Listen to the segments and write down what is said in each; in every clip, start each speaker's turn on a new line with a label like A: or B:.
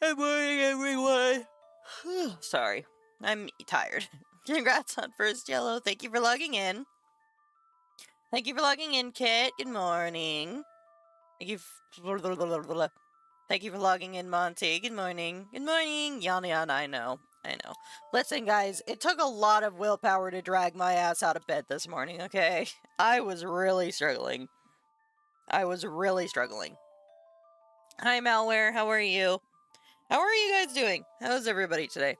A: Good morning, everyone. Sorry, I'm tired. Congrats on first yellow. Thank you for logging in. Thank you for logging in, Kit. Good morning. Thank you. Thank you for logging in, Monty. Good morning. Good morning. Yana, yana, I know. I know. Listen, guys, it took a lot of willpower to drag my ass out of bed this morning, okay? I was really struggling. Hi, Malware. How are you? How are you guys doing? How's everybody today?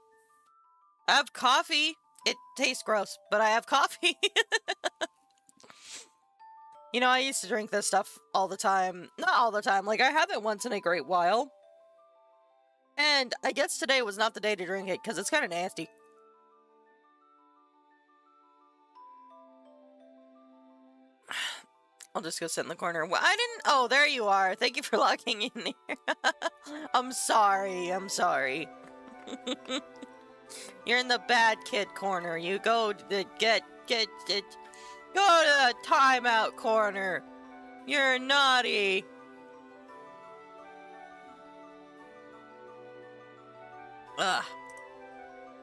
A: I have coffee. It tastes gross, but I have coffee. You know, I used to drink this stuff all the time. Not all the time. Like, I have it once in a great while. And I guess today was not the day to drink it, because it's kind of nasty. I'll just go sit in the corner. Well, I didn't... Oh, there you are. Thank you for logging in here. I'm sorry. You're in the bad kid corner. You go to the go to the timeout corner. You're naughty. Ugh.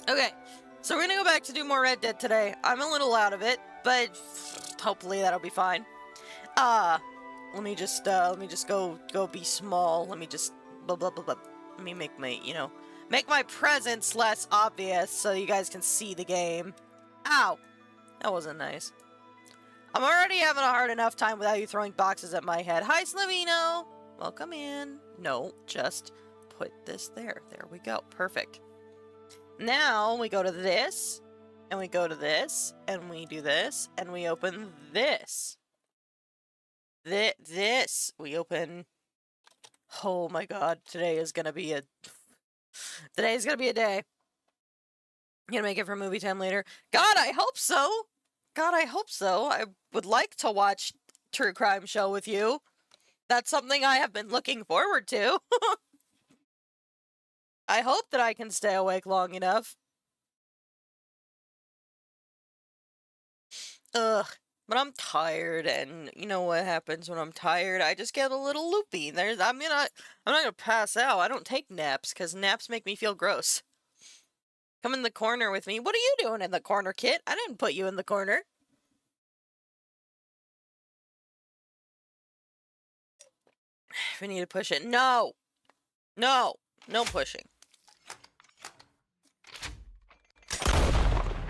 A: Okay, so we're gonna go back to do more Red Dead today. I'm a little out of it, but hopefully that'll be fine. Let me just go be small. Let me just blah blah blah blah. Let me make my, make my presence less obvious so you guys can see the game. Ow! That wasn't nice. I'm already having a hard enough time without you throwing boxes at my head. Hi, Slavino! Welcome in. No, just put this there. There we go. Perfect. Now we go to this, and we go to this, and we do this, and we open this. This. We open... Oh my god, today's gonna be a day. You gonna make it for movie time later? God, I hope so! I would like to watch True Crime Show with you. That's something I have been looking forward to. I hope that I can stay awake long enough. Ugh. But I'm tired, and you know what happens when I'm tired? I just get a little loopy. I'm not gonna pass out. I don't take naps, because naps make me feel gross. Come in the corner with me. What are you doing in the corner, Kit? I didn't put you in the corner. If I need to push it. No! No! No pushing.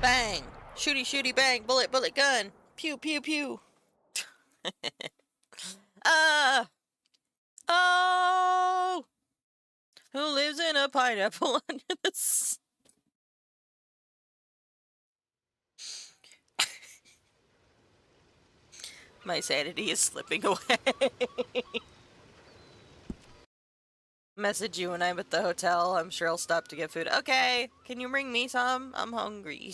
A: Bang! Shooty, shooty, bang! Bullet, bullet, gun! Pew, pew, pew! Oh! Who lives in a pineapple under the sun? My sanity is slipping away. Message you when I'm at the hotel. I'm sure I'll stop to get food. Okay, can you bring me some? I'm hungry.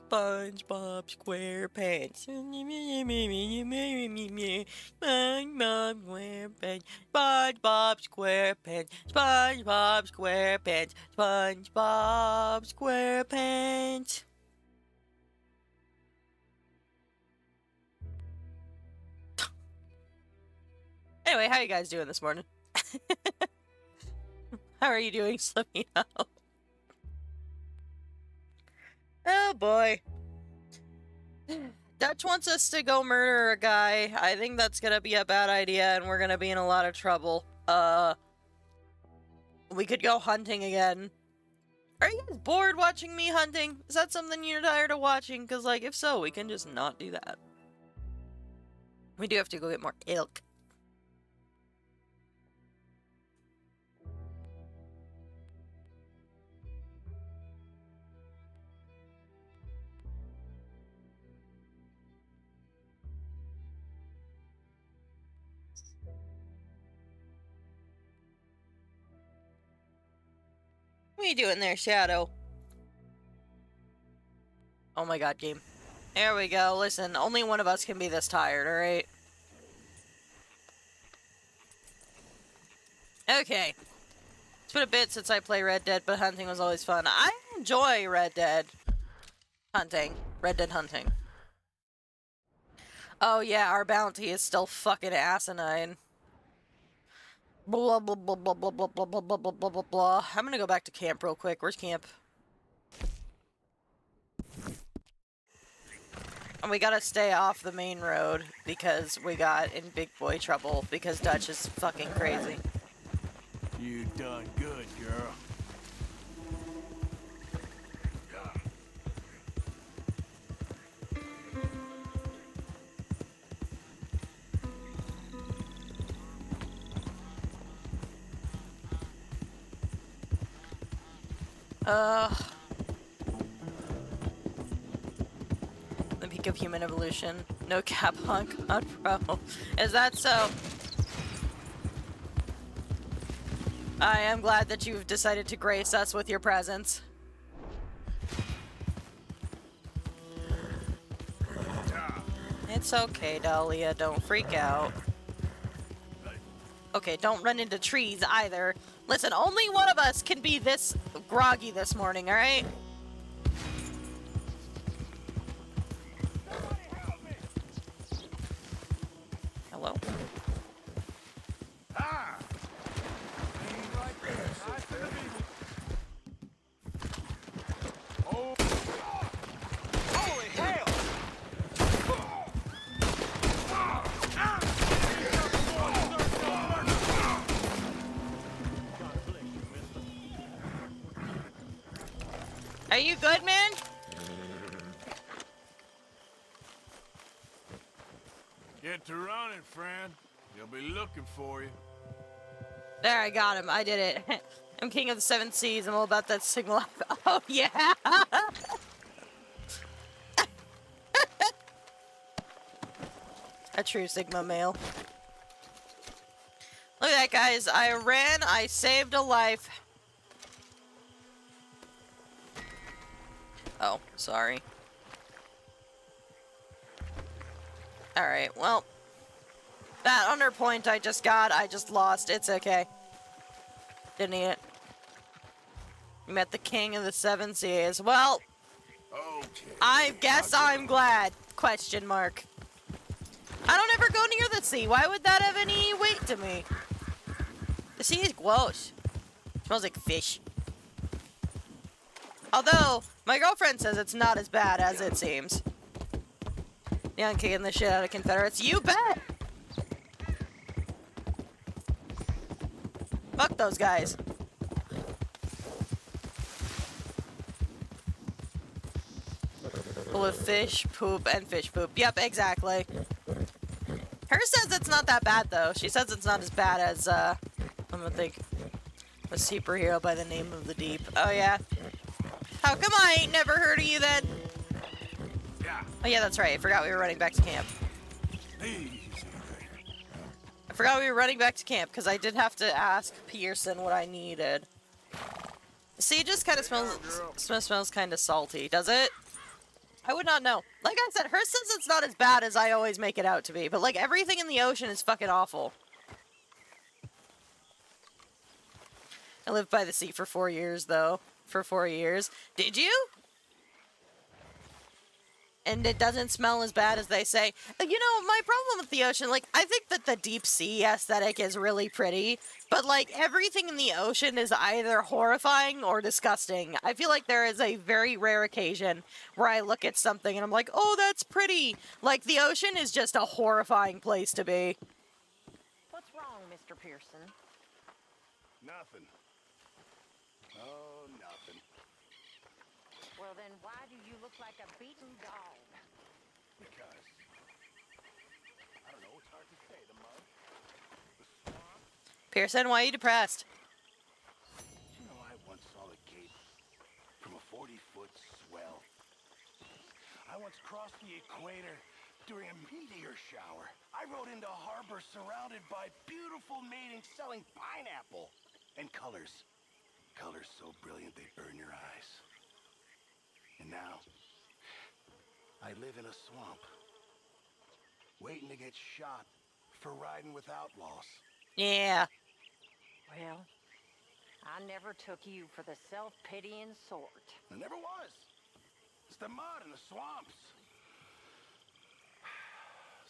A: SpongeBob SquarePants. SpongeBob SquarePants. SpongeBob SquarePants. SpongeBob SquarePants. SpongeBob SquarePants. Anyway, how you guys doing this morning? How are you doing, Slimino? Oh boy. Dutch wants us to go murder a guy. I think that's gonna be a bad idea, and we're gonna be in a lot of trouble. We could go hunting again. Are you guys bored watching me hunting? Is that something you're tired of watching? Because, like, if so, we can just not do that. We do have to go get more elk. What are you doing there, Shadow? Oh my god, game. There we go. Listen, only one of us can be this tired, alright? Okay. It's been a bit since I played Red Dead, but hunting was always fun. I enjoy Red Dead hunting. Red Dead hunting. Oh yeah, our bounty is still fucking asinine. Blah, blah, blah, blah, blah, blah, blah, blah, blah, blah, blah, blah, blah. I'm gonna go back to camp real quick. Where's camp? And we gotta stay off the main road because we got in big boy trouble because Dutch is fucking crazy.
B: You done good, girl. The peak of human evolution. No cap hunk on pro. Is that so? I am glad that you've decided to grace us with your presence. It's okay, Dahlia. Don't freak out. Okay, don't run into trees either. Listen, only one of us can be this groggy this morning, alright? Hello? Holy hell!
A: Are you good, man?
B: Get to running, friend. They'll be looking for you.
A: There, I got him. I did it. I'm king of the seven seas. I'm all about that signal. Oh, yeah. A true Sigma male. Look at that, guys. I ran. I saved a life. Oh, sorry. Alright, well. That underpoint I just got, I just lost. It's okay. Didn't need it. Met the king of the seven seas. Well,
B: Okay.
A: I guess I'm glad. Question mark. I don't ever go near the sea. Why would that have any weight to me? The sea is gross. Smells like fish. Although, my girlfriend says it's not as bad as it seems. Yeah, I'm kicking the shit out of Confederates. You bet! Fuck those guys. Full of fish, poop, and fish poop. Yep, exactly. Her says it's not that bad, though. She says it's not as bad as, I'm gonna think, a superhero by the name of the Deep. Oh, yeah? How come I ain't never heard of you, then?
B: Yeah.
A: Oh, yeah, that's right. I forgot we were running back to camp.
B: Easy.
A: I forgot we were running back to camp, because I did have to ask Pearson what I needed. See, it just kind of smells kind of salty, does it? I would not know. Like I said, her says it's not as bad as I always make it out to be, but like everything in the ocean is fucking awful. I lived by the sea for 4 years, though. For 4 years. Did you? And it doesn't smell as bad as they say. You know, my problem with the ocean, like, I think that the deep sea aesthetic is really pretty, but, like, everything in the ocean is either horrifying or disgusting. I feel like there is a very rare occasion where I look at something and I'm like, oh, that's pretty. Like, the ocean is just a horrifying place to be.
C: What's wrong, Mr. Pearson?
B: Nothing. Oh, nothing.
C: Well, then why do you look like a beaten dog?
B: Because I don't know. It's hard to say. The mud, the swamp.
A: Pearson, why are you depressed?
B: You know, I once saw the cape from a 40-foot swell. I once crossed the equator during a meteor shower. I rode into a harbor surrounded by beautiful maidens selling pineapple and colors. Colors so brilliant they burn your eyes. And now, I live in a swamp, waiting to get shot for riding with outlaws.
A: Yeah.
C: Well, I never took you for the self-pitying sort.
B: I never was. It's the mud and the swamps.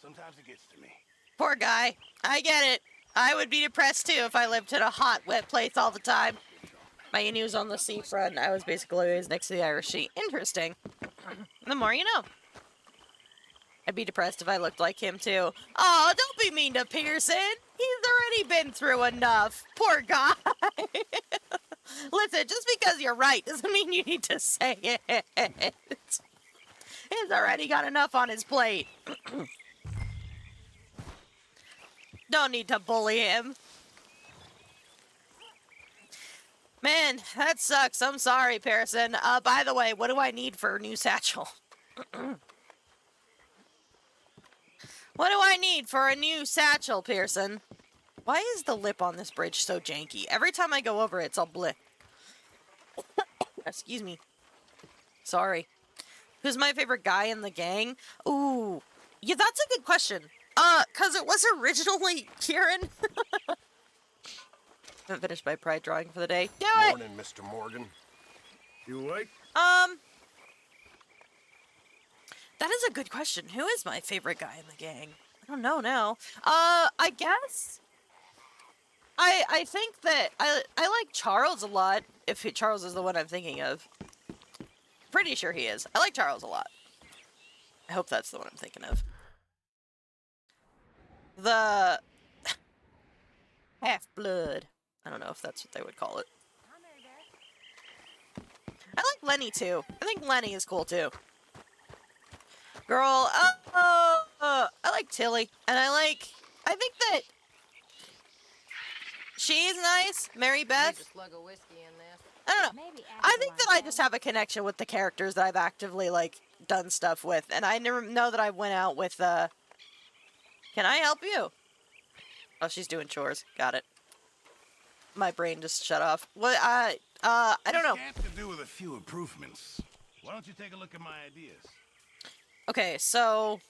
B: Sometimes it gets to me.
A: Poor guy. I get it. I would be depressed too if I lived in a hot, wet place all the time. My uni was on the seafront, and I was basically always next to the Irish Sea. Interesting. The more you know. I'd be depressed if I looked like him too. Oh, don't be mean to Pearson. He's already been through enough. Poor guy. Listen, just because you're right doesn't mean you need to say it. He's already got enough on his plate. Don't need to bully him. Man, that sucks. I'm sorry, Pearson. By the way, what do I need for a new satchel? What do I need for a new satchel, Pearson? Why is the lip on this bridge so janky? Every time I go over it, it's all bleh. Excuse me. Sorry. Who's my favorite guy in the gang? Ooh. Yeah, that's a good question. Cause it was originally Kieran. I'm finished my pride drawing for the day. Do it!
D: Morning, Mr. Morgan. You awake?
A: That is a good question. Who is my favorite guy in the gang? I don't know now. I guess... I think that I like Charles a lot, if Charles is the one I'm thinking of. Pretty sure he is. I like Charles a lot. I hope that's the one I'm thinking of. The... Half-blood. I don't know if that's what they would call it. I like Lenny too. I think Lenny is cool too. Girl, I like Tilly, and I think that she's nice, Mary Beth. I don't know. I think that I just have a connection with the characters that I've actively, like, done stuff with, and I never know that I went out with, can I help you? Oh, she's doing chores. Got it. My brain just shut off. What, I don't know.
B: This camp could do with a few improvements. Why don't you take a look at my ideas?
A: Okay, so...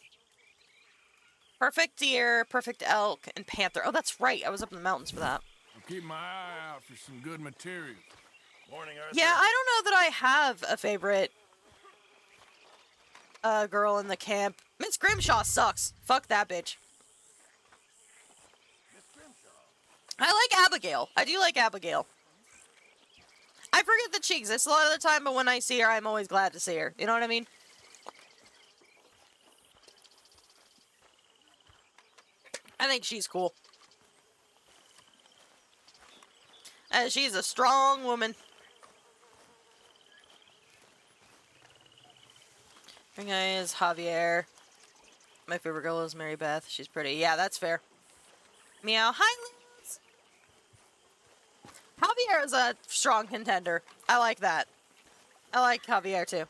A: Perfect deer, perfect elk, and panther. Oh, that's right. I was up in the mountains for that.
E: I'll keep my eye out for some good material.
B: Morning, Arthur.
A: Yeah, I don't know that I have a favorite girl in the camp. Miss Grimshaw sucks. Fuck that bitch. I like Abigail. I do like Abigail. I forget that she exists a lot of the time, but when I see her, I'm always glad to see her. You know what I mean? I think she's cool. She's a strong woman. My guy is Javier. My favorite girl is Mary Beth. She's pretty. Yeah, that's fair. Meow. Hi, Liz. Javier is a strong contender. I like that. I like Javier, too.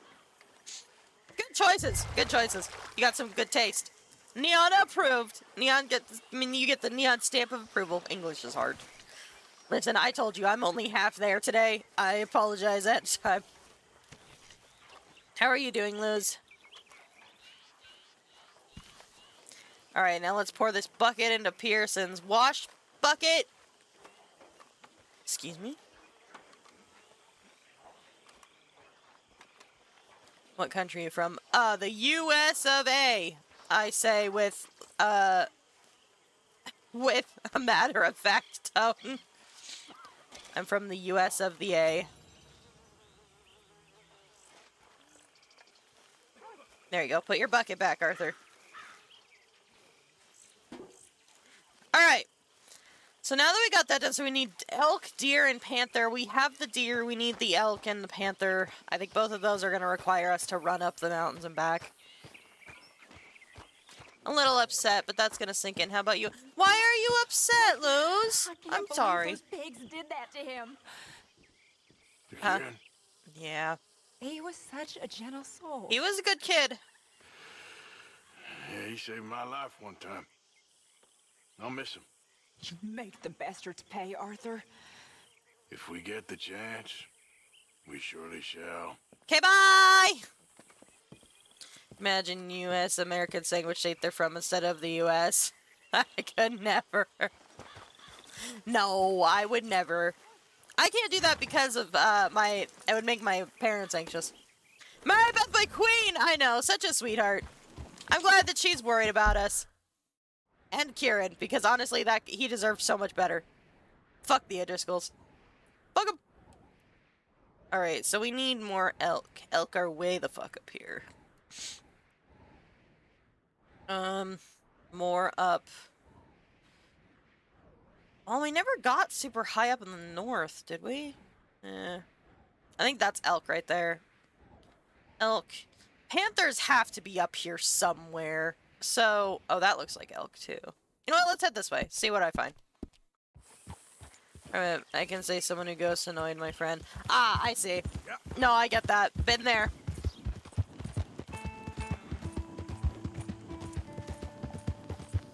A: Good choices. Good choices. You got some good taste. Neon approved. Neon gets, you get the Neon stamp of approval. English is hard. Listen, I told you I'm only half there today. I apologize that time. How are you doing, Liz? Alright, now let's pour this bucket into Pearson's wash bucket. Excuse me? What country are you from? The US of A. I say with a matter-of-fact tone. I'm from the US of the A. There you go. Put your bucket back, Arthur. Alright. So now that we got that done, so we need elk, deer, and panther. We have the deer, we need the elk and the panther. I think both of those are going to require us to run up the mountains and back. A little upset, but that's going to sink in. How about you? Why are you upset, Luz? I'm sorry.
C: Those pigs did that to him.
A: Huh? Yeah.
C: He was such a gentle soul.
A: He was a good kid.
B: Yeah, he saved my life one time. I'll miss him.
C: You make the bastards pay, Arthur.
B: If we get the chance, we surely shall.
A: Okay, bye! Imagine U.S. Americans saying which state they're from instead of the U.S. I could never. No, I would never. I can't do that because of it would make my parents anxious. Mary Beth, my queen! I know, such a sweetheart. I'm glad that she's worried about us. And Kieran, because honestly, that he deserves so much better. Fuck the O'Driscolls. Fuck 'em. Alright, so we need more elk. Elk are way the fuck up here. More up. Well, we never got super high up in the north, did we? I think that's elk right there. Elk. Panthers have to be up here somewhere. So, oh, that looks like elk too. You know what? Let's head this way. See what I find. Alright, I can say someone who ghosts annoyed my friend. Ah, I see. No, I get that. Been there.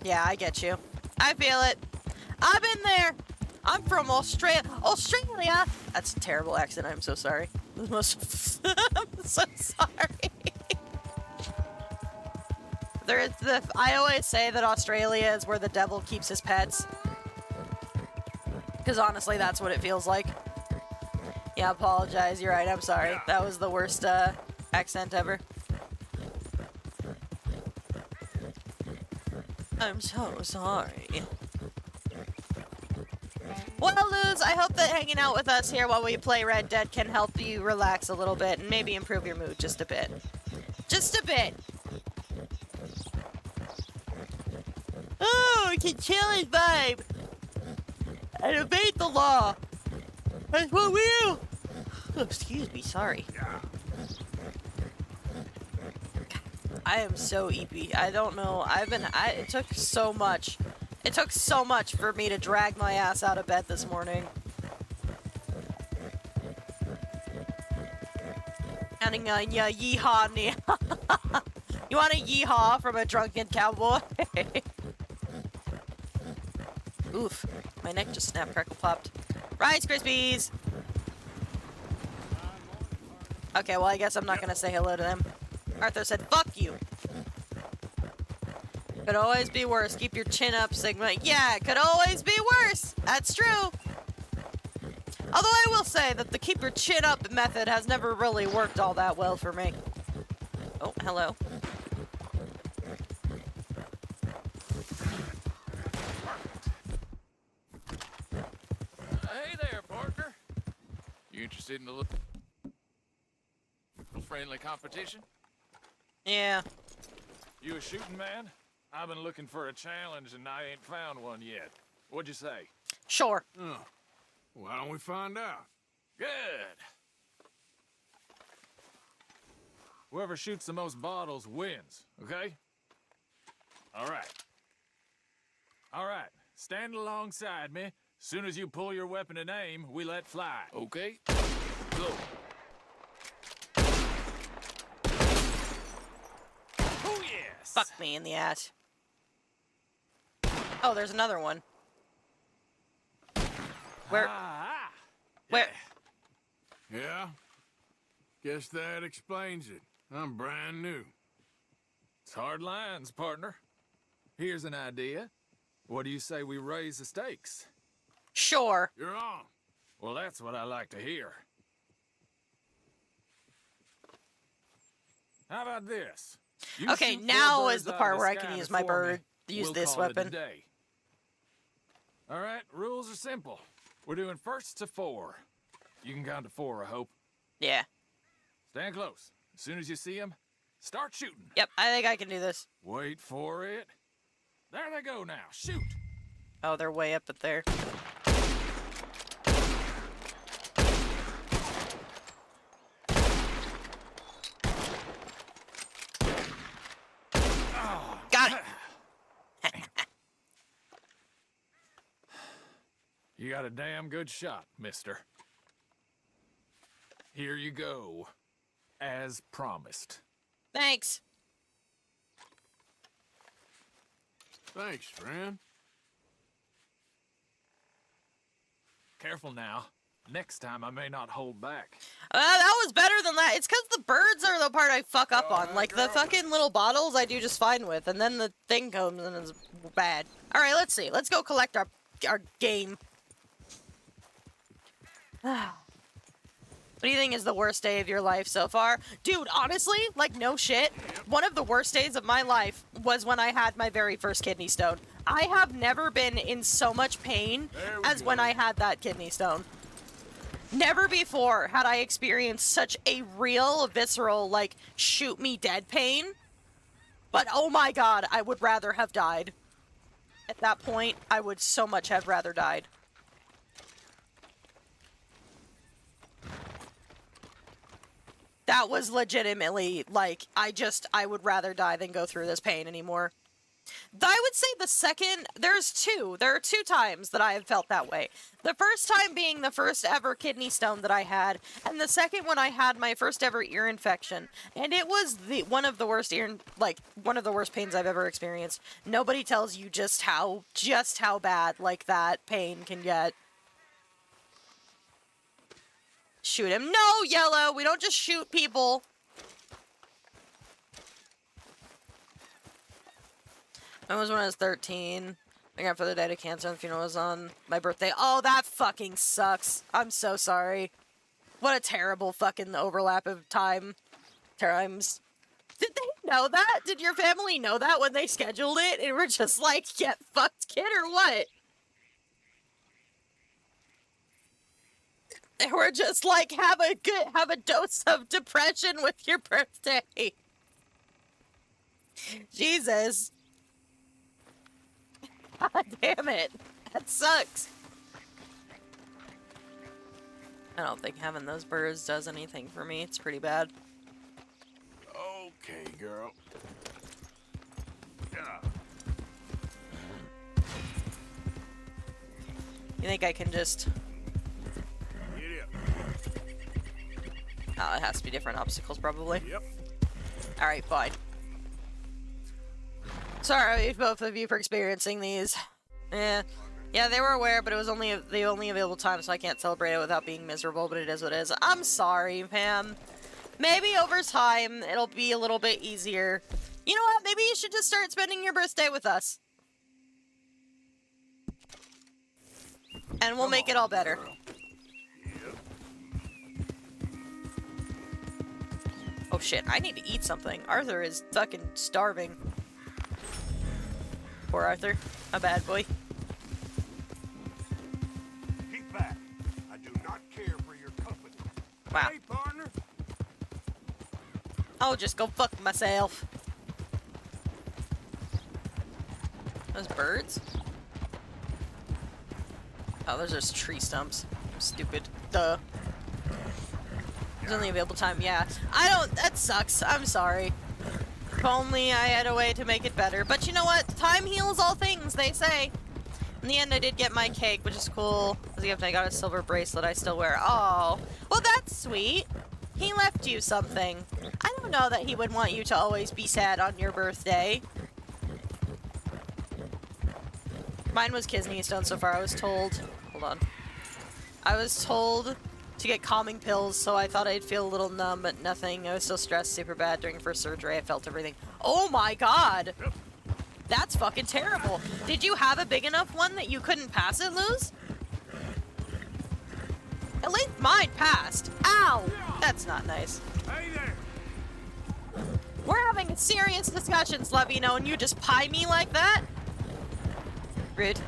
A: Yeah, I get you. I feel it. I've been there. I'm from Australia. Australia! That's a terrible accent. I'm so sorry. I'm so sorry. I always say that Australia is where the devil keeps his pets. Because honestly, that's what it feels like. Yeah, apologize. You're right. I'm sorry. That was the worst accent ever. I'm so sorry. Well, Luz, I hope that hanging out with us here while we play Red Dead can help you relax a little bit and maybe improve your mood just a bit. Just a bit. Oh, we can chill and vibe. And obey the law. That's what we do. Oh, excuse me, sorry. I am so eepy. I don't know. It took so much. It took so much for me to drag my ass out of bed this morning. Counting on ya, yeehaw me. You want a yeehaw from a drunken cowboy? Oof. My neck just snapped, crackle, popped. Rice Krispies! Okay, well, I guess I'm not gonna say hello to them. Arthur said, fuck you! Could always be worse. Keep your chin up, Sigma. Yeah, it could always be worse! That's true! Although I will say that the keep your chin up method has never really worked all that well for me. Oh, hello.
E: Hey there, partner. You interested in a little friendly competition?
A: Yeah.
E: You a shooting man? I've been looking for a challenge and I ain't found one yet. What'd you say?
A: Sure.
D: Oh, why don't we find out?
E: Good. Whoever shoots the most bottles wins, okay? All right. All right. Stand alongside me. Soon as you pull your weapon and aim, we let fly. Okay? Go. Oh, yes!
A: Fuck me in the ass. Oh, there's another one. Where?
E: Ah,
A: Where?
D: Yeah? Guess that explains it. I'm brand new.
E: it's hard lines, partner. Here's an idea. What do you say we raise the stakes?
A: Sure.
D: You're on.
E: Well, that's what I like to hear. How about this? You
A: Okay,
E: shoot 4
A: now
E: birds
A: is the
E: out
A: part
E: of
A: where I
E: sky
A: can use my
E: before me.
A: bird, use
E: We'll
A: this
E: call it a
A: weapon.
E: day. All right, rules are simple. We're doing first to 4. You can count to 4, I hope.
A: Yeah.
E: Stand close. As soon as you see them, start shooting.
A: Yep, I think I can do this.
E: Wait for it. There they go now. Shoot.
A: Oh, they're way up there. Got it.
E: You got a damn good shot, mister. Here you go. As promised.
A: Thanks.
D: Thanks, friend.
E: Careful now. Next time I may not hold back.
A: That was better than that. It's because the birds are the part I fuck up
D: Oh,
A: on.
D: that
A: Like, the
D: girl.
A: fucking little bottles I do just fine with, and then the thing comes and it's bad. Alright, let's see. Let's go collect our game. What do you think is the worst day of your life so far? Dude, honestly, like, no shit. One of the worst days of my life was when I had my very first kidney stone. I have never been in so much pain as when I had that kidney stone. Never before had I experienced such a real, visceral, like, shoot me dead pain. But oh my god, I would rather have died. At that point, I would so much have rather died. That was legitimately, like, I would rather die than go through this pain anymore. I would say the second, there are two times that I have felt that way. The first time being the first ever kidney stone that I had, and the second when I had my first ever ear infection. And it was one of the worst pains I've ever experienced. Nobody tells you just how bad, like, that pain can get. Shoot him. No, Yellow! We don't just shoot people. That was when I was 13. My grandfather died of cancer and the funeral was on my birthday. Oh, that fucking sucks. I'm so sorry. What a terrible fucking overlap of times. Did they know that? Did your family know that when they scheduled it? And we're just like, get fucked, kid, or what? They were just like, have a dose of depression with your birthday. Jesus. God damn it. That sucks. I don't think having those birds does anything for me. It's pretty bad.
D: Okay, girl. Yeah.
A: You think I can just... Oh, it has to be different obstacles, probably.
D: Yep.
A: Alright, fine. Sorry, both of you, for experiencing these. Yeah, they were aware, but it was only the only available time, so I can't celebrate it without being miserable, but it is what it is. I'm sorry, Pam. Maybe over time, it'll be a little bit easier. You know what? Maybe you should just start spending your birthday with us. And we'll make it all better. Oh shit, I need to eat something. Arthur is fucking starving. Poor Arthur. A bad boy.
B: Keep back. I do not care for your company.
A: Wow.
B: Hey, partner.
A: I'll just go fuck myself. Those birds? Oh, those are just tree stumps. Stupid. Duh. There's only available time, yeah. That sucks. I'm sorry. If only I had a way to make it better. But you know what? Time heals all things, they say. In the end, I did get my cake, which is cool. As a gift, I got a silver bracelet I still wear. Oh, well, that's sweet. He left you something. I don't know that he would want you to always be sad on your birthday. Mine was kidney stone so far. I was told... Hold on. I was told to get calming pills, so I thought I'd feel a little numb, but nothing. I was still stressed super bad during first surgery. I felt everything. Oh my god! That's fucking terrible. Did you have a big enough one that you couldn't pass it, Luz? At least mine passed. Ow! That's not nice.
B: Hey there.
A: We're having a serious discussion, Slavino, and you just pie me like that? Rude.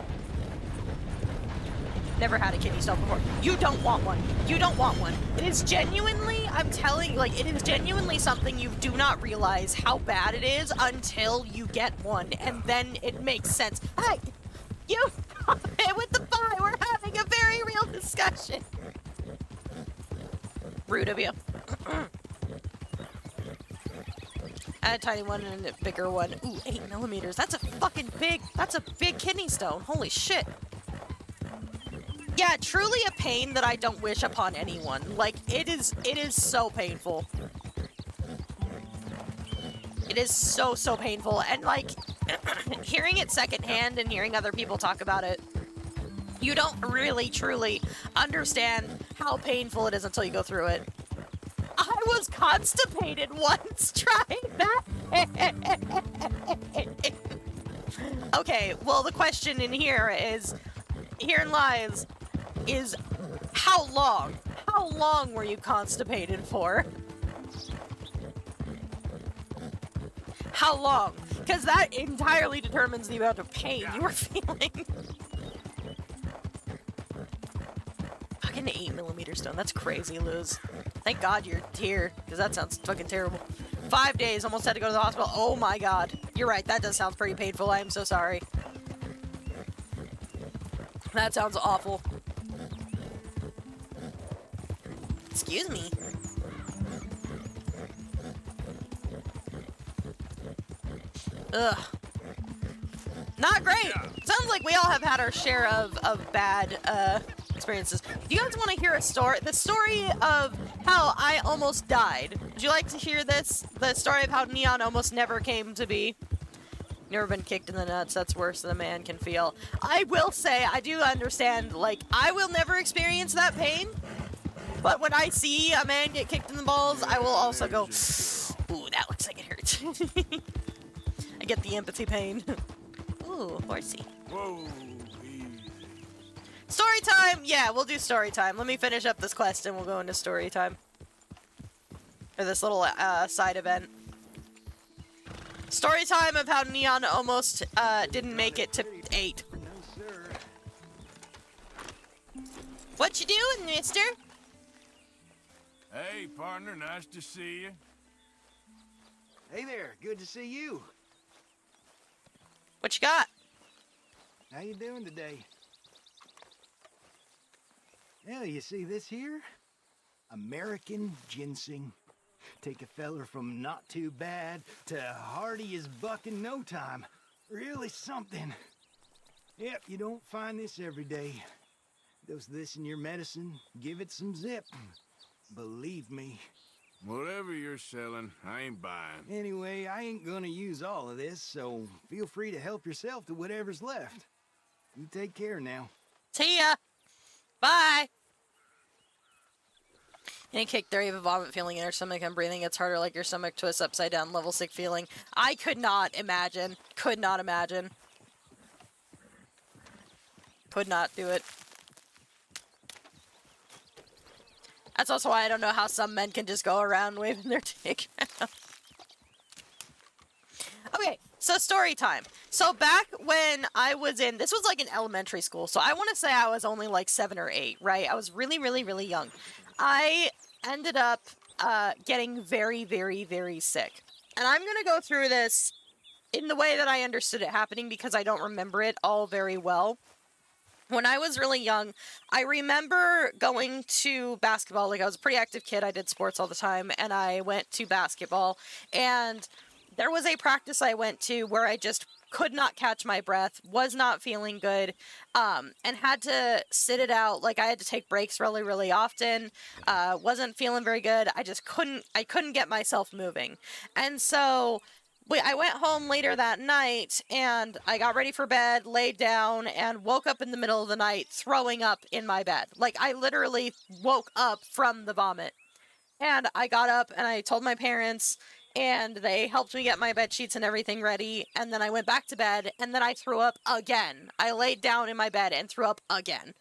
A: Never had a kidney stone before. You don't want one. You don't want one. It is genuinely, I'm telling you, like, it is genuinely something you do not realize how bad it is until you get one, and then it makes sense. Hey, you stop it with the pie. We're having a very real discussion. Rude of you. I had a tiny one and a bigger one. Ooh, 8 millimeters. That's a big kidney stone. Holy shit. Yeah, truly a pain that I don't wish upon anyone. Like, it is so painful. It is so painful. And, like, hearing it secondhand and hearing other people talk about it, you don't really, truly understand how painful it is until you go through it. I was constipated once trying that. Okay, well, the question in here is, herein lies, is how long? How How long were you constipated for? How long? Because that entirely determines the amount of pain you were feeling. Fucking 8mm stone. That's crazy, Luz. Thank God you're here, because that sounds fucking terrible. 5 days, almost had to go to the hospital. Oh my God. You're right, that does sound pretty painful. I am so sorry. That sounds awful. Excuse me. Ugh. Not great. Sounds like we all have had our share of bad experiences. Do you guys want to hear a story? The story of how I almost died. Would you like to hear this? The story of how Neon almost never came to be? Never been kicked in the nuts. That's worse than a man can feel. I will say, I do understand, like, I will never experience that pain. But when I see a man get kicked in the balls, I will also go, ooh, that looks like it hurts. I get the empathy pain. Ooh, horsey.
D: Whoa, easy.
A: Story time! Yeah, we'll do story time. Let me finish up this quest and we'll go into story time. Or this little side event. Story time of how Neon almost didn't make it to 8.
B: No, sir.
A: What you doing, mister?
D: Hey, partner, nice to see you.
B: Hey there, good to see you.
A: What you got?
B: How you doing today? Yeah, you see this here? American ginseng. Take a feller from not too bad to hardy as buck in no time. Really something. Yep, you don't find this every day. Dose this in your medicine, give it some zip. Believe me.
D: Whatever you're selling, I ain't buying.
B: Anyway, I ain't gonna use all of this, so feel free to help yourself to whatever's left. You take care now.
A: See ya! Bye! Any kick there, you have a vomit feeling in your stomach and breathing gets harder like your stomach twists upside down, level sick feeling. I could not imagine. Could not imagine. Could not do it. That's also why I don't know how some men can just go around waving their dick around. Okay, so story time. So back when I was in, this was like in elementary school, so I want to say I was only like 7 or 8, right? I was really, really, really young. I ended up getting very, very, very sick. And I'm going to go through this in the way that I understood it happening because I don't remember it all very well. When I was really young, I remember going to basketball. Like, I was a pretty active kid. I did sports all the time, and I went to basketball. And there was a practice I went to where I just could not catch my breath, was not feeling good, and had to sit it out. Like, I had to take breaks really, really often. Wasn't feeling very good. I couldn't get myself moving. And so I went home later that night, and I got ready for bed, laid down, and woke up in the middle of the night throwing up in my bed. Like, I literally woke up from the vomit. And I got up, and I told my parents, and they helped me get my bed sheets and everything ready, and then I went back to bed, and then I threw up again. I laid down in my bed and threw up again.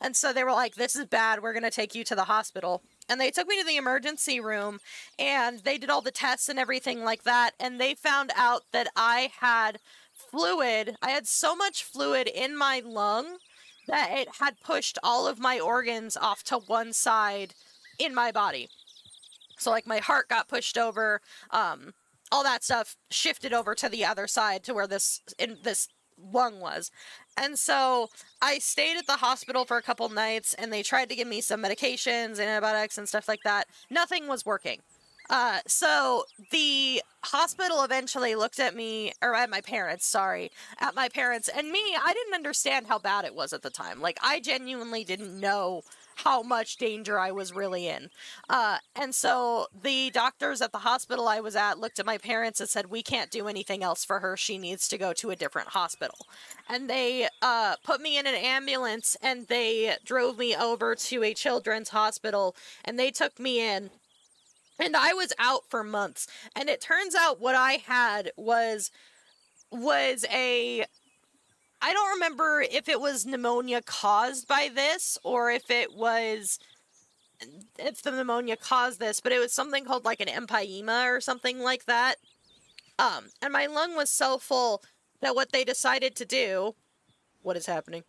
A: And so they were like, this is bad, we're gonna take you to the hospital. And they took me to the emergency room, and they did all the tests and everything like that, and they found out that I had fluid. I had so much fluid in my lung that it had pushed all of my organs off to one side in my body. So, like, my heart got pushed over, all that stuff shifted over to the other side to where this lung was. And so I stayed at the hospital for a couple nights, and they tried to give me some medications and antibiotics and stuff like that. Nothing was working. So the hospital eventually looked at me, or at my parents, and me. I didn't understand how bad it was at the time. Like, I genuinely didn't know how much danger I was really in. And so the doctors at the hospital I was at looked at my parents and said, we can't do anything else for her. She needs to go to a different hospital. And they put me in an ambulance, and they drove me over to a children's hospital, and they took me in. And I was out for months. And it turns out what I had was I don't remember if it was pneumonia caused by this, or if it was if the pneumonia caused this, but it was something called like an empyema or something like that. And my lung was so full that what they decided to do... What is happening?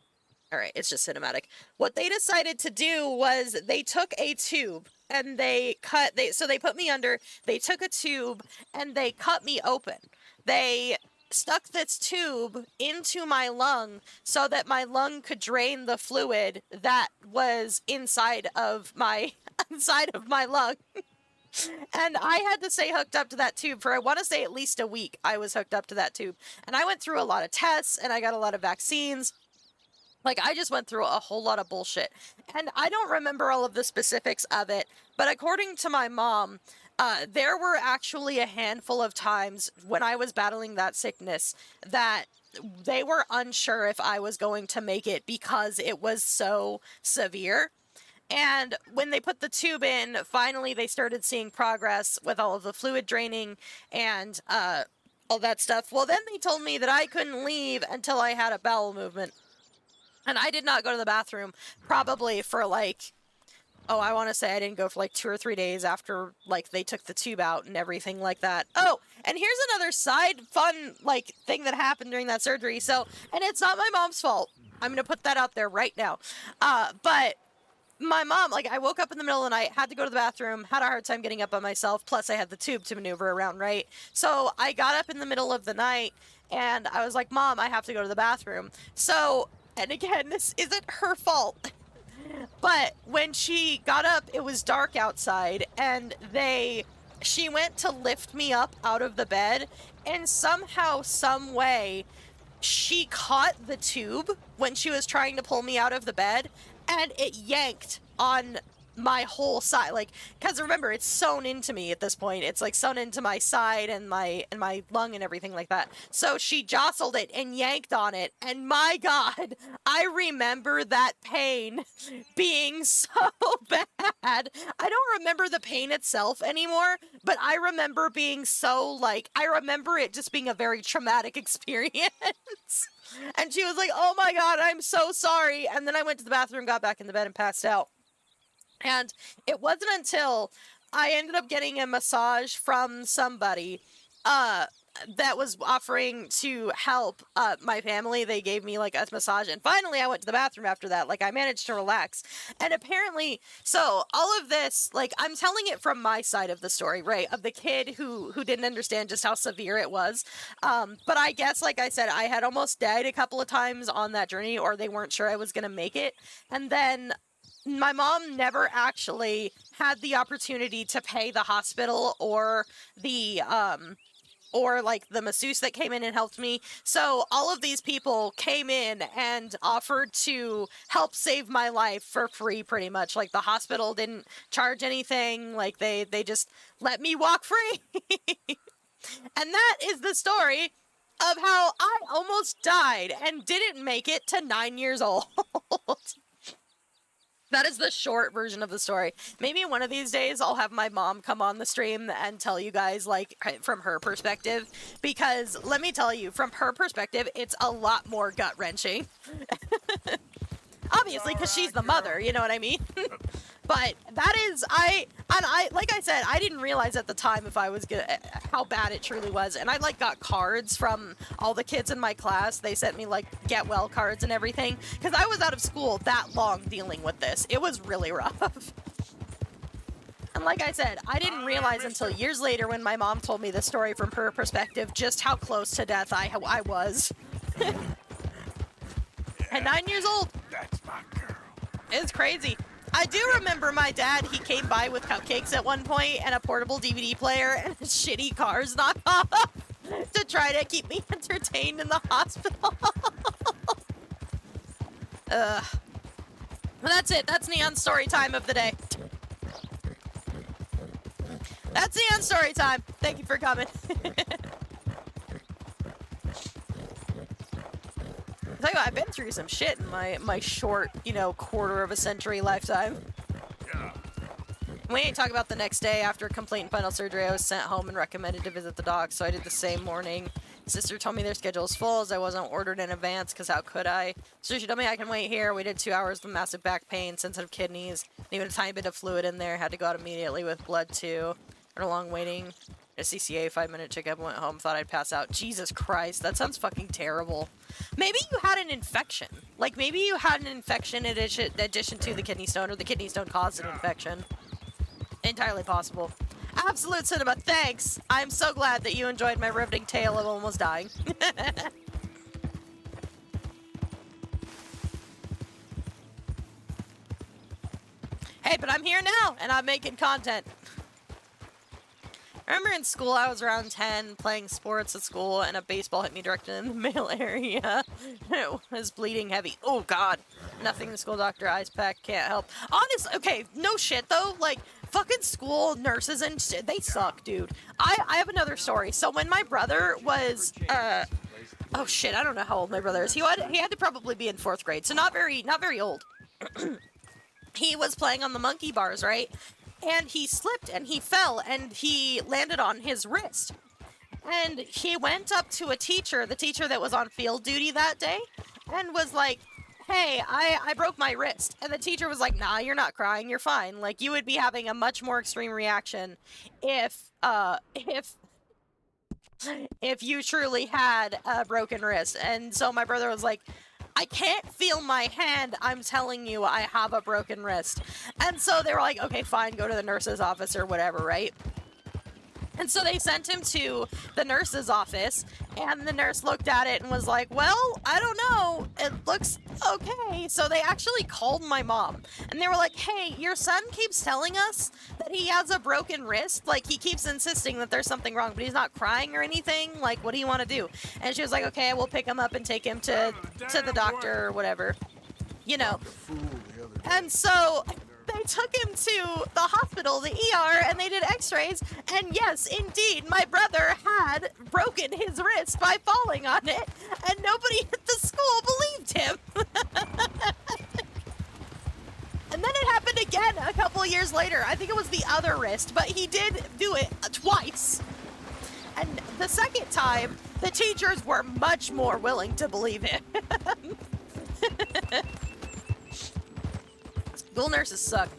A: Alright, it's just cinematic. What they decided to do was they took a tube and so they put me under, they took a tube and they cut me open. They stuck this tube into my lung so that my lung could drain the fluid that was inside of my lung. And I had to stay hooked up to that tube for, I want to say, at least a week. I was hooked up to that tube. And I went through a lot of tests, and I got a lot of vaccines. Like, I just went through a whole lot of bullshit. And I don't remember all of the specifics of it, but according to my mom, there were actually a handful of times when I was battling that sickness that they were unsure if I was going to make it because it was so severe. And when they put the tube in, finally they started seeing progress with all of the fluid draining and all that stuff. Well, then they told me that I couldn't leave until I had a bowel movement. And I did not go to the bathroom probably for like, I want to say I didn't go for like 2 or 3 days after like they took the tube out and everything like that. Oh, and here's another side fun like thing that happened during that surgery. So, and it's not my mom's fault. I'm going to put that out there right now. But my mom, like, I woke up in the middle of the night, had to go to the bathroom, had a hard time getting up by myself, plus I had the tube to maneuver around, right? So I got up in the middle of the night, and I was like, Mom, I have to go to the bathroom. So, and again, this isn't her fault, but when she got up, it was dark outside, and she went to lift me up out of the bed, and somehow, some way, she caught the tube when she was trying to pull me out of the bed, and it yanked on my whole side, like, because remember, it's sewn into me at this point. It's like sewn into my side and my lung and everything like that. So she jostled it and yanked on it, and my God, I remember that pain being so bad. I don't remember the pain itself anymore, but I remember being so, like, I remember it just being a very traumatic experience. And she was like, oh my God, I'm so sorry. And then I went to the bathroom, got back in the bed, and passed out. And it wasn't until I ended up getting a massage from somebody that was offering to help my family. They gave me like a massage, and finally I went to the bathroom after that. Like, I managed to relax. And apparently, so all of this, like, I'm telling it from my side of the story, right? Of the kid who didn't understand just how severe it was. But I guess, like I said, I had almost died a couple of times on that journey, or they weren't sure I was going to make it. And then my mom never actually had the opportunity to pay the hospital or the masseuse that came in and helped me. So all of these people came in and offered to help save my life for free, pretty much. Like, the hospital didn't charge anything. Like, they just let me walk free. And that is the story of how I almost died and didn't make it to 9 years old. That is the short version of the story. Maybe one of these days I'll have my mom come on the stream and tell you guys, like, from her perspective. Because, let me tell you, from her perspective, it's a lot more gut-wrenching. Obviously, because she's the mother, you know what I mean? But that is, like I said, I didn't realize at the time if I was how bad it truly was. And I, like, got cards from all the kids in my class. They sent me, like, get well cards and everything. Because I was out of school that long dealing with this. It was really rough. And like I said, I didn't realize until years later when my mom told me the story from her perspective just how close to death I was. At 9 years old.
B: That's my girl.
A: It's crazy. I do remember my dad, he came by with cupcakes at one point and a portable DVD player and a shitty Cars knockoff to try to keep me entertained in the hospital. Well, that's it. That's Neon's story time of the day. That's Neon's story time. Thank you for coming. Tell you what, I've been through some shit in my short, quarter of a century lifetime.
B: Yeah.
A: We ain't talking about the next day after complete and final surgery. I was sent home and recommended to visit the doc, so I did the same morning. Sister told me their schedule is full as I wasn't ordered in advance, because how could I? So she told me I can wait here. Waited 2 hours with massive back pain, sensitive kidneys, and even a tiny bit of fluid in there. Had to go out immediately with blood too. Had a long waiting. A CCA 5-minute checkup, went home, thought I'd pass out. Jesus Christ, that sounds fucking terrible. Maybe you had an infection. Like, maybe you had an infection in addition to the kidney stone, or the kidney stone caused an infection. Entirely possible. Absolute Cinema, thanks! I'm so glad that you enjoyed my riveting tale of almost dying. Hey, but I'm here now, and I'm making content. I remember in school I was around 10 playing sports at school and a baseball hit me directly in the male area. It was bleeding heavy. Oh god. Nothing the school doctor ice pack can't help. Honestly, okay, no shit though. Like, fucking school nurses and shit, they suck, dude. I have another story. So when my brother was, oh shit, I don't know how old my brother is. He had to probably be in 4th grade, so not very old. He was playing on the monkey bars, right? And he slipped and he fell and he landed on his wrist. And he went up to a teacher, the teacher that was on field duty that day, and was like, hey, I broke my wrist. And the teacher was like, nah, you're not crying, you're fine. Like, you would be having a much more extreme reaction if you truly had a broken wrist. And so my brother was like, I can't feel my hand. I'm telling you, I have a broken wrist. And so they were like, okay, fine, go to the nurse's office or whatever, right? And so they sent him to the nurse's office, and the nurse looked at it and was like, well, I don't know. It looks okay. So they actually called my mom, and they were like, hey, your son keeps telling us that he has a broken wrist. Like, he keeps insisting that there's something wrong, but he's not crying or anything. Like, what do you want to do? And she was like, okay, we'll pick him up and take him to the doctor or whatever, you know. And so they took him to the hospital, the ER, and they did x-rays, and yes, indeed, my brother had broken his wrist by falling on it, and nobody at the school believed him. And then it happened again a couple years later. I think it was the other wrist, but he did do it twice. And the second time, the teachers were much more willing to believe him. School nurses suck.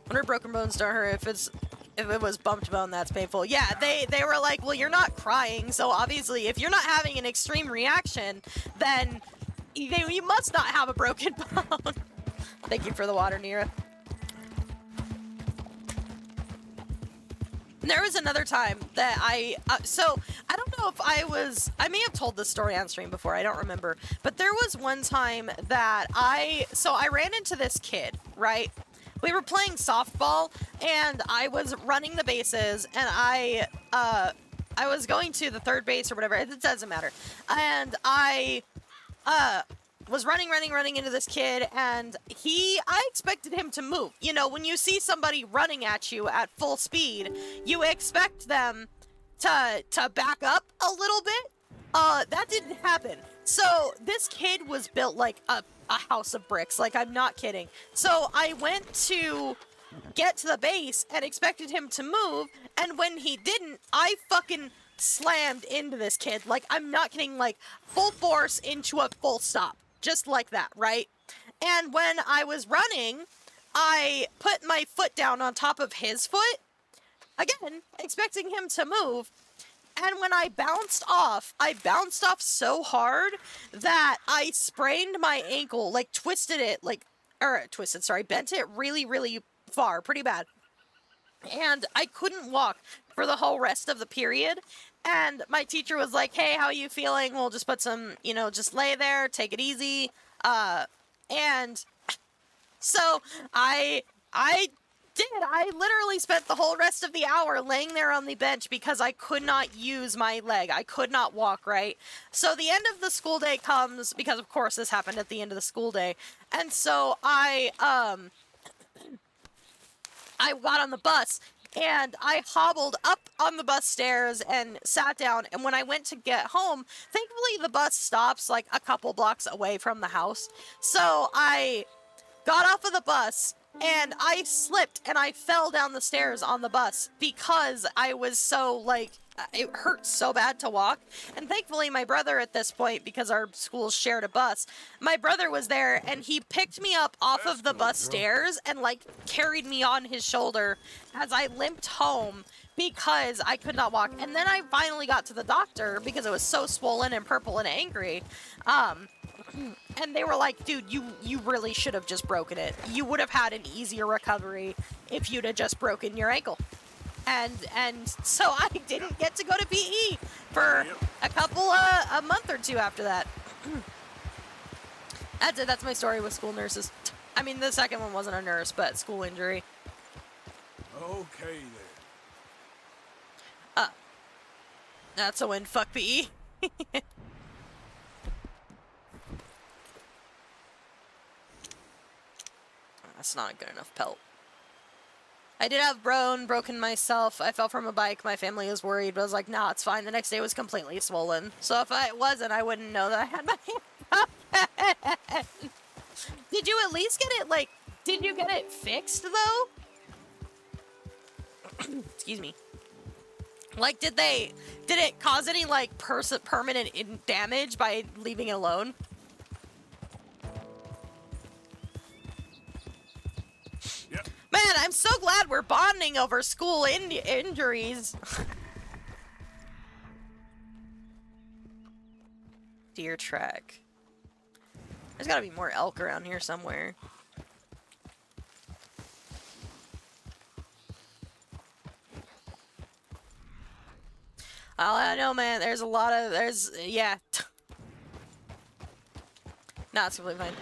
A: Wonder if broken bones don't hurt. If it was bumped bone, that's painful. Yeah, they were like, well, you're not crying, so obviously if you're not having an extreme reaction, then you must not have a broken bone. Thank you for the water, Nira. There was another time that so I don't know if I may have told this story on stream before, I don't remember, but there was one time that I ran into this kid, right? We were playing softball, and I was running the bases, and I was going to the third base or whatever, it doesn't matter, and I was running into this kid, and I expected him to move. You know, when you see somebody running at you at full speed, you expect them to back up a little bit. That didn't happen. So this kid was built like a house of bricks. Like, I'm not kidding. So I went to get to the base and expected him to move, and when he didn't, I fucking slammed into this kid. Like, I'm not kidding, like, full force into a full stop. Just like that, right? And when I was running, I put my foot down on top of his foot, again, expecting him to move, and when I bounced off so hard that I sprained my ankle, like, bent it really, really far, pretty bad. And I couldn't walk for the whole rest of the period. And my teacher was like, hey, how are you feeling? We'll just put some, just lay there, take it easy. And so I did. I literally spent the whole rest of the hour laying there on the bench because I could not use my leg. I could not walk, right? So the end of the school day comes, because of course this happened at the end of the school day. And so I got on the bus, and I hobbled up on the bus stairs and sat down, and when I went to get home, thankfully the bus stops like a couple blocks away from the house. So I got off of the bus, and I slipped and I fell down the stairs on the bus because I was so, like, it hurt so bad to walk. And thankfully my brother at this point, because our schools shared a bus, my brother was there and he picked me up off of the bus stairs and, like, carried me on his shoulder as I limped home because I could not walk. And then I finally got to the doctor because it was so swollen and purple and angry. And they were like, dude, you really should have just broken it. You would have had an easier recovery if you'd have just broken your ankle. And so I didn't get to go to PE for a month or two after that. That's it. That's my story with school nurses. I mean, the second one wasn't a nurse, but school injury.
D: Okay, then.
A: That's a win. Fuck PE. That's not a good enough pelt. I did have broken myself. I fell from a bike. My family was worried, but I was like, nah, it's fine. The next day was completely swollen. So if I wasn't, I wouldn't know that I had my hand. Did you at least get it, like, did you get it fixed, though? Excuse me. Like, did it cause any, like, permanent damage by leaving it alone?
D: Yep.
A: Man, I'm so glad we're bonding over school injuries. Deer track. There's gotta be more elk around here somewhere. I know, man. There's a lot of... yeah. No, it's completely fine.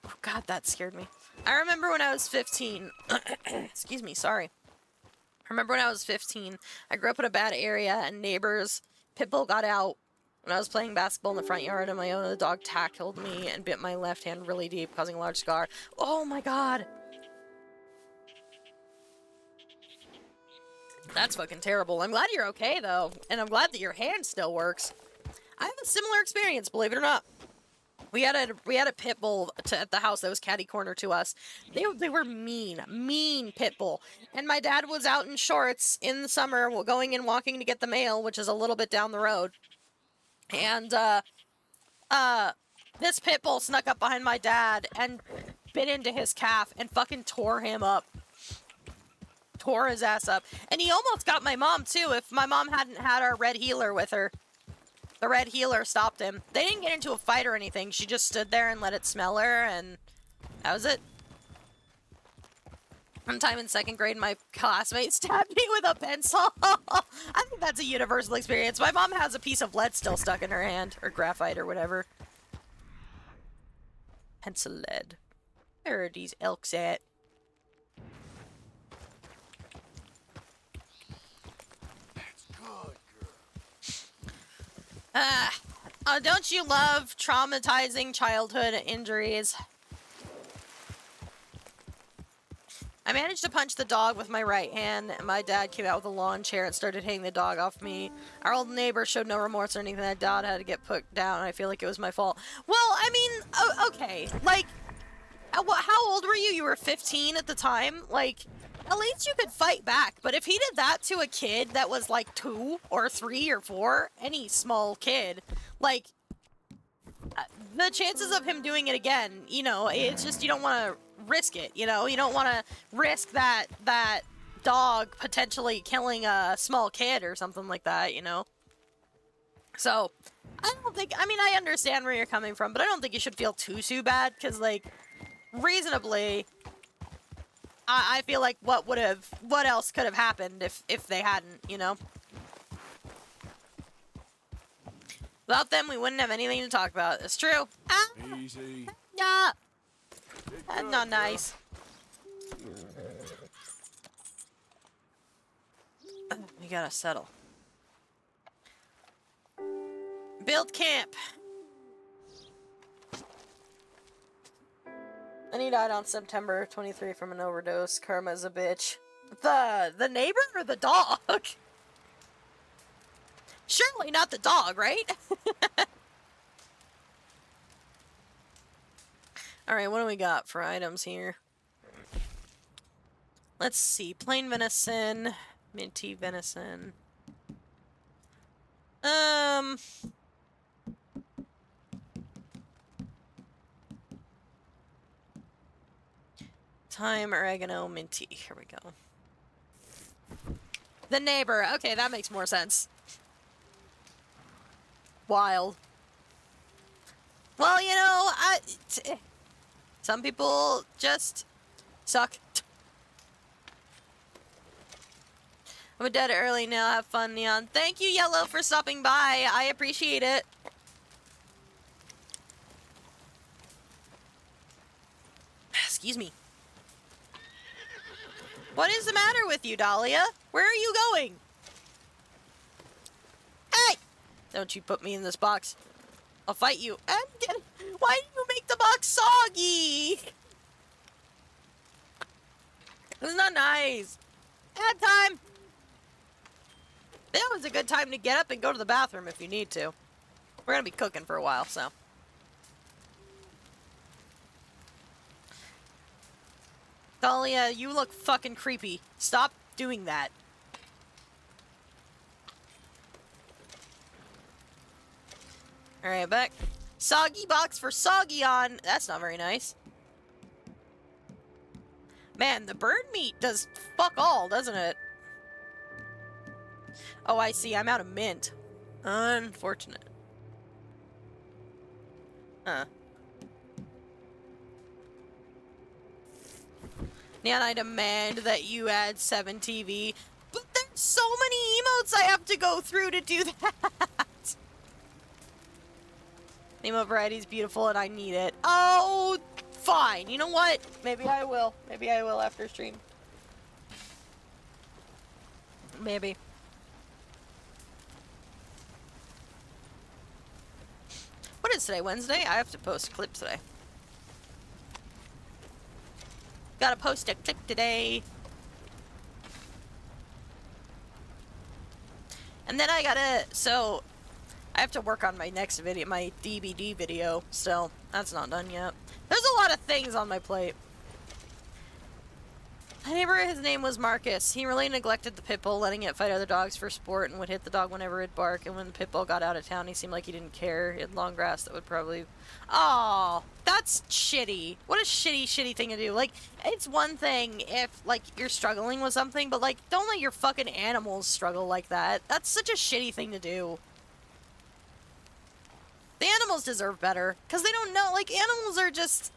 A: Oh, God, that scared me. I remember when I was 15. Excuse me, sorry. I remember when I was 15. I grew up in a bad area, and neighbors' pit bull got out when I was playing basketball in the front yard of my own. The dog tackled me and bit my left hand really deep, causing a large scar. Oh, my God. That's fucking terrible. I'm glad you're okay, though. And I'm glad that your hand still works. I have a similar experience, believe it or not. We had a pit bull at the house that was catty corner to us. They were mean pit bull. And my dad was out in shorts in the summer going and walking to get the mail, which is a little bit down the road. And this pit bull snuck up behind my dad and bit into his calf and fucking tore him up. Tore his ass up. And he almost got my mom, too, if my mom hadn't had our red healer with her. The red healer stopped him. They didn't get into a fight or anything. She just stood there and let it smell her, and that was it. One time in second grade, my classmate stabbed me with a pencil. I think that's a universal experience. My mom has a piece of lead still stuck in her hand, or graphite, or whatever. Pencil lead. Where are these elks at? Don't you love traumatizing childhood injuries? I managed to punch the dog with my right hand, and my dad came out with a lawn chair and started hitting the dog off me. Our old neighbor showed no remorse or anything. That dog had to get put down, and I feel like it was my fault. Well, I mean, okay, like, how old were you? You were 15 at the time? Like, at least you could fight back. But if he did that to a kid that was like 2 or 3 or 4, any small kid, like, the chances of him doing it again, you know, it's just, you don't want to risk it, you know? You don't want to risk that dog potentially killing a small kid or something like that, you know? So, I don't think, I mean, I understand where you're coming from, but I don't think you should feel too bad, because, like, reasonably, I feel like what else could have happened if they hadn't, you know? Without them, we wouldn't have anything to talk about. It's true. Ah,
D: Easy.
A: yeah. That's not nice. We gotta settle. Build camp. And he died on September 23 from an overdose. Karma's a bitch. The neighbor or the dog? Surely not the dog, right? Alright, what do we got for items here? Let's see. Plain venison. Minty venison. Thyme, oregano, minty. Here we go. The neighbor. Okay, that makes more sense. Wild. Well, you know, some people just suck. I'm dead early now. Have fun, Neon. Thank you, Yellow, for stopping by. I appreciate it. Excuse me. What is the matter with you, Dahlia? Where are you going? Hey! Don't you put me in this box. I'll fight you. Why did you make the box soggy? This is not nice. Bad time. That was a good time to get up and go to the bathroom if you need to. We're gonna be cooking for a while, so. Dahlia, you look fucking creepy. Stop doing that. Alright, back. Soggy box for Soggy on. That's not very nice. Man, the bird meat does fuck all, doesn't it? Oh, I see. I'm out of mint. Unfortunate. Huh. Neon, I demand that you add 7 TV. But there's so many emotes I have to go through to do that. Emote variety is beautiful and I need it. Oh, fine. You know what? Maybe I will. Maybe I will after stream. Maybe. What is today? Wednesday? I have to post a clip today. Gotta post a clip today. And then I gotta, so I have to work on my next video, my DVD video, so that's not done yet. There's a lot of things on my plate. My neighbor, his name was Marcus. He really neglected the pit bull, letting it fight other dogs for sport and would hit the dog whenever it'd bark. And when the pit bull got out of town, he seemed like he didn't care. He had long grass that would probably... Oh, that's shitty. What a shitty, shitty thing to do. Like, it's one thing if, like, you're struggling with something, but, like, don't let your fucking animals struggle like that. That's such a shitty thing to do. The animals deserve better, because they don't know, like, animals are just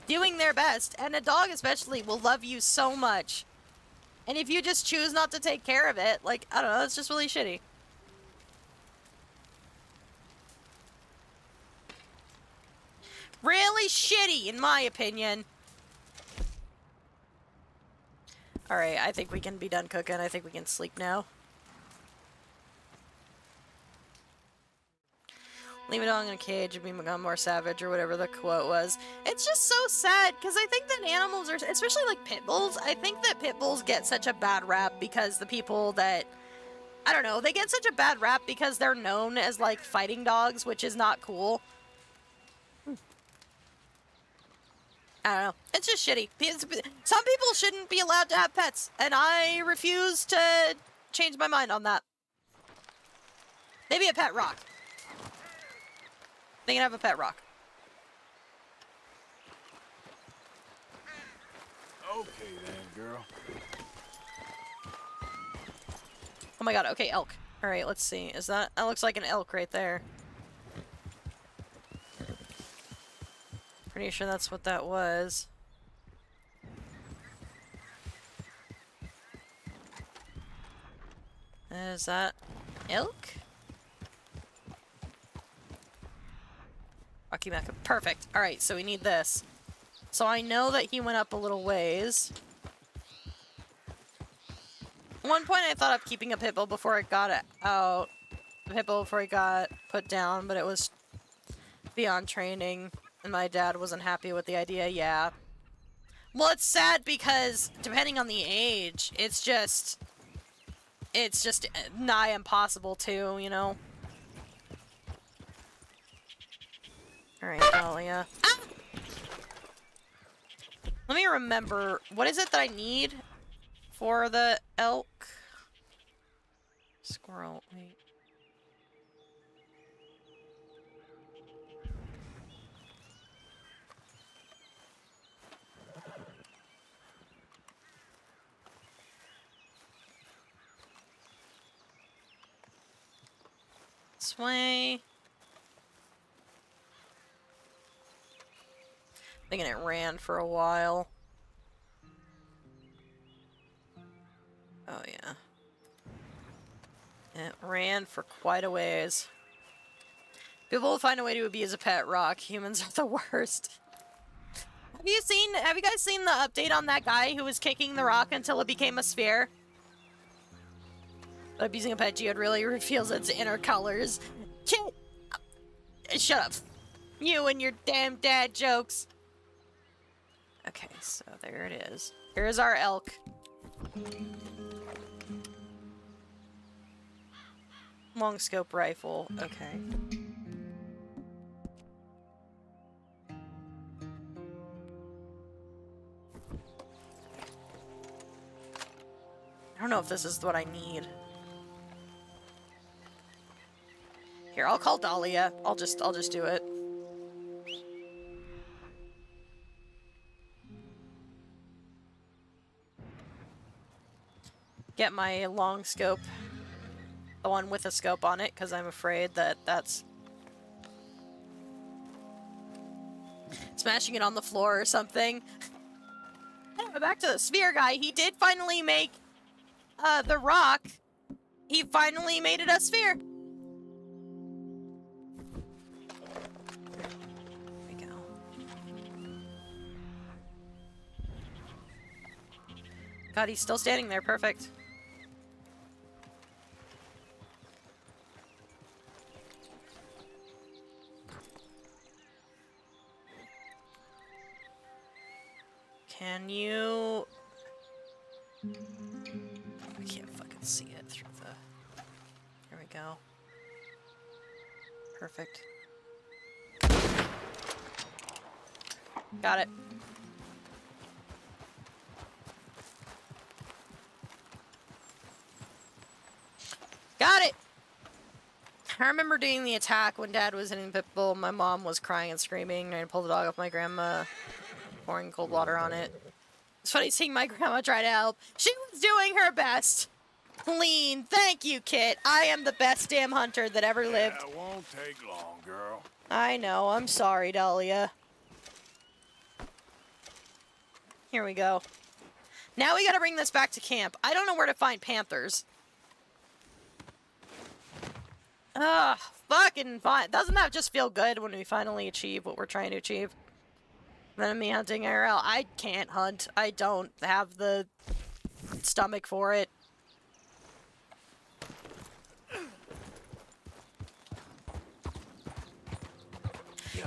A: doing their best, and a dog especially will love you so much. And if you just choose not to take care of it, like, I don't know, it's just really shitty. Really shitty, in my opinion. Alright, I think we can be done cooking. I think we can sleep now. Leave a dog in a cage and become more savage, or whatever the quote was. It's just so sad, because I think that animals are, especially like pit bulls, I think that pit bulls get such a bad rap because the people that, I don't know, they get such a bad rap because they're known as like fighting dogs, which is not cool. I don't know. It's just shitty. Some people shouldn't be allowed to have pets, and I refuse to change my mind on that. Maybe a pet rock. They can have a pet rock.
D: Okay then, girl.
A: Oh my god, okay, elk. Alright, let's see. Is that looks like an elk right there. Pretty sure that's what that was. Is that elk? Rocky Mac. Perfect. Alright, so we need this. So I know that he went up a little ways. At one point I thought of keeping a pit bull before it got out. A pit bull before he got put down, but it was beyond training. And my dad wasn't happy with the idea, yeah. Well, it's sad because, depending on the age, it's just nigh impossible too, you know? Alright, Dahlia. Ah! Let me remember, what is it that I need? for the elk. Squirrel, wait. This way. Thinking it ran for a while. Oh yeah. It ran for quite a ways. People will find a way to abuse a pet rock. Humans are the worst. Have you guys seen the update on that guy who was kicking the rock until it became a sphere? But abusing a pet geode really reveals its inner colors. Shut up. You and your damn dad jokes. Okay, so there it is. Here's our elk. Long scope rifle. Okay. I don't know if this is what I need. Here, I'll call Dahlia. I'll just do it. Get my long scope. The one with a scope on it, because I'm afraid that that's... smashing it on the floor or something. Anyway, back to the sphere guy. He did finally make the rock. He finally made it a sphere. There we go. God, he's still standing there. Perfect. Can you... I can't fucking see it through the... There we go. Perfect. Got it. Got it! I remember doing the attack when Dad was hitting Pitbull. My mom was crying and screaming, trying to pull the dog off my grandma. Pouring cold water on it. It's funny seeing my grandma try to help. She was doing her best. Lean, thank you, Kit. I am the best damn hunter that ever lived.
D: It won't take long, girl.
A: I know. I'm sorry, Dahlia. Here we go. Now we gotta bring this back to camp. I don't know where to find panthers. Ugh, fucking fine. Doesn't that just feel good when we finally achieve what we're trying to achieve? Than me hunting IRL. I can't hunt. I don't have the stomach for it.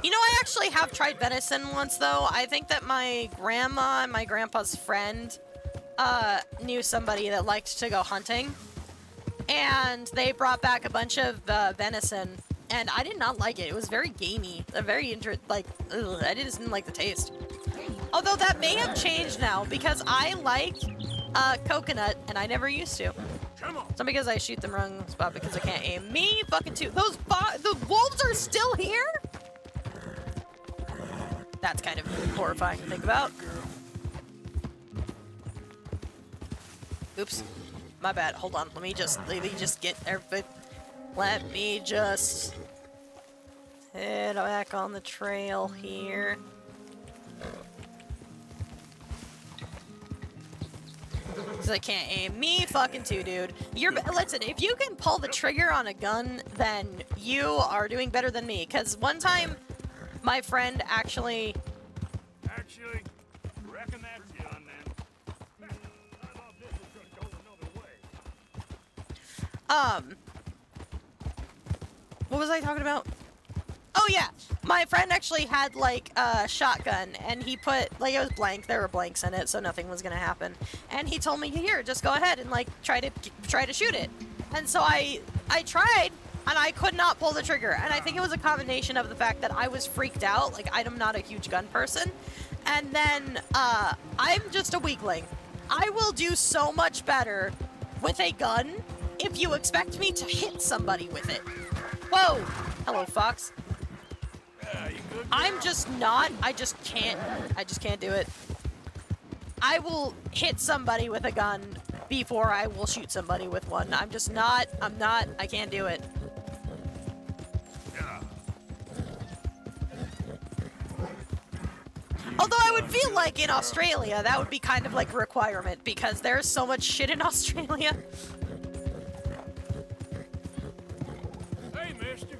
A: You know, I actually have tried venison once, though. I think that my grandma and my grandpa's friend knew somebody that liked to go hunting. And they brought back a bunch of venison. And I did not like it. It was very gamey. Very ugh, I just didn't like the taste. Although that may have changed now because I like coconut and I never used to. It's not because I shoot them wrong spot because I can't aim. Me fucking too. The wolves are still here? That's kind of horrifying to think about. Oops. My bad. Hold on. Let me just get everything. Let me just head back on the trail here. Because I can't aim. Me fucking too, dude. Listen, if you can pull the trigger on a gun, then you are doing better than me. Because one time, my friend actually...
D: reckon that's done then. I thought this was gonna go another way.
A: What was I talking about? Oh yeah, my friend actually had like a shotgun and he put, like, it was blank, there were blanks in it, so nothing was gonna happen. And he told me, here, just go ahead and like try to shoot it. And so I tried and I could not pull the trigger. And I think it was a combination of the fact that I was freaked out, like I'm not a huge gun person. And then I'm just a weakling. I will do so much better with a gun if you expect me to hit somebody with it. Whoa! Hello, Fox.
E: You good?
A: I'm just not. I just can't do it. I will hit somebody with a gun before I will shoot somebody with one. I'm just not. I can't do it. Although I would feel like in Australia, that would be kind of like a requirement because there's so much shit in Australia.
E: Hey, mister.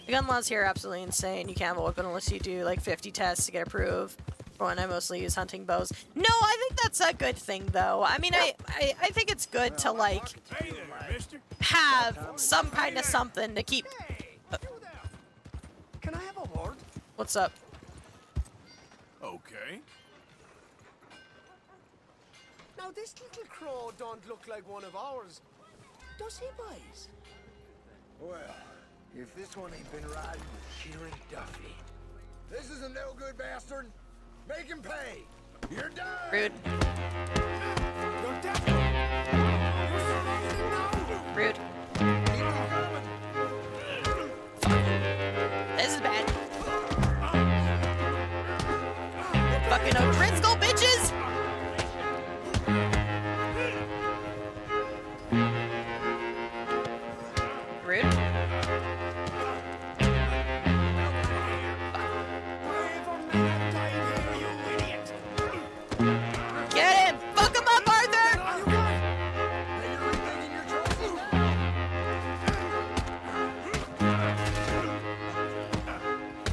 A: The gun laws here are absolutely insane. You can't have a weapon unless you do like 50 tests to get approved. For when I mostly use hunting bows. No, I think that's a good thing though. I mean, I think it's good to like
E: Hey there, mister.
A: have some kind of something to keep.
B: Can I have a word?
A: What's up?
E: Okay.
F: Now, this little crow don't look like one of ours. Does he, boys?
B: Well, if this one ain't been riding with Kieran Duffy. This is a no good bastard. Make him pay. You're done.
A: Rude.
F: You're dead.
A: Rude.
B: Keep him coming.
A: This is bad. Fucking O'Driscoll, bitches! Rude. Get him! Fuck him up, Arthur!
B: Now you're rethinking your choices.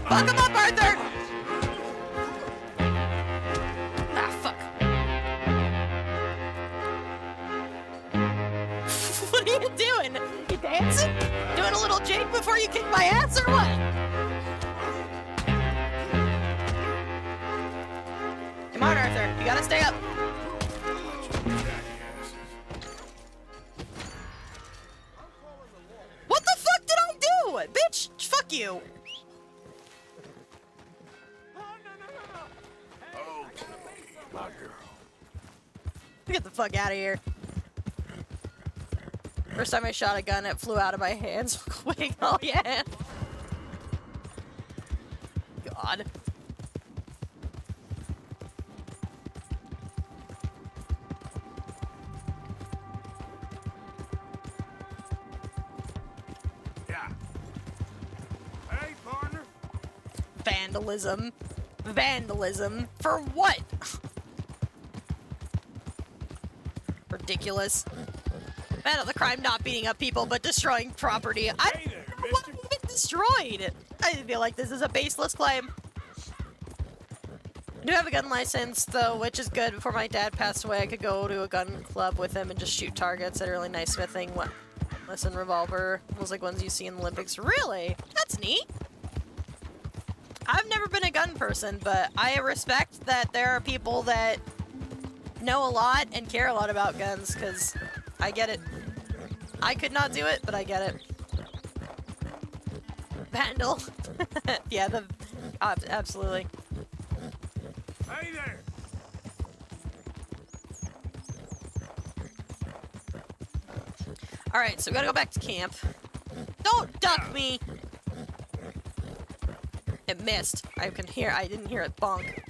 A: Fuck him up, Arthur! Ah, fuck. What are you doing? You dancing? Doing a little jig before you kick my ass or what? Come on, Arthur. You gotta stay up. What the fuck did I do? Bitch, fuck you.
E: My girl.
A: Get the fuck out of here. First time I shot a gun, it flew out of my hands quick. Oh, yeah. God.
E: Yeah. Hey, partner.
A: Vandalism. Vandalism. For what? Ridiculous. Man of the crime not beating up people, but destroying property. I
E: Hey there,
A: don't know what
E: mister.
A: been destroyed. I feel like this is a baseless claim. I do have a gun license, though, which is good. Before my dad passed away, I could go to a gun club with him and just shoot targets at a really nice smithing lesson revolver. Almost like ones you see in the Olympics. Really? That's neat. I've never been a gun person, but I respect that there are people that know a lot and care a lot about guns, because I get it. I could not do it, but I get it. Vandal. Yeah, absolutely.
E: Hey there.
A: Alright, so we gotta go back to camp. Don't duck me! It missed. I didn't hear it bonk.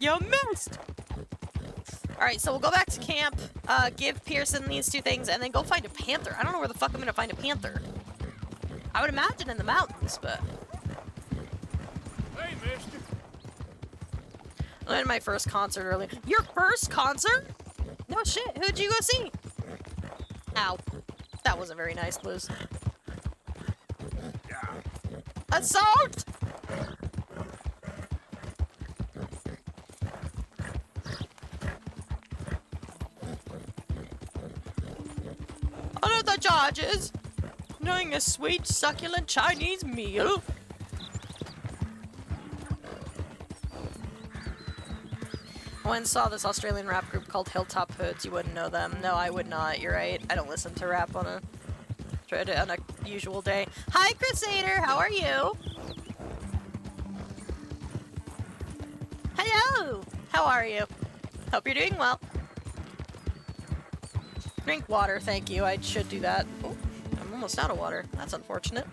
A: You missed! Alright, so we'll go back to camp, give Pearson these two things, and then go find a panther. I don't know where the fuck I'm gonna find a panther. I would imagine in the mountains, but...
E: Hey, mister.
A: I went to my first concert earlier. Your first concert? No shit, who'd you go see? Ow. That wasn't very nice, Luz. Assault! Under the charges, knowing a sweet, succulent Chinese meal. I went and saw this Australian rap group called Hilltop Hoods. You wouldn't know them. No, I would not. You're right. I don't listen to rap on a usual day. Hi, Crusader. How are you? Hello. How are you? Hope you're doing well. Drink water, thank you. I should do that. Oh, I'm almost out of water. That's unfortunate.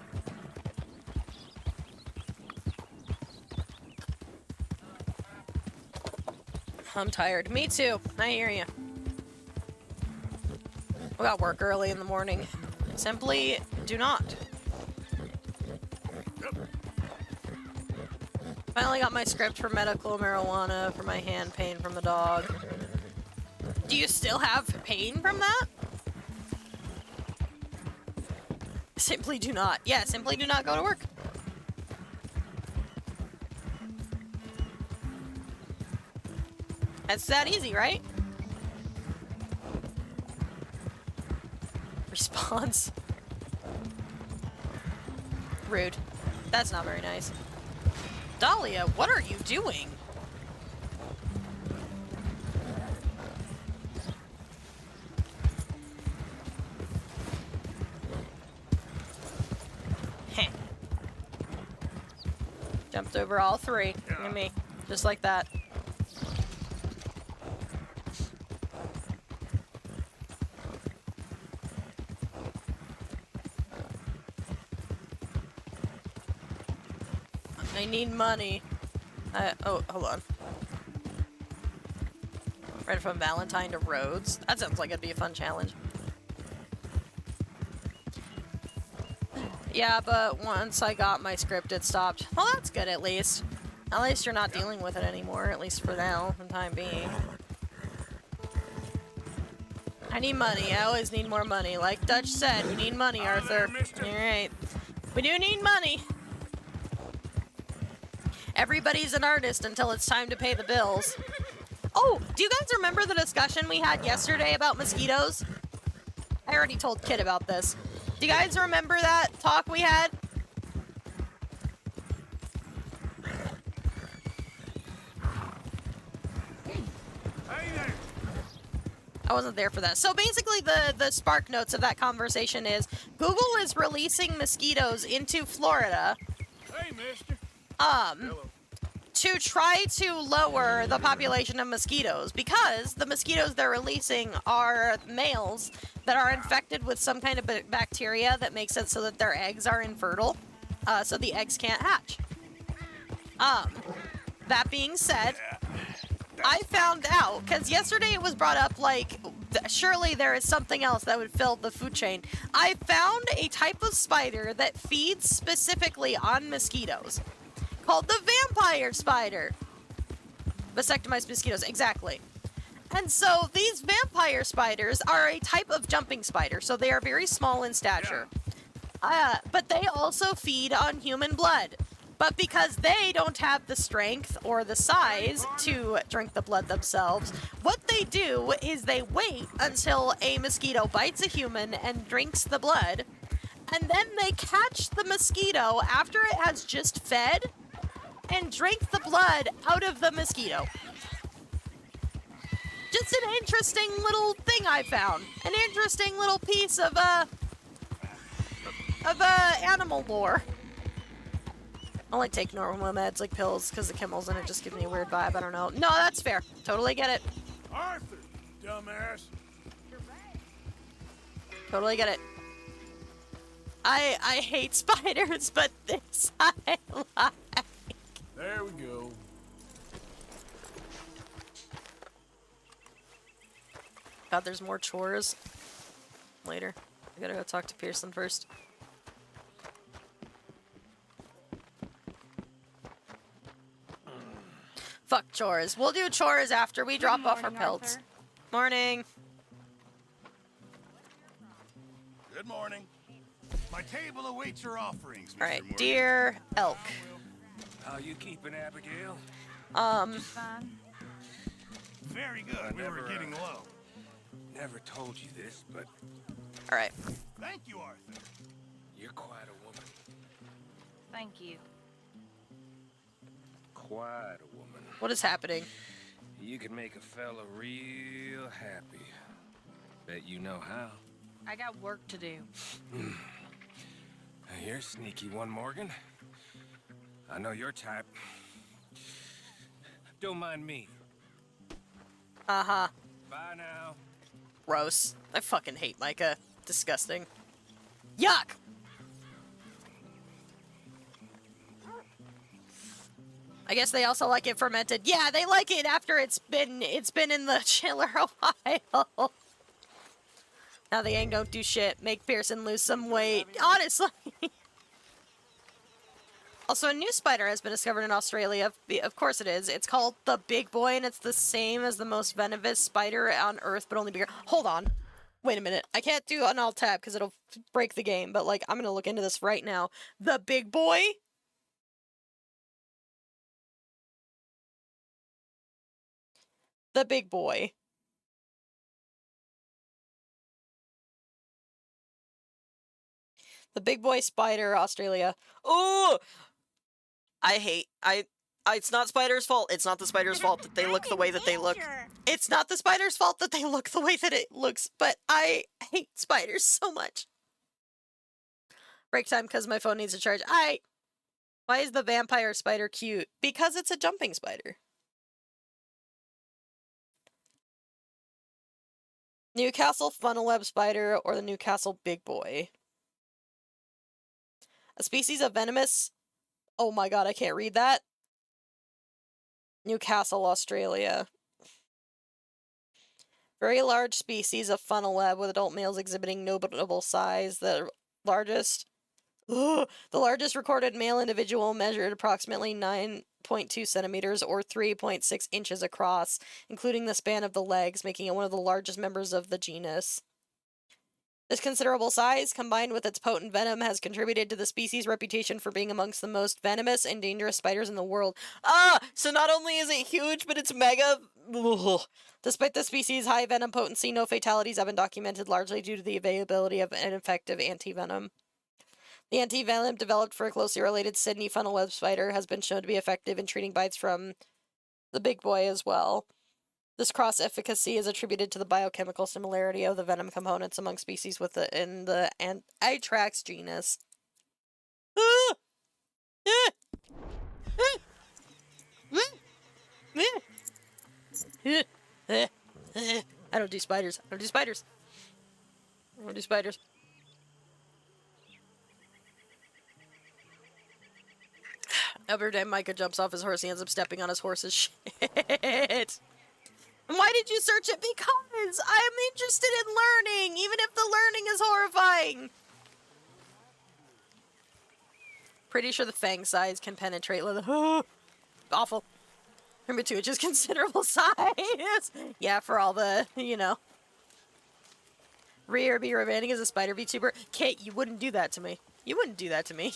A: I'm tired. Me too. I hear you. We got work early in the morning. Simply do not. Finally got my script for medical marijuana for my hand pain from the dog. Do you still have pain from that? Simply do not. Yeah, simply do not go to work. It's that easy, right? Response. Rude. That's not very nice. Dahlia, what are you doing? Heh. Jumped over all three. Look at me. Just like that. I need money. Oh, hold on. Right from Valentine to Rhodes. That sounds like it'd be a fun challenge. Yeah, but once I got my script, it stopped. Well, that's good at least. At least you're not dealing with it anymore, at least for now, for the time being. I need money. I always need more money. Like Dutch said, we need money, Arthur. Alright. We do need money. Everybody's an artist until it's time to pay the bills. Oh, do you guys remember the discussion we had yesterday about mosquitoes? I already told Kit about this. Do you guys remember that talk we had?
D: Hey there.
A: I wasn't there for that. So basically the spark notes of that conversation is Google is releasing mosquitoes into Florida
D: Hey, mister.
A: to try to lower the population of mosquitoes because the mosquitoes they're releasing are males that are infected with some kind of bacteria that makes it so that their eggs are infertile, so the eggs can't hatch. That being said, I found out, because yesterday it was brought up, like, surely there is something else that would fill the food chain. I found a type of spider that feeds specifically on mosquitoes, called the vampire spider. Vasectomized mosquitoes, exactly. And so these vampire spiders are a type of jumping spider, so they are very small in stature. But they also feed on human blood. But because they don't have the strength or the size to drink the blood themselves, what they do is they wait until a mosquito bites a human and drinks the blood, and then they catch the mosquito after it has just fed and drink the blood out of the mosquito. Just an interesting little thing I found. An interesting little piece of animal lore. I only take normal meds like pills because the chemicals in it just give me a weird vibe. I don't know. No, that's fair. Totally get it.
D: Arthur, dumbass.
A: Totally get it. I hate spiders, but this I like.
D: There we go.
A: God, there's more chores. Later. I gotta go talk to Pearson first. Fuck chores. We'll do chores after we drop off our pelts.
C: Arthur.
A: Morning.
B: Good morning. My table awaits your offerings, Mr.
A: Alright,
B: Morgan.
A: dear elk.
G: How you keeping, Abigail?
C: Fine.
B: Very good. We were getting low.
G: Never told you this, but
A: Alright.
B: Thank you, Arthur.
G: you're quite a woman.
C: Thank you.
G: Quite a woman.
A: What is happening?
G: You can make a fella real happy. Bet you know how.
C: I got work to do.
G: You're a sneaky one, Morgan. I know your type. Don't mind me.
A: Uh-huh.
G: Bye now.
A: Gross. I fucking hate Micah. Disgusting. Yuck! I guess they also like it fermented. Yeah, they like it after it's been in the chiller a while. Now the Yang don't do shit. Make Pearson lose some weight. Honestly. Also, a new spider has been discovered in Australia. Of course it is. It's called the Big Boy, and it's the same as the most venomous spider on Earth, but only bigger. Hold on. Wait a minute. I can't do an alt tab because it'll break the game, but, like, I'm gonna look into this right now. The Big Boy? The Big Boy. The Big Boy Spider, Australia. Ooh! It's not spider's fault. It's not the spider's fault that they look the way that they look. It's not the spider's fault that they look the way that it looks, but I hate spiders so much. Break time because my phone needs to charge. Why is the vampire spider cute? Because it's a jumping spider. Newcastle funnel web spider or the Newcastle big boy. A species of venomous... Oh my god, I can't read that. Newcastle, Australia. Very large species of funnel web with adult males exhibiting notable size. The largest recorded male individual measured approximately 9.2 centimeters or 3.6 inches across, including the span of the legs, making it one of the largest members of the genus. This considerable size, combined with its potent venom, has contributed to the species' reputation for being amongst the most venomous and dangerous spiders in the world. So not only is it huge, but it's mega... Ugh. Despite the species' high venom potency, no fatalities have been documented, largely due to the availability of an effective anti-venom. The anti-venom developed for a closely related Sydney funnel web spider has been shown to be effective in treating bites from the big boy as well. This cross-efficacy is attributed to the biochemical similarity of the venom components among species within the Anthrax genus. I don't do spiders. I don't do spiders. I don't do spiders. Every time Micah jumps off his horse, he ends up stepping on his horse's shit. Why did you search it? Because I'm interested in learning, even if the learning is horrifying. Pretty sure the fang size can penetrate leather. Awful. Number 2, it's just considerable size. Yeah, for all the, you know. Rear be romantic as a spider VTuber. Kate, you wouldn't do that to me. You wouldn't do that to me.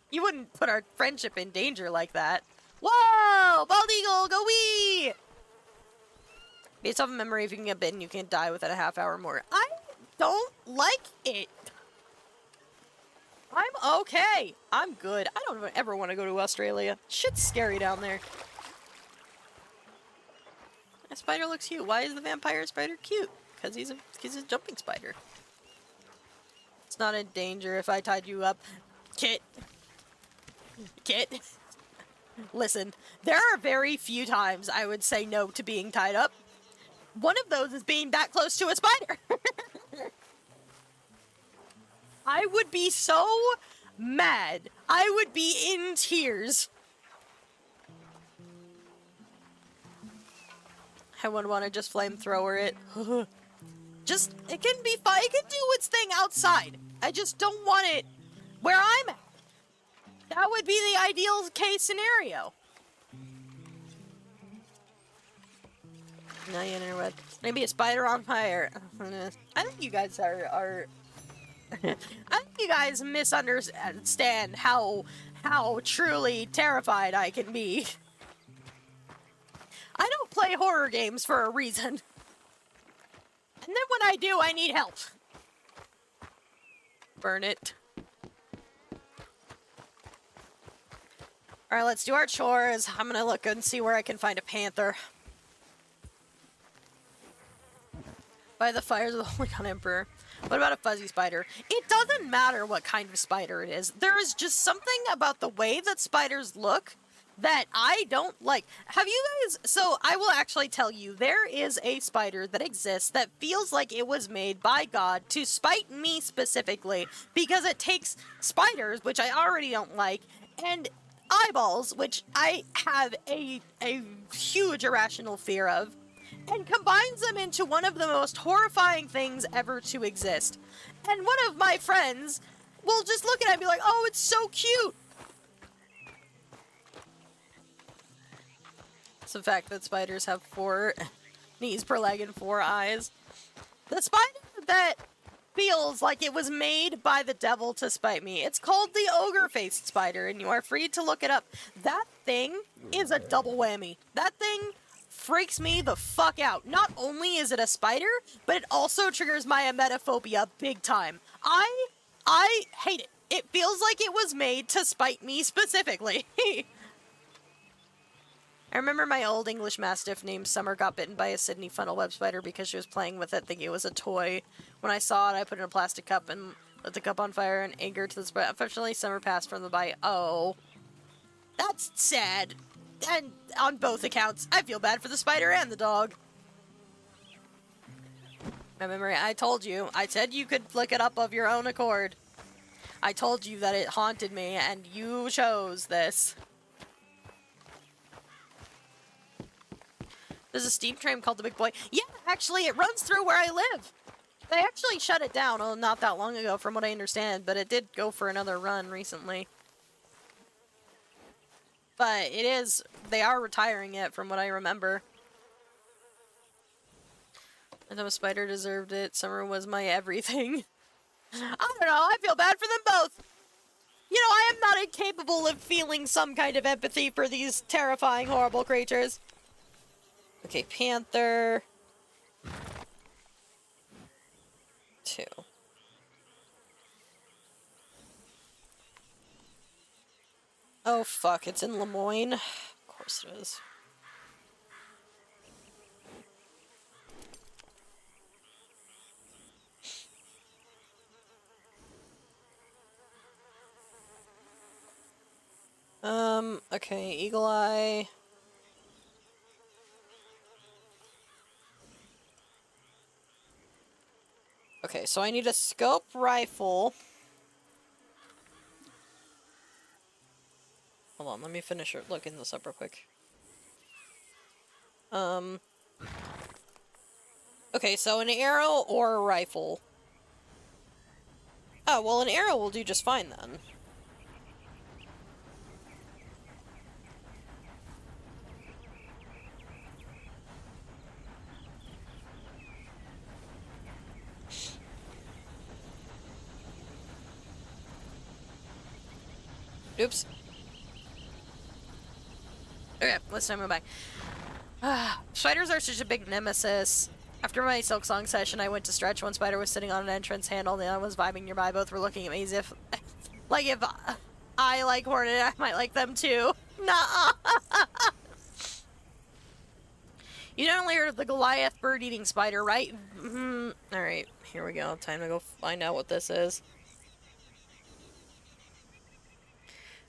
A: You wouldn't put our friendship in danger like that. Whoa! Bald eagle, go wee! Based off of memory, if you can get bitten, you can die within a half hour or more. I don't like it. I'm okay. I'm good. I don't ever want to go to Australia. Shit's scary down there. That spider looks cute. Why is the vampire spider cute? Because he's a jumping spider. It's not in danger if I tied you up. Kit. Listen, there are very few times I would say no to being tied up. One of those is being that close to a spider. I would be so mad. I would be in tears. I wouldn't want to just flamethrower it. It can be fun. It can do its thing outside. I just don't want it where I'm at. That would be the ideal case scenario. No, you interweb. Maybe a spider on fire. I think you guys are I think you guys misunderstand how truly terrified I can be. I don't play horror games for a reason. And then when I do, I need help. Burn it. Alright, let's do our chores. I'm gonna look and see where I can find a panther. By the fires of the Holy God Emperor. What about a fuzzy spider? It doesn't matter what kind of spider it is. There is just something about the way that spiders look that I don't like. Have you guys... So, I will actually tell you, there is a spider that exists that feels like it was made by God to spite me specifically, because it takes spiders, which I already don't like, and eyeballs, which I have a huge irrational fear of, and combines them into one of the most horrifying things ever to exist. And one of my friends will just look at it and be like, oh, it's so cute! It's the fact that spiders have 4 knees per leg and 4 eyes. The spider that feels like it was made by the devil to spite me. It's called the ogre-faced spider, and you are free to look it up. That thing is a double whammy. That thing freaks me the fuck out. Not only is it a spider, but it also triggers my emetophobia big time. I hate it. It feels like it was made to spite me specifically. I remember my old English Mastiff named Summer got bitten by a Sydney funnel web spider because she was playing with it thinking it was a toy. When I saw it, I put it in a plastic cup and lit the cup on fire and angered to the spider. Unfortunately, Summer passed from the bite. Oh. That's sad. And on both accounts, I feel bad for the spider and the dog. Remember, I told you. I said you could look it up of your own accord. I told you that it haunted me, and you chose this. There's a steam train called the Big Boy. Yeah, actually, it runs through where I live. They actually shut it down, not that long ago, from what I understand, but it did go for another run recently. But they are retiring it, from what I remember. I thought a spider deserved it. Summer was my everything. I don't know, I feel bad for them both. You know, I am not incapable of feeling some kind of empathy for these terrifying, horrible creatures. Okay, panther. 2. Oh fuck, it's in Lemoyne. Of course it is. Okay, Eagle Eye. Okay, so I need a scope rifle. Hold on, let me finish looking this up real quick. Okay, so an arrow or a rifle. Oh, well, an arrow will do just fine then. Oops. Okay, let's time go back. Spiders are such a big nemesis. After my Silk Song session, I went to stretch. One spider was sitting on an entrance handle, the other was vibing nearby. Both were looking at me as if, like, if I like Hornet, I might like them too. Nah. You don't only heard of the Goliath bird-eating spider, right? Alright, here we go. Time to go find out what this is.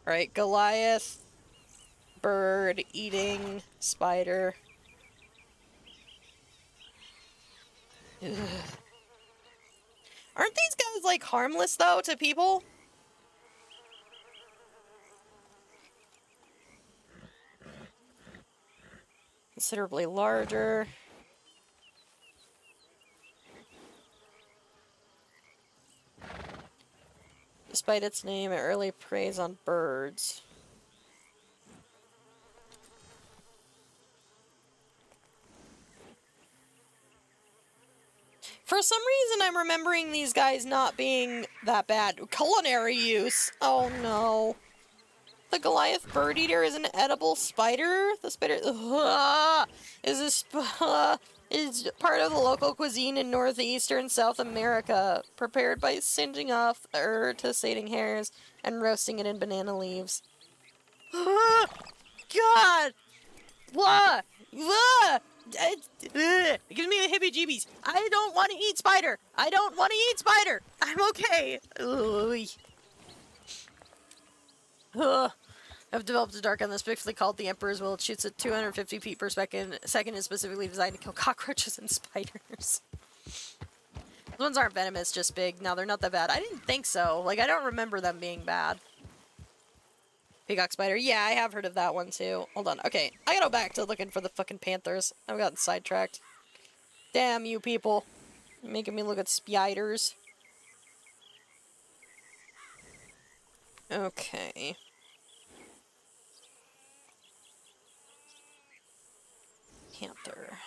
A: Alright, Goliath bird-eating spider. Ugh. Aren't these guys, like, harmless, though, to people? Considerably larger. Despite its name, it early preys on birds. For some reason, I'm remembering these guys not being that bad. Culinary use. Oh no. The Goliath bird eater is an edible spider. The spider is part of the local cuisine in northeastern South America, prepared by singeing off rotisserie hairs and roasting it in banana leaves. God! Blah! Blah! It gives me the heebie-jeebies. I don't want to eat spider. I don't want to eat spider. I'm okay. I've developed a dark gun that's specifically called the Emperor's Will. It shoots at 250 feet per second. Second is specifically designed to kill cockroaches and spiders. Those ones aren't venomous, just big. No, they're not that bad. I didn't think so. Like, I don't remember them being bad. Peacock spider. Yeah, I have heard of that one too. Hold on. Okay, I gotta go back to looking for the fucking panthers. I've gotten sidetracked. Damn you people. You're making me look at spiders. Okay. Panther.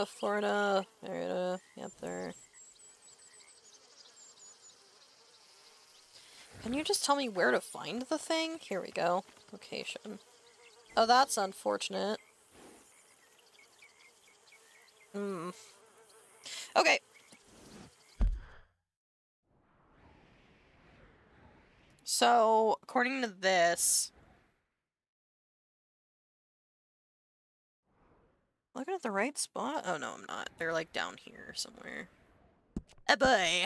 A: Florida, Merida, Panther. Can you just tell me where to find the thing? Here we go. Location. Oh, that's unfortunate. Okay. So, according to this... Looking at the right spot? Oh, no, I'm not. They're, like, down here somewhere. Boy.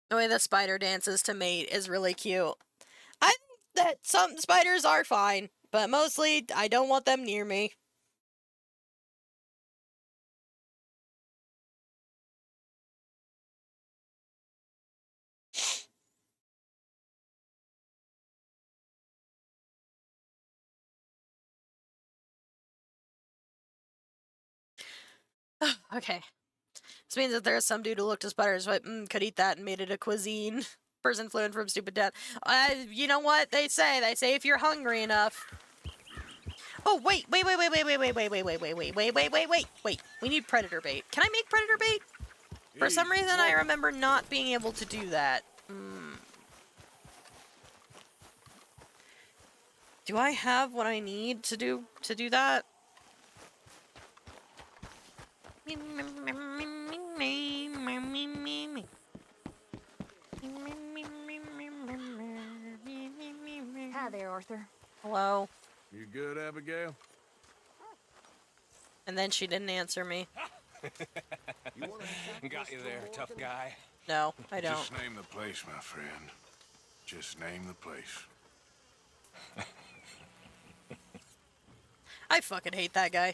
A: The way the spider dances to mate is really cute. I think that some spiders are fine, but mostly I don't want them near me. Okay. This means that there's some dude who looked at spiders but could eat that and made it a cuisine. Person flew in from stupid death. You know what they say? They say if you're hungry enough. Oh, wait. We need predator bait. Can I make predator bait? For some reason, I remember not being able to do that. Do I have what I need to do that?
C: Hi there, Arthur.
A: Hello.
D: You good, Abigail?
A: And then she didn't answer me.
G: Got you there, tough guy.
A: No, I don't.
B: Just name the place, my friend. Just name the place.
A: I fucking hate that guy.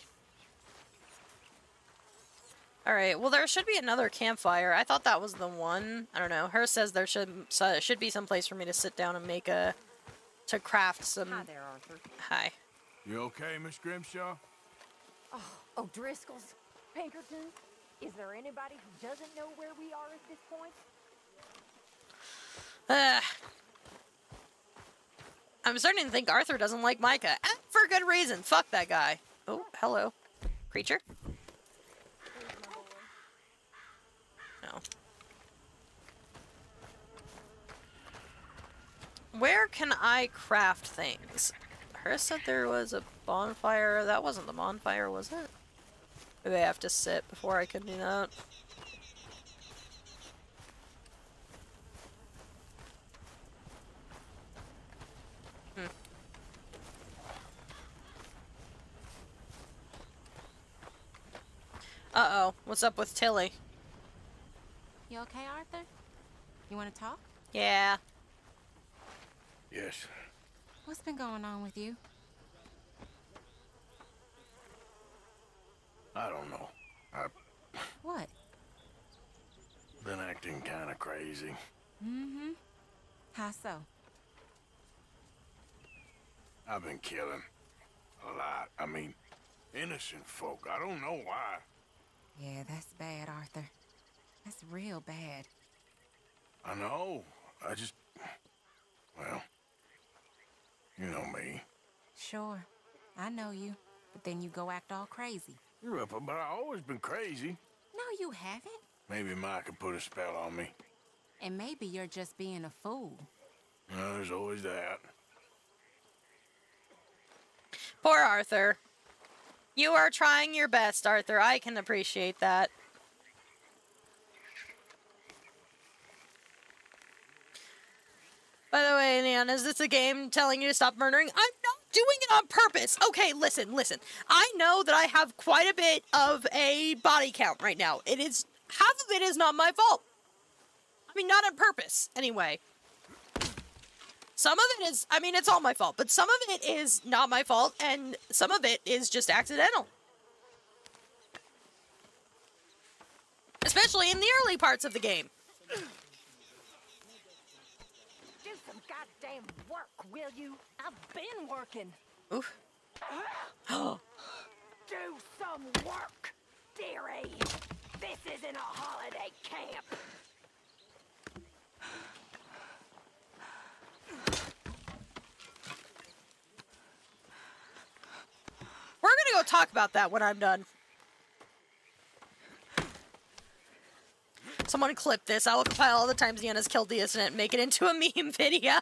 A: Alright, well there should be another campfire. I thought that was the one. I don't know. Her says there should be some place for me to sit down and make to craft some...
C: Hi there, Arthur.
A: Hi.
D: You okay, Miss Grimshaw?
C: Oh, Driscoll's, Pinkerton. Is there anybody who doesn't know where we are at this point?
A: I'm starting to think Arthur doesn't like Micah. For good reason. Fuck that guy. Oh, hello. Creature? No. Where can I craft things? Her said there was a bonfire. That wasn't the bonfire, was it? Maybe I have to sit before I can do that. Uh-oh. What's up with Tilly?
H: You okay, Arthur? You want to talk?
A: Yeah.
B: Yes.
H: What's been going on with you?
B: I don't know. I've
H: What?
B: been acting kind of crazy.
H: Mm-hmm. How so?
B: I've been killing. A lot. I mean, innocent folk. I don't know why.
H: Yeah, that's bad, Arthur. That's real bad.
B: I know. I just... Well... You know me.
H: Sure. I know you. But then you go act all crazy.
B: You're up, but I've always been crazy.
H: No, you haven't.
B: Maybe Mike could put a spell on me.
H: And maybe you're just being a fool.
B: No, there's always that.
A: Poor Arthur. You are trying your best, Arthur. I can appreciate that. By the way, Nan, is this a game telling you to stop murdering? I'm not doing it on purpose. Okay, listen. I know that I have quite a bit of a body count right now. Half of it is not my fault. I mean, not on purpose, anyway. Some of it is, I mean, it's all my fault, but some of it is not my fault, and some of it is just accidental. Especially in the early parts of the game.
C: Do some goddamn work, will you? I've been working.
A: Oof.
C: Do some work, dearie. This isn't a holiday camp.
A: We're gonna go talk about that when I'm done. Someone clip this. I will compile all the times Deanna's killed the incident and make it into a meme video.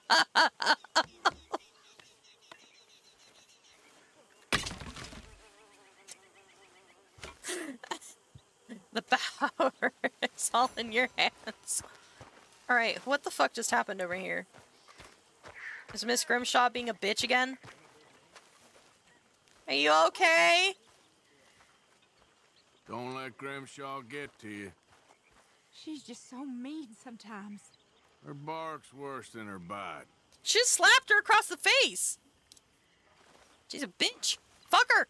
A: The power is all in your hands. Alright, what the fuck just happened over here? Is Miss Grimshaw being a bitch again? Are you okay?
I: Don't let Grimshaw get to you.
H: She's just so mean sometimes.
I: Her bark's worse than her bite.
A: She just slapped her across the face. She's a bitch. Fuck her.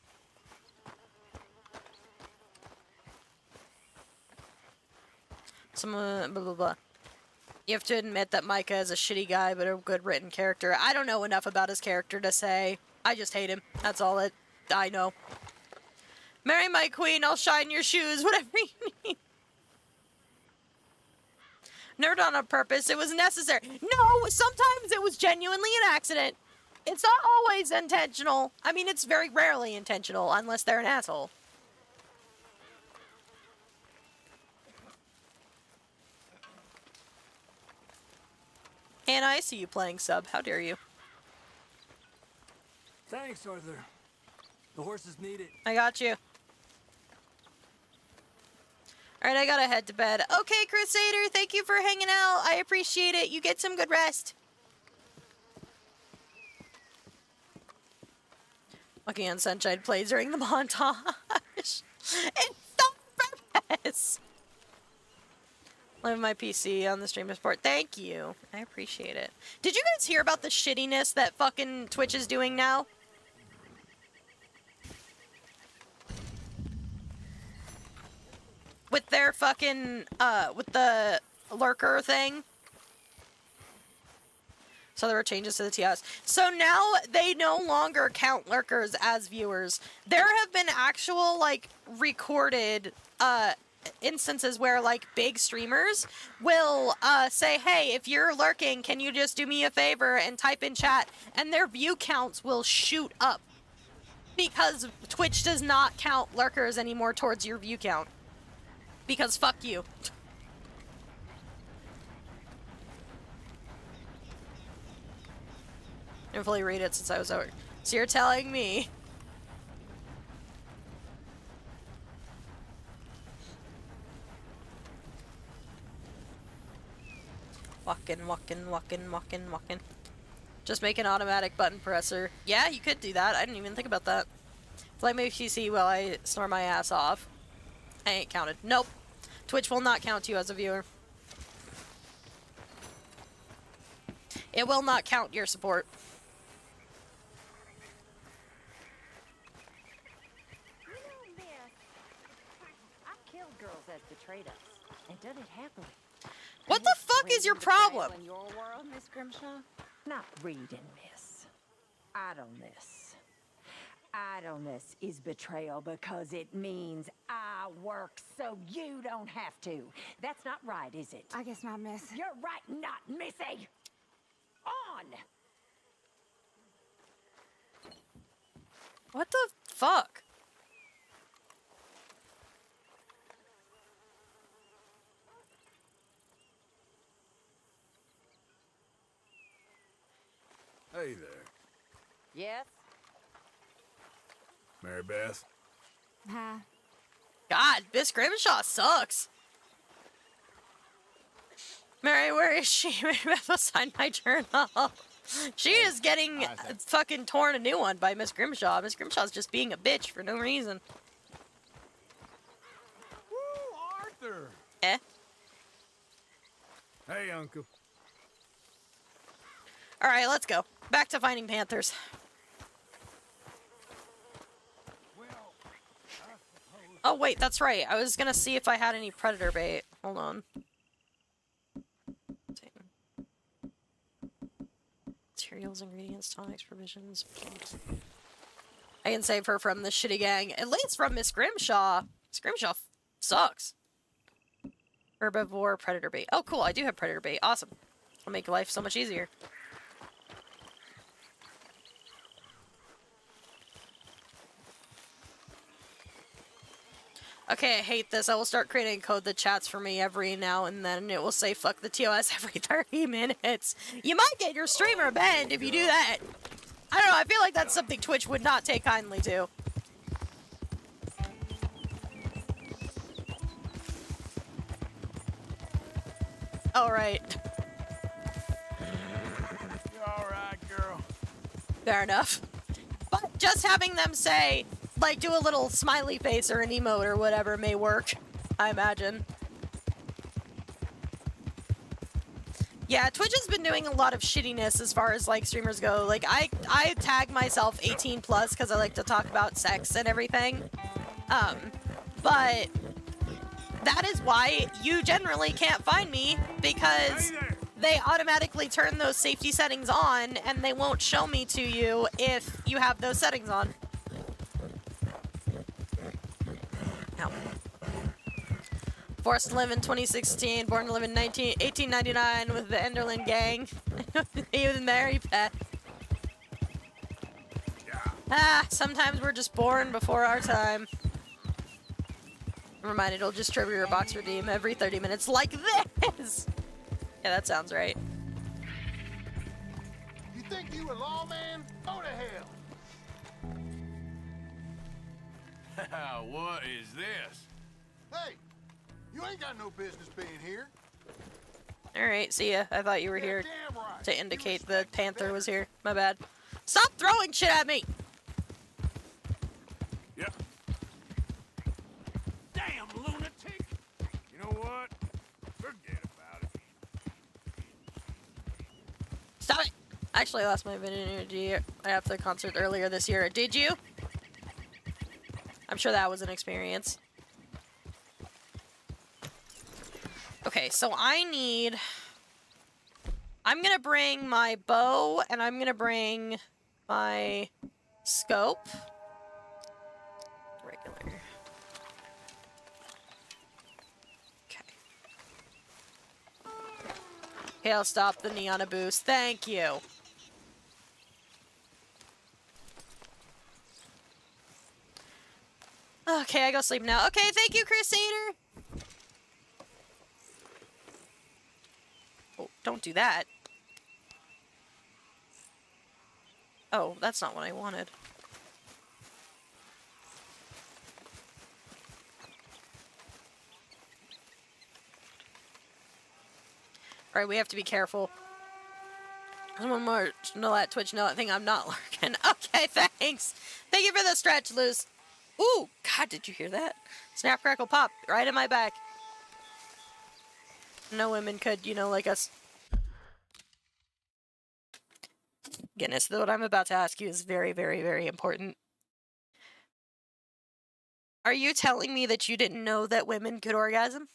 A: Some blah blah blah. You have to admit that Micah is a shitty guy, but a good written character. I don't know enough about his character to say. I just hate him. That's all I know. Marry my queen, I'll shine your shoes, whatever you need. Never done on purpose, it was necessary. No, sometimes it was genuinely an accident. It's not always intentional. I mean, it's very rarely intentional, unless they're an asshole. Hannah, I see you playing sub. How dare you?
J: Thanks, Arthur. The horses need it.
A: I got you. Alright, I gotta head to bed. Okay, Crusader, thank you for hanging out. I appreciate it. You get some good rest. Walking on Sunshine plays during the montage. It's on purpose. Live my PC on the stream support. Thank you. I appreciate it. Did you guys hear about the shittiness that fucking Twitch is doing now? With their fucking, with the lurker thing. So there were changes to the TOS. So now they no longer count lurkers as viewers. There have been actual, like, recorded, instances where, like, big streamers will, say, hey, if you're lurking, can you just do me a favor and type in chat? And their view counts will shoot up. Because Twitch does not count lurkers anymore towards your view count. Because fuck you. Didn't fully read it since I was over. So you're telling me. Walking. Just make an automatic button presser. Yeah, you could do that. I didn't even think about that. Play my PC while I snore my ass off. I ain't counted. Nope. Twitch will not count you as a viewer. It will not count your support.
C: You know, Miss, I've killed girls that betrayed us, and done it happily.
A: What the fuck is your problem?
H: In your world, Miss Grimshaw?
C: Not reading, Miss. Idleness. Idleness is betrayal because it means I work so you don't have to. That's not right, is it?
H: I guess not, miss.
C: You're right, not Missy. On!
A: What the fuck?
I: Hey there,
C: Yes?
I: Mary Beth.
H: Hi.
A: God, Miss Grimshaw sucks. Mary, where is she? Mary Beth will sign my journal. She is getting fucking torn a new one by Miss Grimshaw. Miss Grimshaw's just being a bitch for no reason.
I: Woo, Arthur!
A: Eh?
I: Hey, Uncle.
A: Alright, let's go. Back to finding panthers. Oh, wait, that's right. I was gonna see if I had any predator bait. Hold on. Materials, ingredients, tonics, provisions. I can save her from the shitty gang. At least from Miss Grimshaw. Miss Grimshaw sucks. Herbivore, predator bait. Oh, cool. I do have predator bait. Awesome. It'll make life so much easier. Okay, I hate this. I will start creating code that chats for me every now and then. It will say fuck the TOS every 30 minutes. You might get your streamer banned if you do that. I don't know, I feel like that's something Twitch would not take kindly to. Alright.
I: You alright, girl?
A: Fair enough. But just having them say, like, do a little smiley face or an emote or whatever may work, I imagine. Yeah, Twitch has been doing a lot of shittiness as far as, like, streamers go. Like, I tag myself 18 plus because I like to talk about sex and everything. But that is why you generally can't find me, because they automatically turn those safety settings on and they won't show me to you if you have those settings on. Ow. Forced to live in 2016, born to live in 1899 with the Enderlin gang. Even Mary Pet. Ah, sometimes we're just born before our time. Never mind, it'll just trigger your box redeem every 30 minutes like this! Yeah, that sounds right.
B: You think you a lawman? Go to hell!
I: What is this?
B: Hey, you ain't got no business being here.
A: Alright, see ya. I thought you were here
B: Damn right.
A: to indicate the panther was here. My bad. Stop throwing shit at me!
I: Yep.
D: Damn lunatic!
I: You know what? Forget about it.
A: Stop it! I actually lost my virginity after the concert earlier this year. Did you? I'm sure that was an experience. Okay, so I'm gonna bring my bow, and I'm gonna bring my scope. Regular. Okay. Okay, I'll stop the Neon boost. Thank you. Okay, I go sleep now. Okay, thank you, Crusader! Oh, don't do that. Oh, that's not what I wanted. Alright, we have to be careful. One more to let Twitch know I think I'm not lurking. Okay, thanks! Thank you for the stretch, Luz. Ooh, God, did you hear that? Snap, crackle, pop, right in my back. No women could, you know, like us. Goodness, what I'm about to ask you is very, very, very important. Are you telling me that you didn't know that women could orgasm?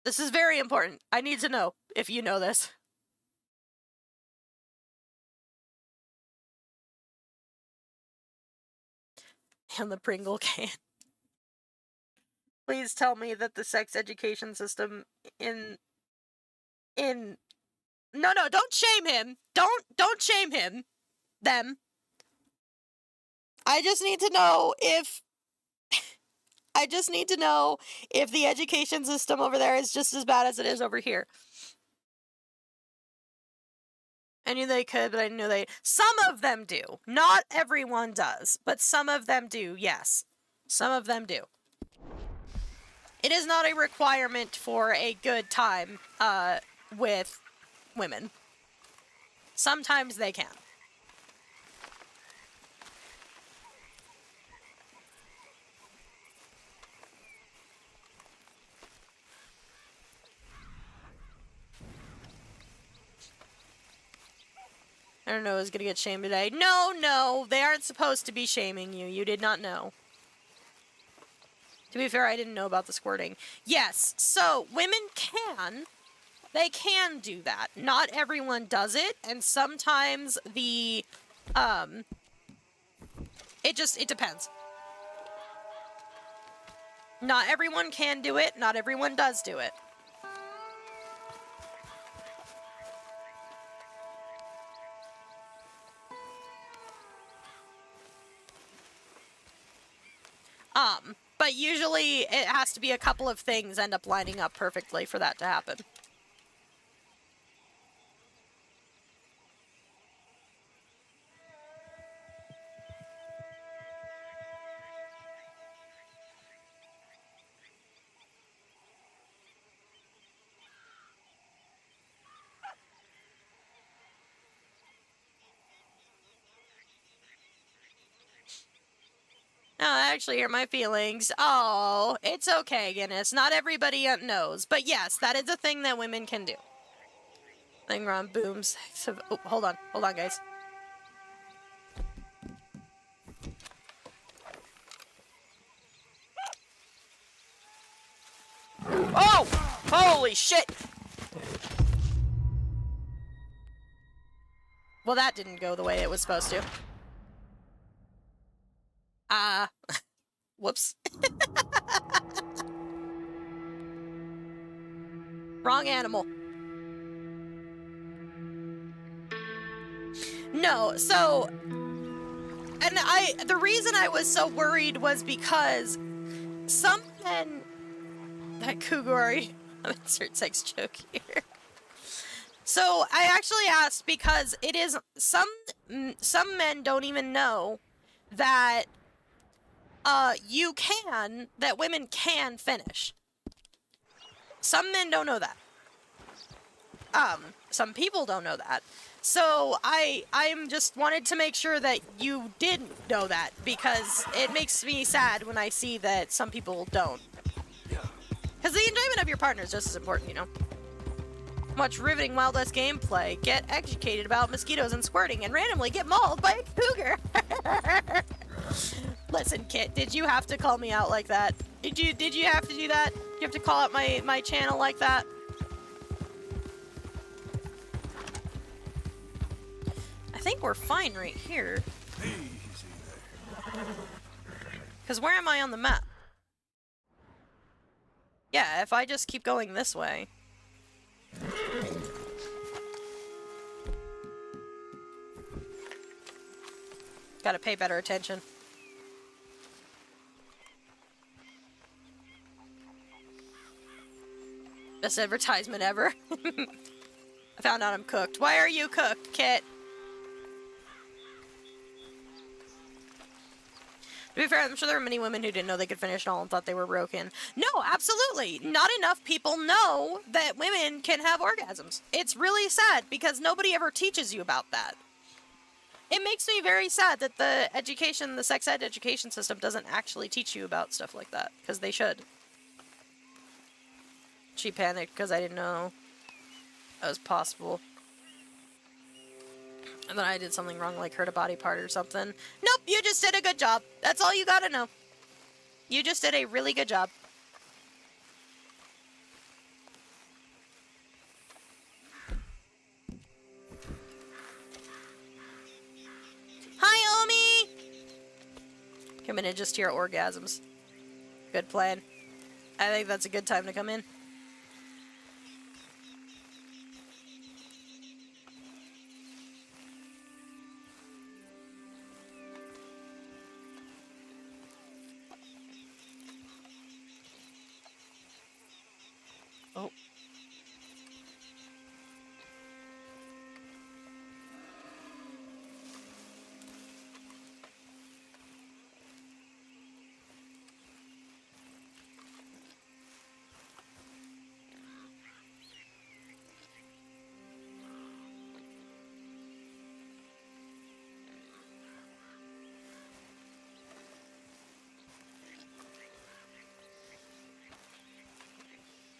A: This is very important. I need to know if you know this. And the Pringle can. Please tell me that the sex education system in no, don't shame him. Don't shame him. Them. I just need to know if the education system over there is just as bad as it is over here. I knew they could, but I knew they... Some of them do. Not everyone does, but some of them do, yes. Some of them do. It is not a requirement for a good time with women. Sometimes they can. I don't know who's gonna get shamed today. No, they aren't supposed to be shaming you. You did not know. To be fair, I didn't know about the squirting. Yes, so women can. They can do that. Not everyone does it, and sometimes the, it depends. Not everyone can do it, not everyone does do it. But usually it has to be a couple of things end up lining up perfectly for that to happen. No, I actually hear my feelings. Oh, it's okay, Guinness. Not everybody knows. But yes, that is a thing that women can do. Thing around booms. Oh, hold on, guys. Oh! Holy shit! Well, that didn't go the way it was supposed to. Whoops. Wrong animal. No, so... And the reason I was so worried was because some men... That Kugori... Insert sex joke here. So, I actually asked because it is... Some men don't even know that... that women can finish. Some men don't know that. Some people don't know that. So, I'm just wanted to make sure that you did know that, because it makes me sad when I see that some people don't. Because the enjoyment of your partner is just as important, you know? Watch riveting Wild West gameplay, get educated about mosquitoes and squirting, and randomly get mauled by a cougar! Listen, Kit, did you have to call me out like that? Did you have to do that? Did you have to call out my channel like that? I think we're fine right here.
B: Easy there.
A: Because where am I on the map? Yeah, if I just keep going this way. Gotta pay better attention. Best advertisement ever. I found out I'm cooked. Why are you cooked, Kit? To be fair, I'm sure there were many women who didn't know they could finish it all and thought they were broken. No, absolutely. Not enough people know that women can have orgasms. It's really sad because nobody ever teaches you about that. It makes me very sad that the sex ed education system doesn't actually teach you about stuff like that, because they should. She panicked because I didn't know that was possible. And then I did something wrong, like hurt a body part or something. Nope, you just did a good job. That's all you gotta know. You just did a really good job. Hi, Omi! Come in and just hear orgasms. Good plan. I think that's a good time to come in. Oh.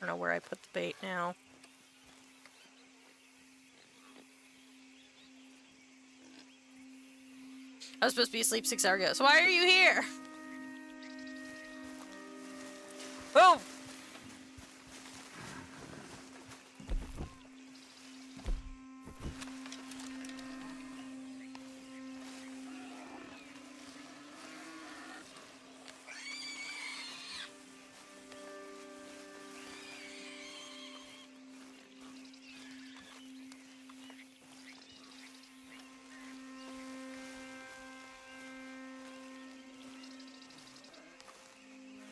A: don't know where I put the bait now. I was supposed to be asleep 6 hours ago, so why are you here? Boom!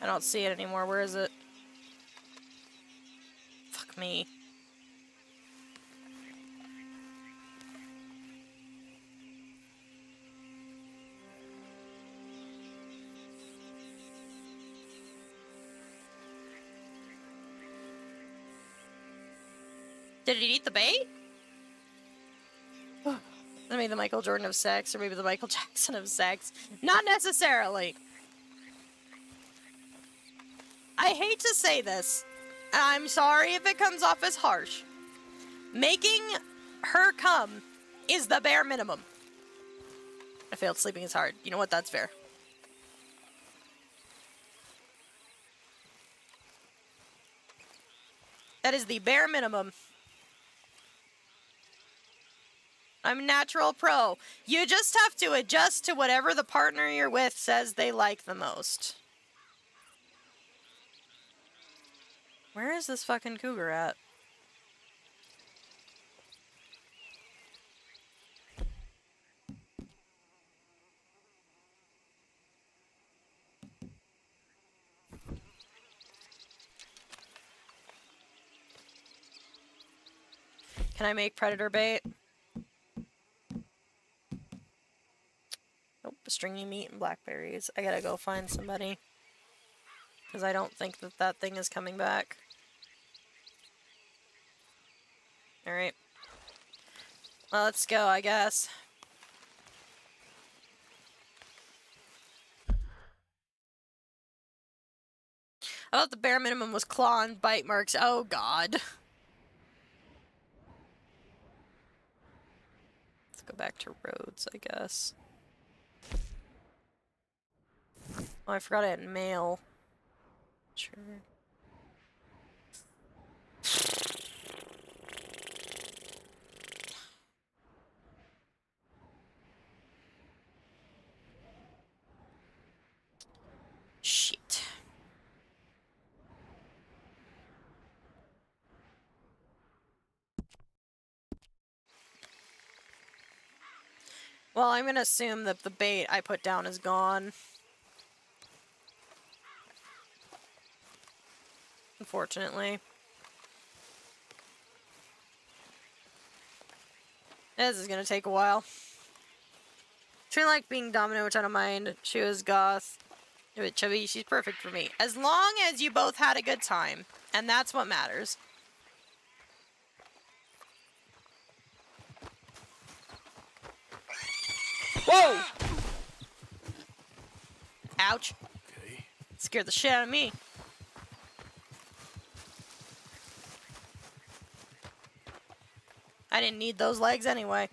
A: I don't see it anymore. Where is it? Fuck me. Did it eat the bait? Maybe the Michael Jordan of sex, or maybe the Michael Jackson of sex. Not necessarily. I hate to say this, and I'm sorry if it comes off as harsh. Making her come is the bare minimum. I failed. Sleeping is hard. You know what? That's fair. That is the bare minimum. I'm a natural pro. You just have to adjust to whatever the partner you're with says they like the most. Where is this fucking cougar at? Can I make predator bait? Nope, stringy meat and blackberries. I gotta go find somebody. Because I don't think that that thing is coming back. Alright. Well, let's go, I guess. I thought the bare minimum was claw and bite marks. Oh, God. Let's go back to roads, I guess. Oh, I forgot I had mail. Sure. Shit. Well, I'm gonna assume that the bait I put down is gone. Unfortunately. This is gonna take a while. She liked being dominant, which I don't mind. She was goth. A bit chubby. She's perfect for me. As long as you both had a good time. And that's what matters. Whoa! Ouch.
B: Okay.
A: Scared the shit out of me. I didn't need those legs anyway.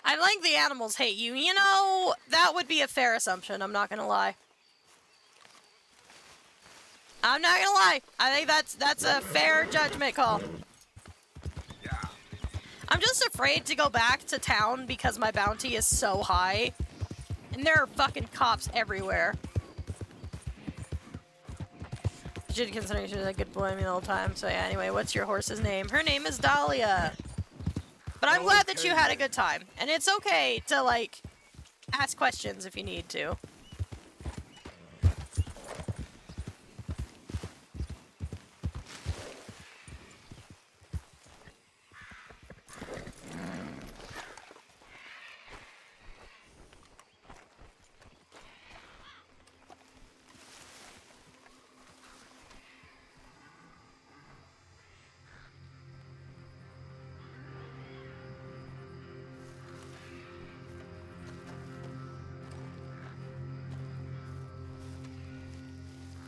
A: I think the animals hate you. You know, that would be a fair assumption, I'm not gonna lie. I'm not gonna lie. I think that's a fair judgment call. I'm just afraid to go back to town because my bounty is so high. And there are fucking cops everywhere. You should consider she's a good boy me the whole time. So yeah, anyway, what's your horse's name? Her name is Dahlia. But I'm glad that you had a good time. And it's okay to, like, ask questions if you need to.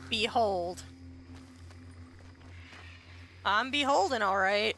A: Behold. I'm beholden, alright.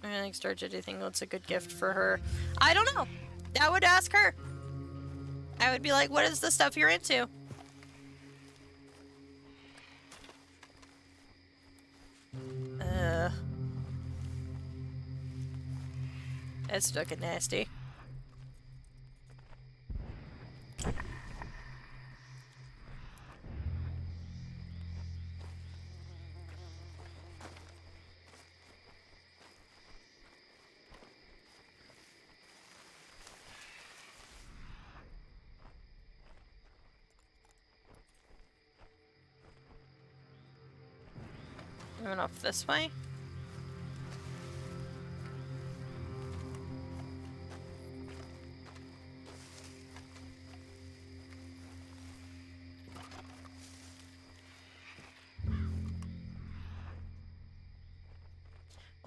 A: I think Sturge, do you think what's a good gift for her? I don't know. I would ask her. I would be like, what is the stuff you're into? That's fucking nasty. Moving off this way.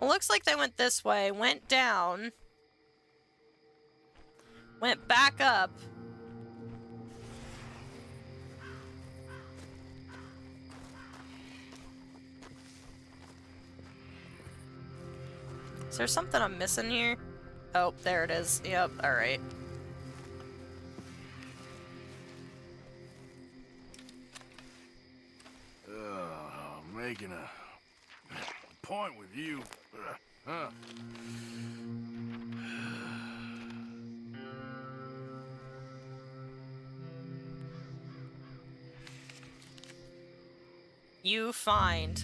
A: Well, looks like they went this way, went down, went back up. Is there something I'm missing here? Oh, there it is. Yep, alright.
B: Making a point with you. Huh?
A: You find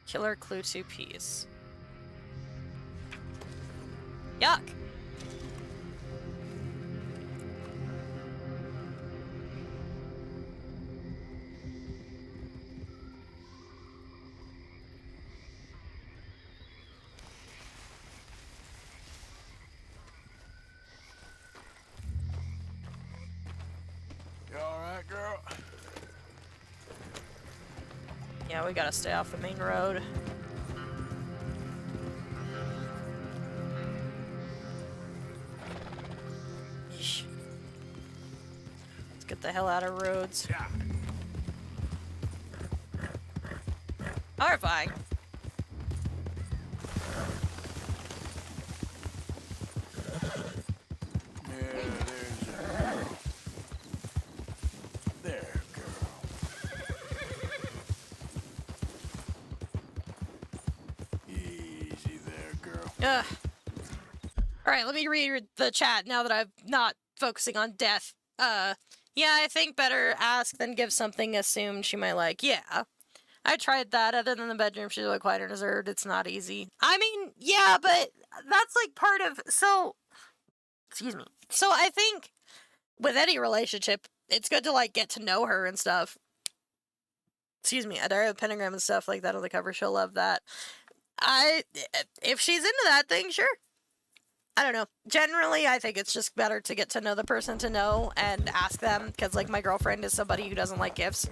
A: Killer Clue 2-piece. Yuck!
B: You alright, girl?
A: Yeah, we gotta stay off the main road. Yeesh. Let's get the hell out of roads.
B: Yeah.
A: Horrifying. Ugh. Alright, let me read the chat now that I'm not focusing on death. Yeah, I think better ask than give something assumed she might like. Yeah. I tried that. Other than the bedroom, she's really quiet and reserved. It's not easy. I mean, yeah, but that's like part of... So... Excuse me. So I think with any relationship, it's good to like get to know her and stuff. Excuse me. I diary of pentagram and stuff like that on the cover. She'll love that. If she's into that thing, sure. I don't know. Generally, I think it's just better to get to know the person to know and ask them, because, like, my girlfriend is somebody who doesn't like gifts.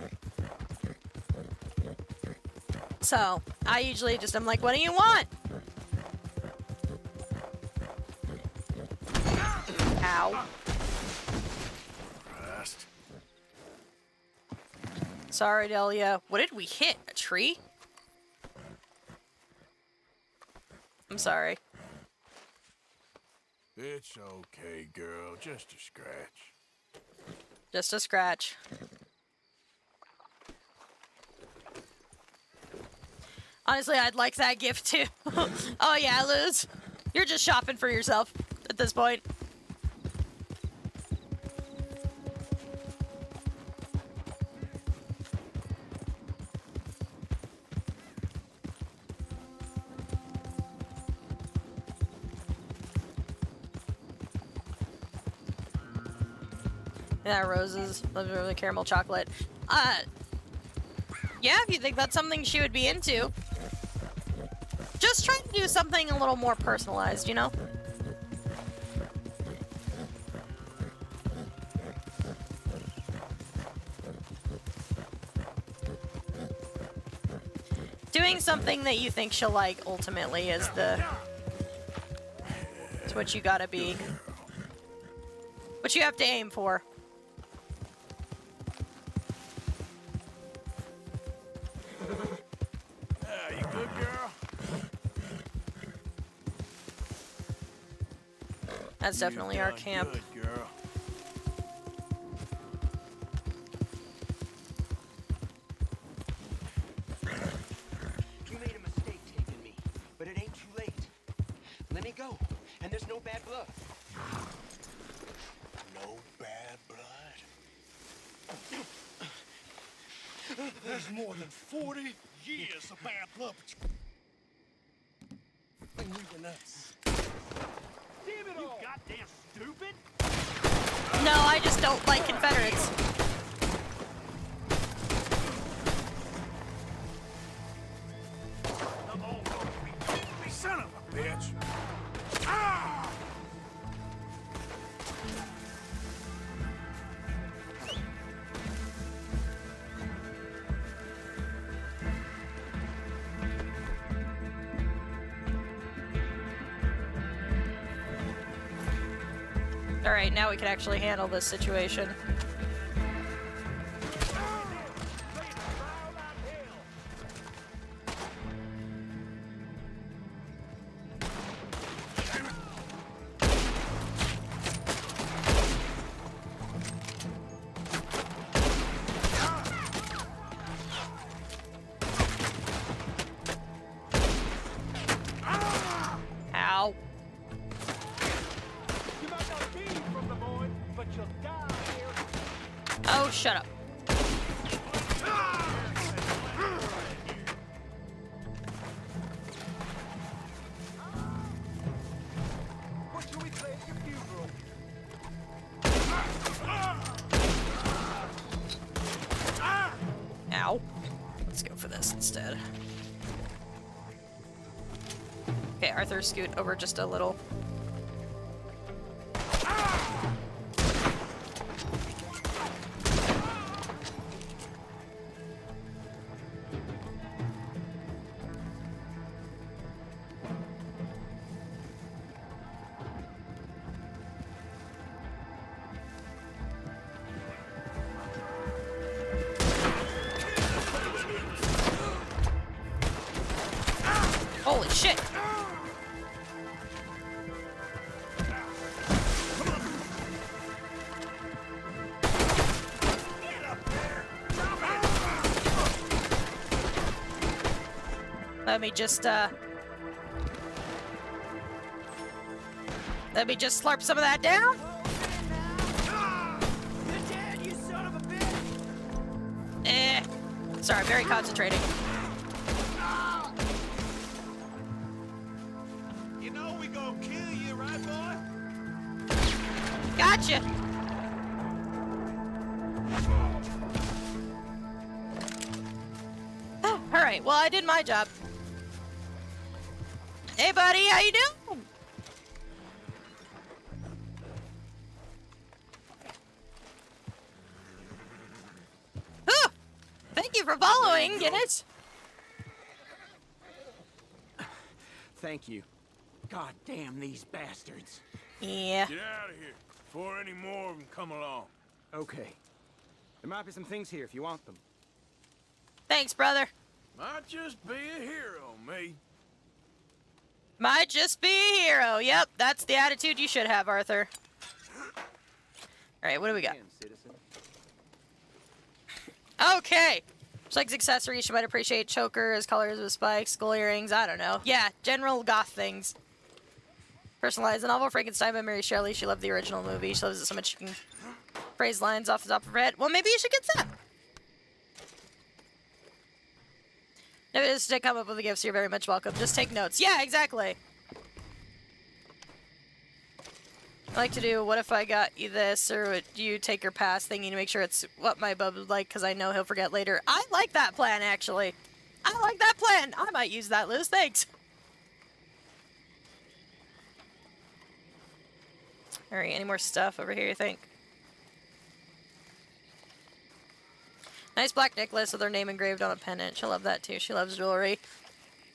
A: So, I usually just am like, what do you want? Ow.
B: Rest.
A: Sorry, Delia. What did we hit? A tree? I'm sorry.
B: It's okay, girl. Just a scratch.
A: Just a scratch. Honestly, I'd like that gift too. Oh yeah, Luz. You're just shopping for yourself at this point. Yeah, roses. Love the caramel chocolate. Yeah, if you think that's something she would be into. Just try to do something a little more personalized, you know? Doing something that you think she'll like ultimately is it's what you gotta be. What you have to aim for.
I: You good, girl?
A: That's definitely our camp.
I: Good, girl.
F: You made a mistake taking me, but it ain't too late. Let me go, and there's no bad blood.
B: No bad blood? There's more than 40 years of bad blood. Even nuts.
I: Damn it all! You goddamn stupid!
A: No, I just don't like Confederates.
I: Son of a bitch! Ah!
A: Alright, now we can actually handle this situation. Ow.
I: You might not be from the void, but you'll die here.
A: Oh, shut up.
I: What should we play at your funeral?
A: Ow. Let's go for this instead. Okay, Arthur, scoot over just a little. Holy shit! Let me just slurp some of that down. Sorry, very concentrating.
I: You know we gonna kill you, right, boy?
A: Gotcha. Oh, all right. Well, I did my job. Hey, buddy, how you doing? Whew. Thank you for following, Guinness.
F: Thank you. God damn these bastards.
A: Yeah.
I: Get out of here before any more of them come along.
F: Okay. There might be some things here if you want them.
A: Thanks, brother.
I: Might just be a hero, me.
A: Might just be a hero. Yep, that's the attitude you should have, Arthur. All right, what do we got?
F: Citizen.
A: Okay. She likes accessories. She might appreciate chokers, colors with spikes, skull earrings. I don't know. Yeah, general goth things. Personalized. The novel Frankenstein by Mary Shelley. She loved the original movie. She loves it so much she can phrase lines off the top of her head. Well, maybe you should get that. No, it is to come up with the gifts. You're very much welcome. Just take notes. Yeah, exactly. I like to do, what if I got you this, or would you take your pass thingy to make sure it's what my bub would like, because I know he'll forget later. I like that plan, actually. I like that plan. I might use that, Liz. Thanks. Alright, any more stuff over here, you think? Nice black necklace with her name engraved on a pendant. She'll love that, too. She loves jewelry.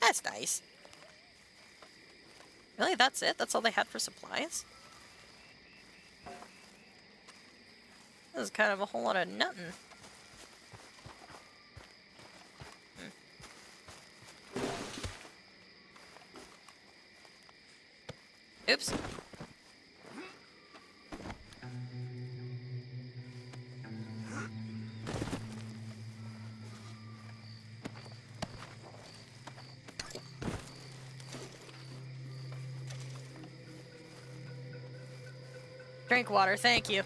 A: That's nice. Really? That's it? That's all they had for supplies? This is kind of a whole lot of nothing. Oops. Drink water, thank you.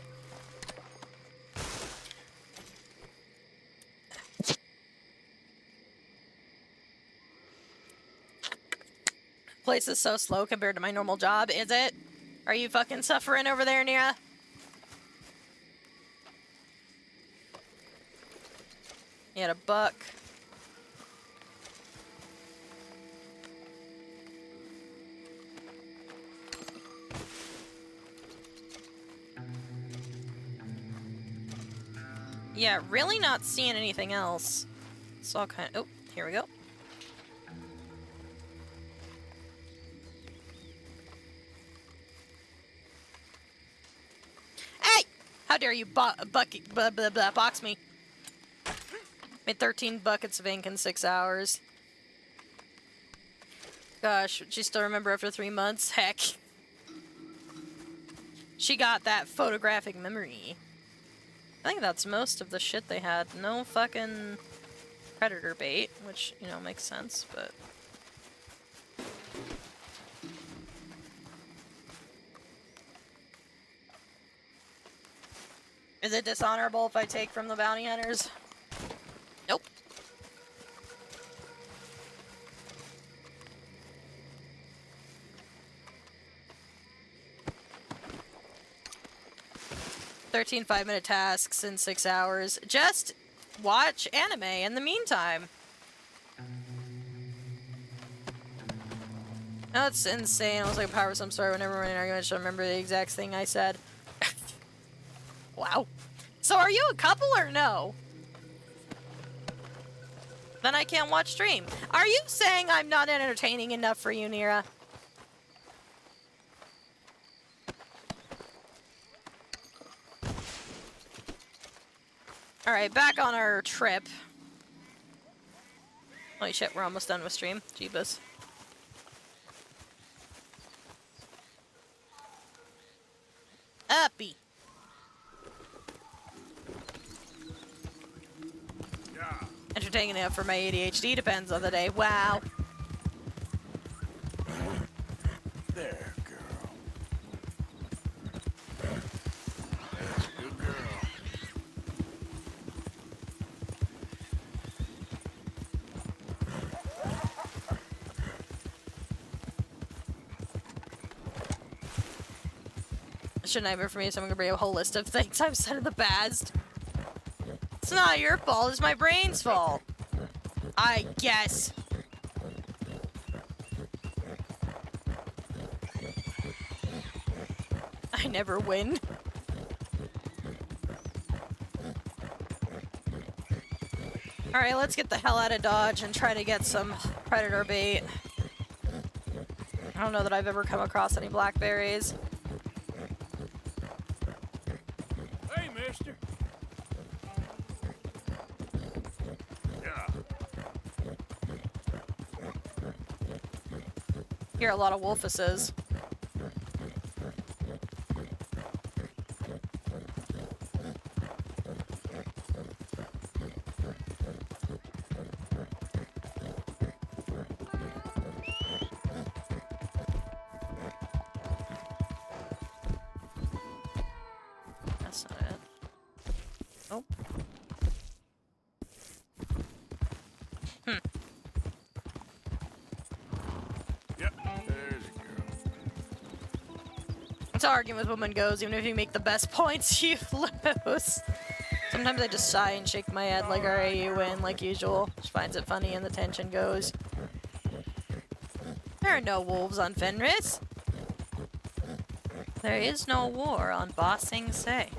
A: Place is so slow compared to my normal job, is it? Are you fucking suffering over there, Nira? You had a buck. Yeah, really not seeing anything else. It's all kind of... Oh, here we go. Hey! How dare you box me? Made 13 buckets of ink in 6 hours. Gosh, would she still remember after 3 months? Heck. She got that photographic memory. I think that's most of the shit they had. No fucking predator bait, which, you know, makes sense, but... Is it dishonorable if I take from the bounty hunters? Nope. "13 5-minute tasks in 6 hours. Just watch anime in the meantime." That's insane. I was like, power some sort. Whenever we're in an argument, I should remember the exact thing I said. Wow. So are you a couple or no? Then I can't watch stream. Are you saying I'm not entertaining enough for you, Nira? Alright, back on our trip. Holy shit, we're almost done with stream. Jeebus. Uppy. Entertaining enough for my ADHD depends on the day. Wow.
B: There, girl. That's a good girl.
A: It's a nightmare for me, so I'm gonna bring a whole list of things I've said in the past. It's not your fault, it's my brain's fault. I guess. I never win. Alright, let's get the hell out of Dodge and try to get some predator bait. I don't know that I've ever come across any blackberries.
I: Hey, mister. Yeah.
A: Hear a lot of wolfuses. That's not it. Oh.
B: Yep, there's a girl.
A: That's how arguing with women goes. Even if you make the best points, you lose. Sometimes I just sigh and shake my head like, alright, you win, like usual. She finds it funny and the tension goes. There are no wolves on Fenris. There is no war on Ba Sing Se.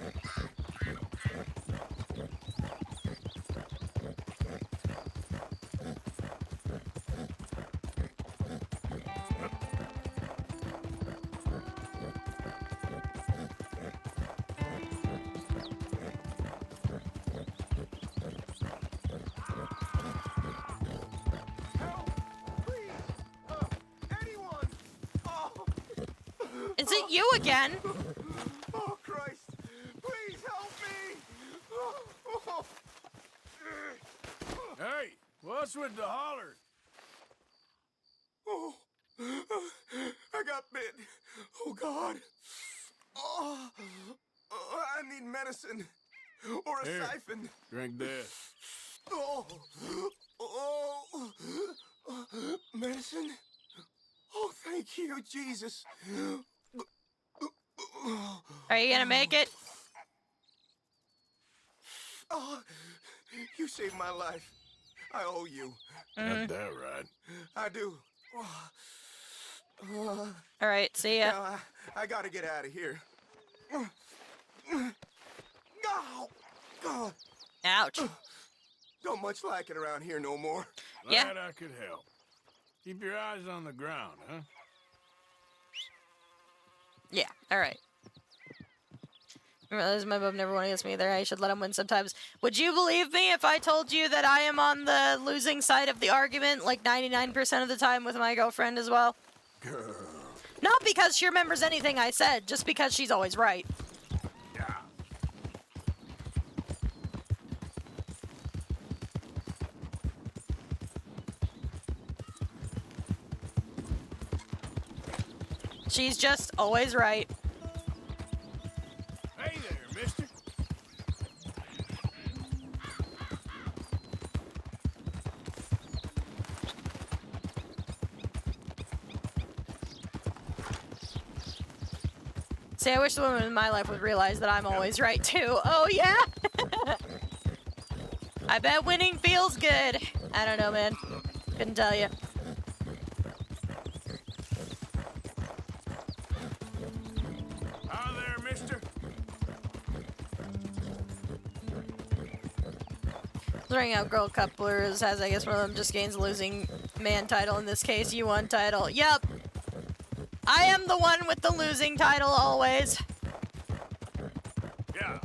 A: Is it you again?
B: Oh, Christ! Please help me!
I: Hey, what's with the holler?
B: Oh, I got bit. Oh, God. Oh, I need medicine. Or a
I: Here.
B: siphon.
I: Drink this.
B: Oh, oh, medicine? Oh, thank you, Jesus.
A: Are you gonna make it?
B: Oh, you saved my life. I owe you.
I: Got that right.
B: I do.
A: Alright, see ya.
B: Now, I gotta get out of here. Oh, God.
A: Ouch.
B: Don't much like it around here no more.
A: Yeah.
I: Glad I could help. Keep your eyes on the ground, huh?
A: Yeah, alright. I realize my bub never won against me either. I should let him win sometimes. Would you believe me if I told you that I am on the losing side of the argument like 99% of the time with my girlfriend as well?
B: Girl.
A: Not because she remembers anything I said, just because she's always right.
I: Yeah.
A: She's just always right.
I: Hey there, mister.
A: See, I wish the women in my life would realize that I'm always right too. Oh yeah? I bet winning feels good. I don't know, man. Couldn't tell you.
I: Hi there, mister.
A: Throwing out girl couplers as I guess one of them just gains a losing man title. In this case, you won title. Yep. I am the one with the losing title always.
I: Yeah.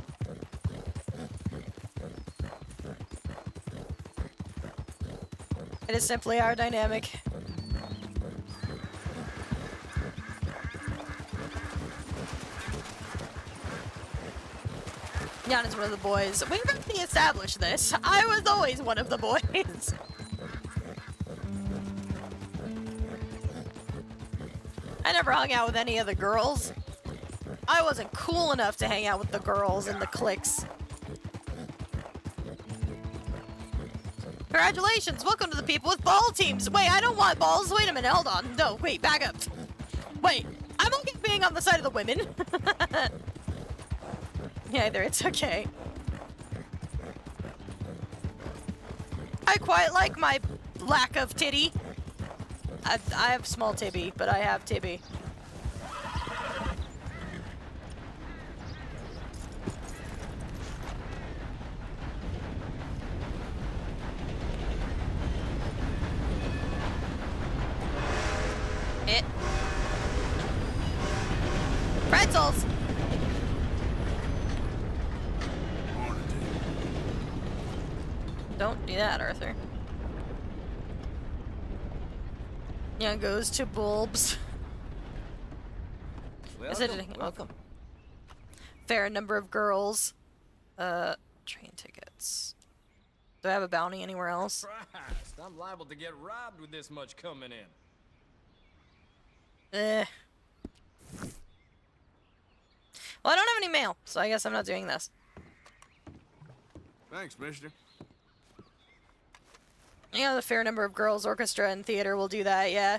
A: It is simply our dynamic. Jan is one of the boys. We've already established this. I was always one of the boys. I never hung out with any of the girls. I wasn't cool enough to hang out with the girls and the cliques. Congratulations! Welcome to the people with ball teams! Wait, I don't want balls! Wait a minute, hold on. No, wait, back up. Wait, I'm okay being on the side of the women. Neither, it's okay. I quite like my lack of titty. I have small tibby, but I have tibby. It. Pretzels! Don't do that, Arthur. Yeah, goes to bulbs. Welcome. Fair number of girls. Train tickets. Do I have a bounty anywhere else?
K: Christ, I'm liable to get robbed with this much coming in.
A: Well, I don't have any mail, so I guess I'm not doing this.
I: Thanks, mister.
A: Yeah, the fair number of girls, orchestra, and theater will do that, yeah.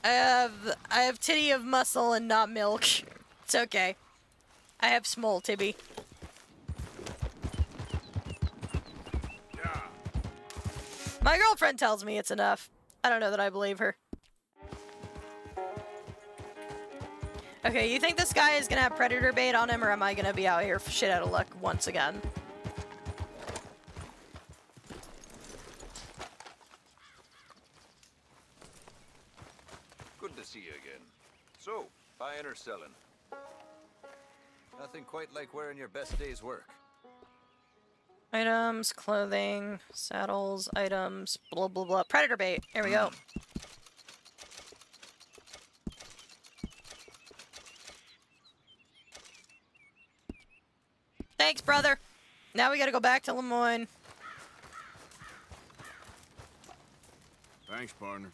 A: I have titty of muscle and not milk. It's okay. I have small tibby. My girlfriend tells me it's enough. I don't know that I believe her. Okay, you think this guy is gonna have predator bait on him, or am I gonna be out here for shit out of luck once again?
L: Good to see you again. So, buying or selling? Nothing quite like wearing your best day's work.
A: Items, clothing, saddles, items, blah blah blah. Predator bait. Here we go. Thanks, brother. Now we gotta go back to Lemoyne.
I: Thanks, partner.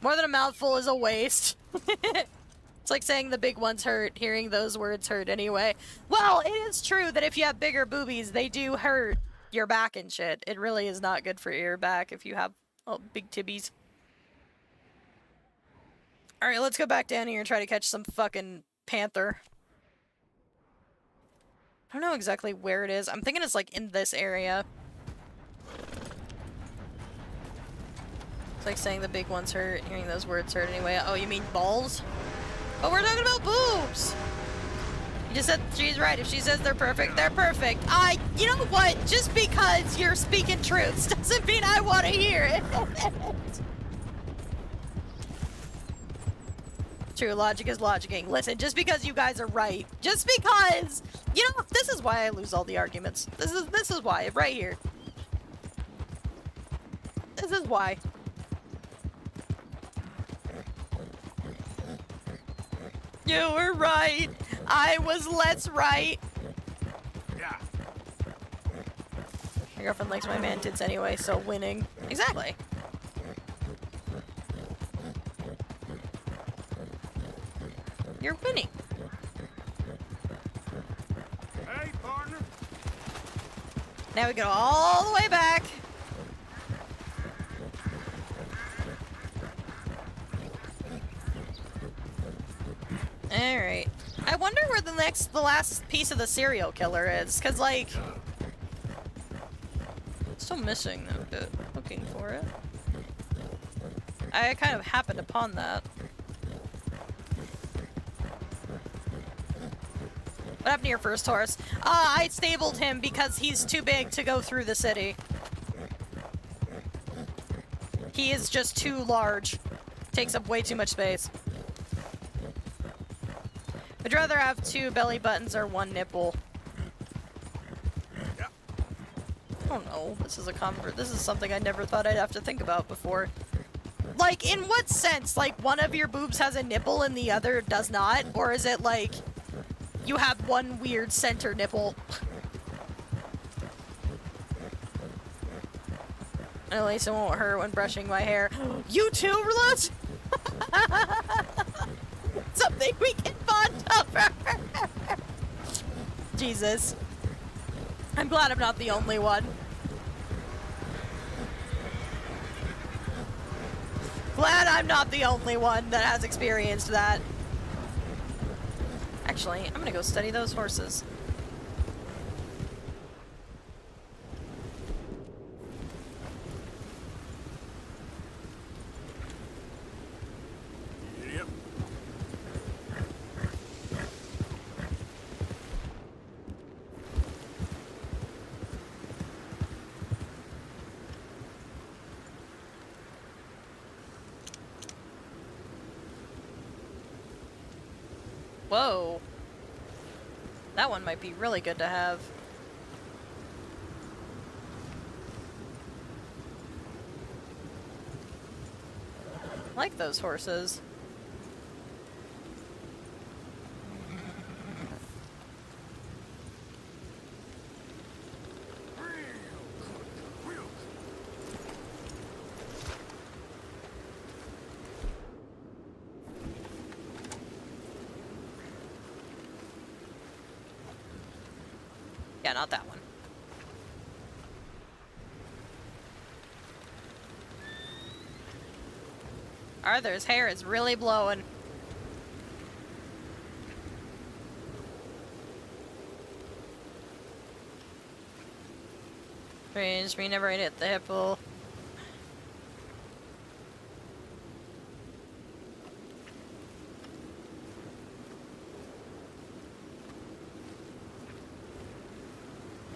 A: More than a mouthful is a waste. It's like saying the big ones hurt, hearing those words hurt anyway. Well, it is true that if you have bigger boobies, they do hurt your back and shit. It really is not good for your back if you have big tibbies. Alright, let's go back down here and try to catch some fucking panther. I don't know exactly where it is. I'm thinking it's like in this area. It's like saying the big ones hurt, hearing those words hurt anyway. Oh, you mean balls? But we're talking about boobs! You just said she's right. If she says they're perfect, they're perfect. You know what? Just because you're speaking truths doesn't mean I want to hear it. True, logic is logicking. Listen, just because you guys are right, just because, you know, this is why I lose all the arguments. This is why, right here. This is why. You were right. I was less right.
I: Yeah.
A: My girlfriend likes my man tits anyway, so winning. Exactly. You're winning.
I: Hey, partner.
A: Now we go all the way back. Alright. I wonder where the last piece of the serial killer is, cause like... Still missing that bit. Looking for it. I kind of happened upon that. What happened to your first horse? I stabled him because he's too big to go through the city. He is just too large. Takes up way too much space. I'd rather have 2 belly buttons or 1 nipple. I don't know. This is something I never thought I'd have to think about before. Like, in what sense? Like, one of your boobs has a nipple and the other does not? Or is it like, you have one weird center nipple? At least it won't hurt when brushing my hair. You too, Roulette? Something we can bond over. Jesus. I'm glad I'm not the only one. Glad I'm not the only one that has experienced that. Actually, I'm gonna go study those horses.
I: Yep.
A: Whoa. That one might be really good to have. I like those horses. Yeah, not that one. Arthur's hair is really blowing. Strange, we never hit the hippo.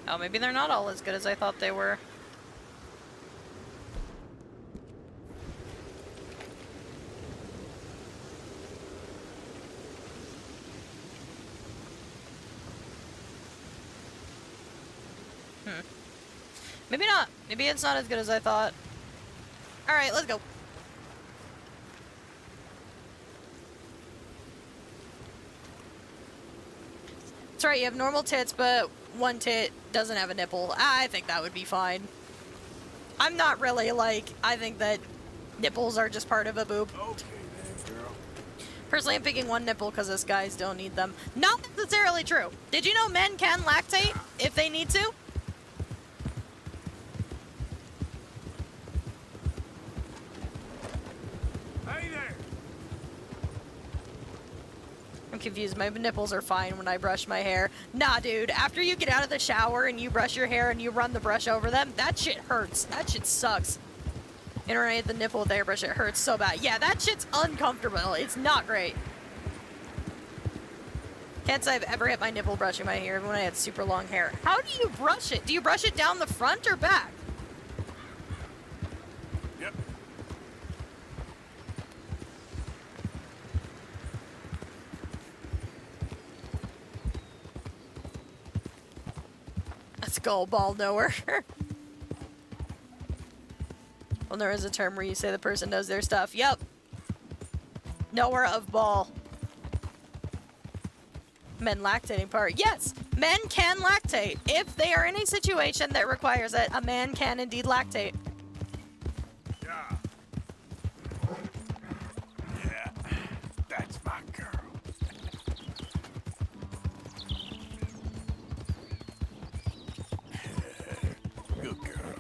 A: Oh, maybe they're not all as good as I thought they were. Maybe not. Maybe it's not as good as I thought. Alright, let's go. That's right, you have normal tits, but one tit doesn't have a nipple. I think that would be fine. I'm not really like, I think that nipples are just part of a boob.
B: Okay then, girl.
A: Personally, I'm picking one nipple because us guys don't need them. Not necessarily true. Did you know men can lactate if they need to?
B: Hey there.
A: I'm confused. My nipples are fine when I brush my hair. Nah, dude. After you get out of the shower and you brush your hair and you run the brush over them, that shit hurts. That shit sucks. And when I hit the nipple with the hairbrush, it hurts so bad. Yeah, that shit's uncomfortable. It's not great. Can't say I've ever hit my nipple brushing my hair when I had super long hair. How do you brush it? Do you brush it down the front or back?
B: Yep.
A: Let's go, ball knower. Well, there is a term where you say the person knows their stuff. Yep. Knower of ball. Men lactating part. Yes, men can lactate. If they are in a situation that requires it, a man can indeed lactate.
B: Yeah. Yeah, that's my girl. Good girl.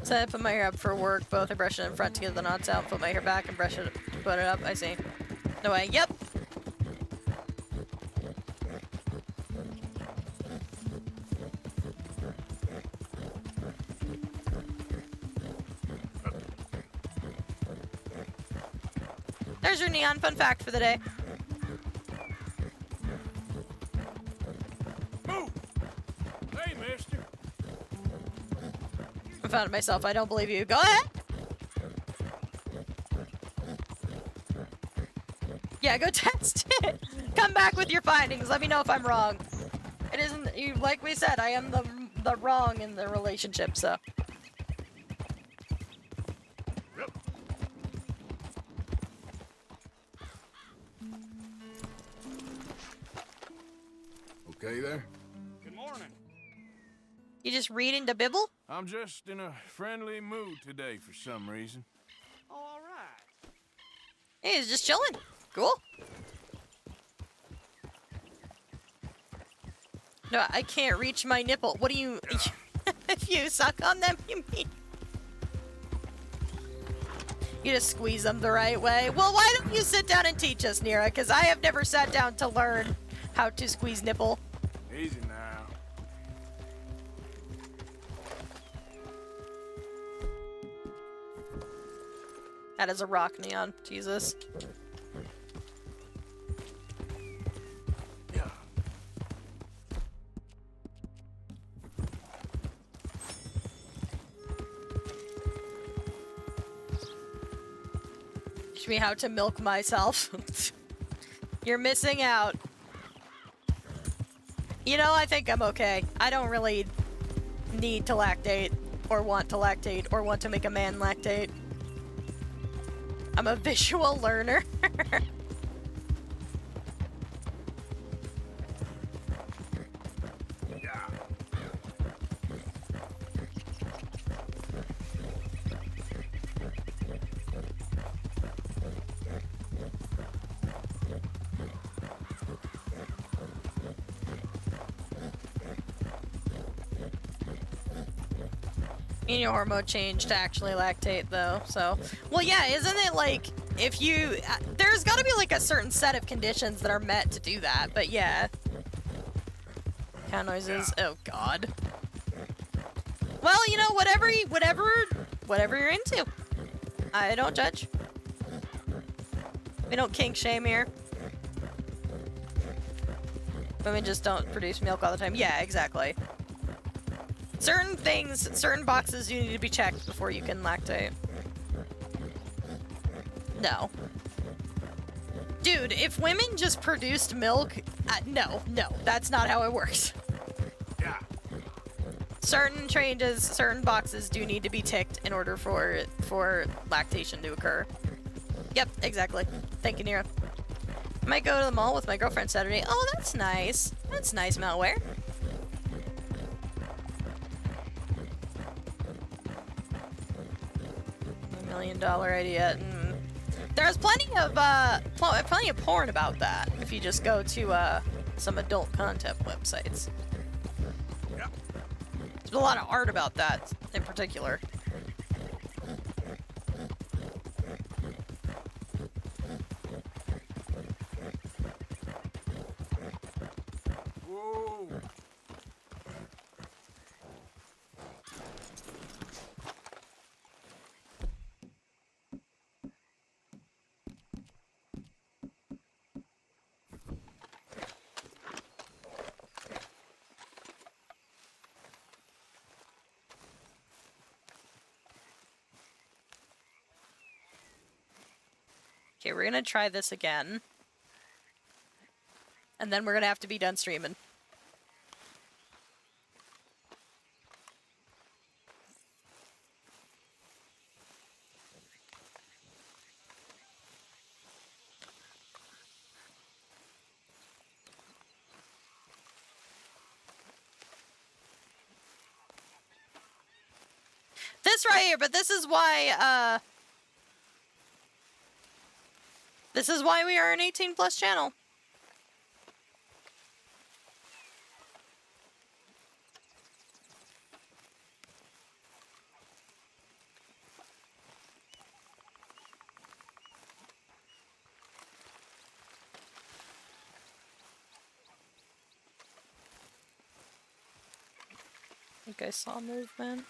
A: So I put my hair up for work. Both I brush it in front to get the knots out, put my hair back and brush it, put it up. I see. No way. Yep. There's your neon fun fact for the day.
B: Move! Hey, mister.
A: I found it myself. I don't believe you. Go ahead. Yeah, go test it. Come back with your findings. Let me know if I'm wrong. It isn't you. Like we said, I am the wrong in the relationship. So.
B: Okay there?
I: Good morning.
A: You just reading the Bible?
B: I'm just in a friendly mood today for some reason.
I: Oh, all right.
A: Hey, he's just chilling. Cool. No, I can't reach my nipple. What do you... If you suck on them, you mean... You just squeeze them the right way. Well, why don't you sit down and teach us, Nira? Because I have never sat down to learn how to squeeze nipple.
B: Easy now.
A: That is a rock, Neon. Jesus.
B: Yeah.
A: Teach me how to milk myself. You're missing out. You know, I think I'm okay. I don't really need to lactate, or want to lactate, or want to make a man lactate. I'm a visual learner. You need your hormone change to actually lactate, though, so... Well, yeah, isn't it, like... if you... there's gotta be, like, a certain set of conditions that are met to do that, but yeah. Cow noises. Oh, God. Well, you know, whatever you're into. I don't judge. We don't kink shame here. Women just don't produce milk all the time. Yeah, exactly. Certain things, certain boxes you need to be checked before you can lactate. No. Dude, if women just produced milk, no, that's not how it works.
I: Yeah.
A: Certain changes, certain boxes do need to be ticked in order for lactation to occur. Yep, exactly. Thank you, Nero. I might go to the mall with my girlfriend Saturday. Oh, that's nice. That's nice, malware. $1 million idea. There's plenty of porn about that if you just go to some adult content websites.
I: Yeah.
A: There's a lot of art about that in particular.
I: Whoa.
A: Okay, we're gonna try this again. And then we're gonna have to be done streaming. This right here, but this is why we are an 18+ channel. I think I saw movement.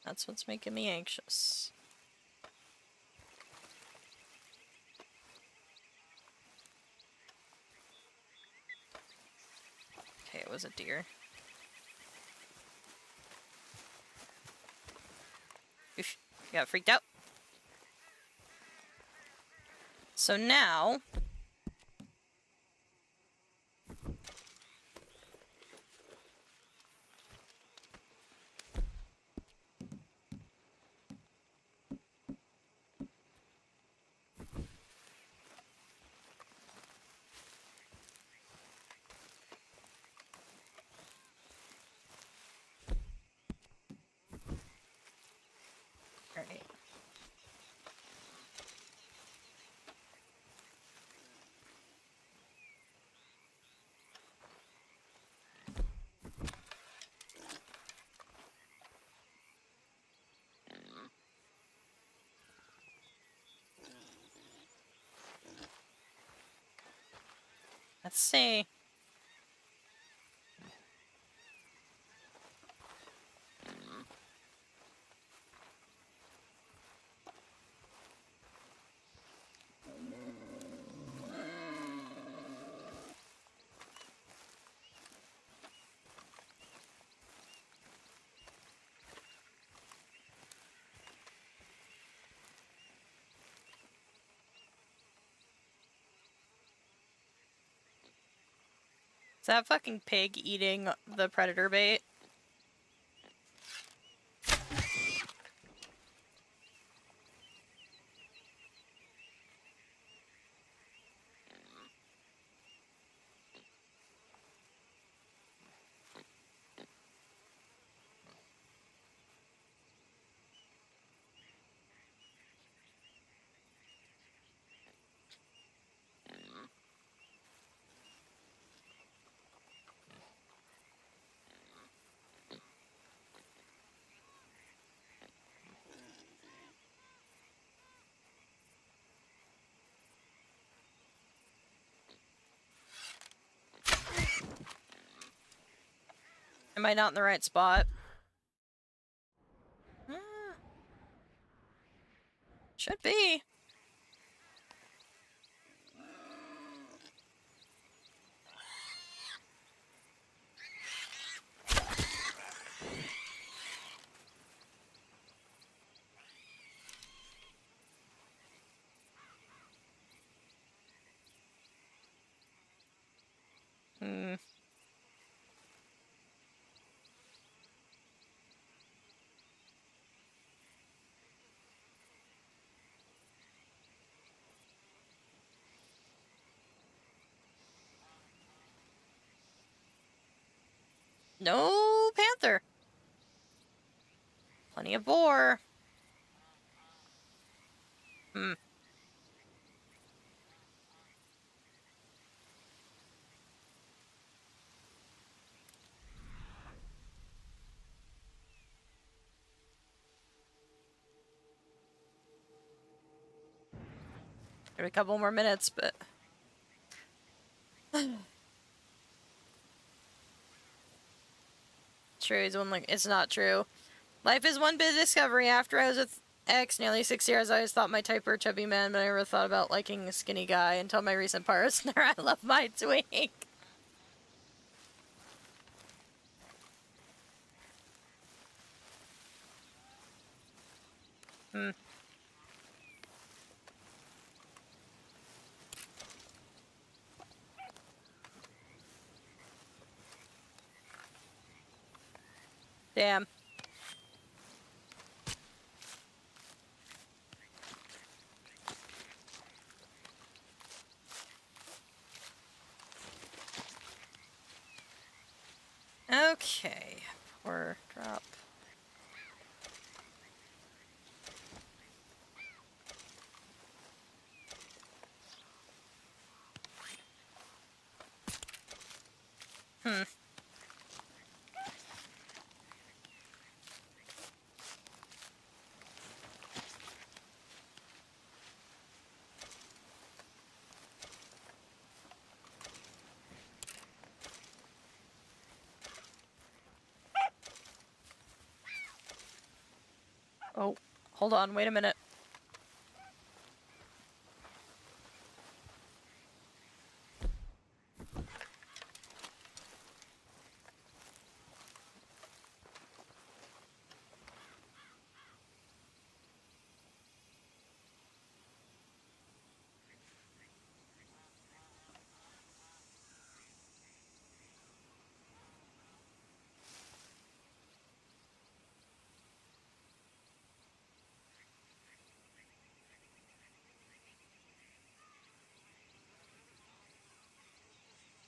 A: That's what's making me anxious. Okay, it was a deer. Oof, got freaked out. So now... Alright. Let's see. Is that fucking pig eating the predator bait? Am I not in the right spot? Should be. No panther. Plenty of boar. Maybe a couple more minutes, but... True, he's one like... It's not true. Life is one big discovery. After I was with X nearly 6 years, I always thought my type were a chubby man, but I never thought about liking a skinny guy until my recent partner. I love my twink. Damn. Okay. Or drop. Oh, hold on, wait a minute.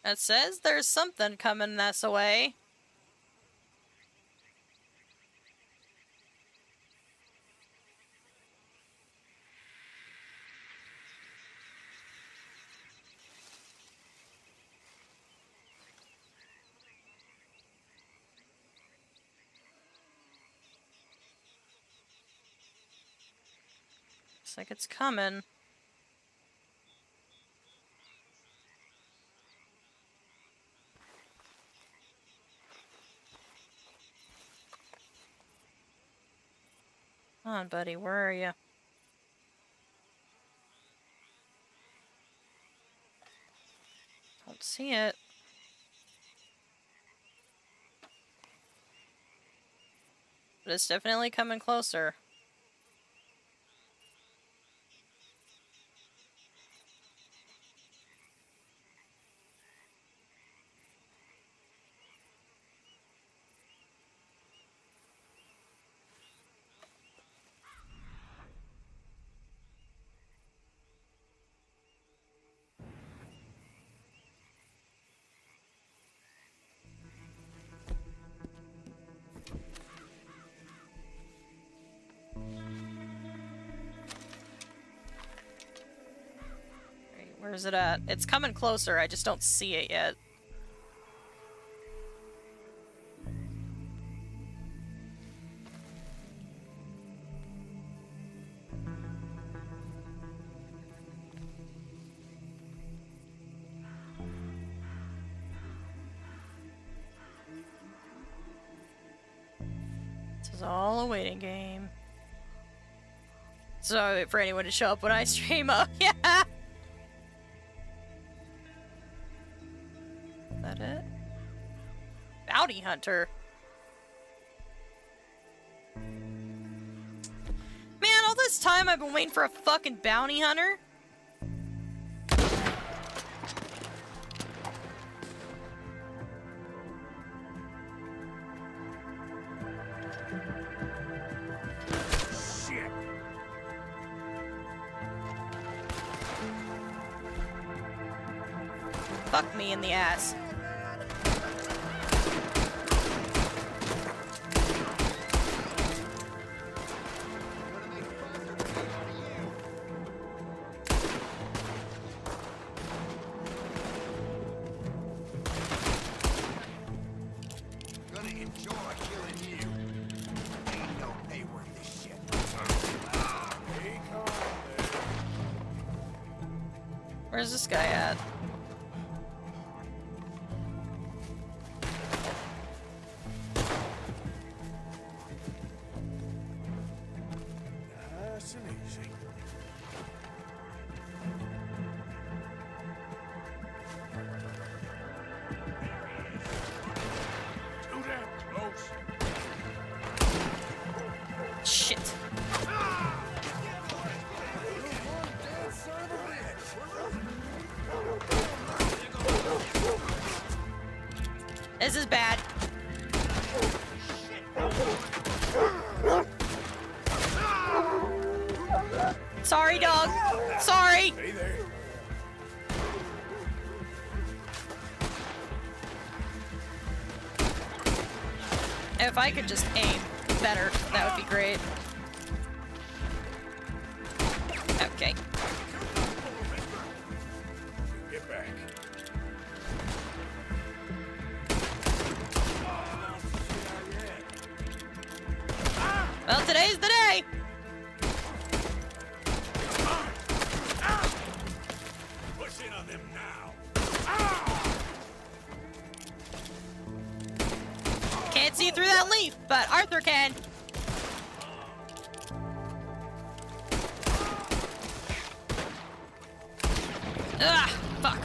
A: It says there's something coming this way. Looks like it's coming. Come on, buddy, where are you? Don't see it. But it's definitely coming closer. Where is it at? It's coming closer, I just don't see it yet. was all a waiting game. So for anyone to show up when I stream. Oh, yeah! Is that it? Bounty hunter. Man, all this time I've been waiting for a fucking bounty hunter.
B: Shit!
A: Fuck me in the ass.
B: Gonna enjoy killing you. Ain't no pay worth this shit. Be calm there.
A: Where's this guy at?
B: Nice and easy. Too damn close.
A: Shit. This is bad. Sorry, dog. Sorry.
B: Hey there.
A: If I could just aim better, that would be great. Okay.
B: Get back.
A: Well, today's the day.
B: Push in on them now.
A: Can't see through that leaf, but Arthur can. Ah, fuck.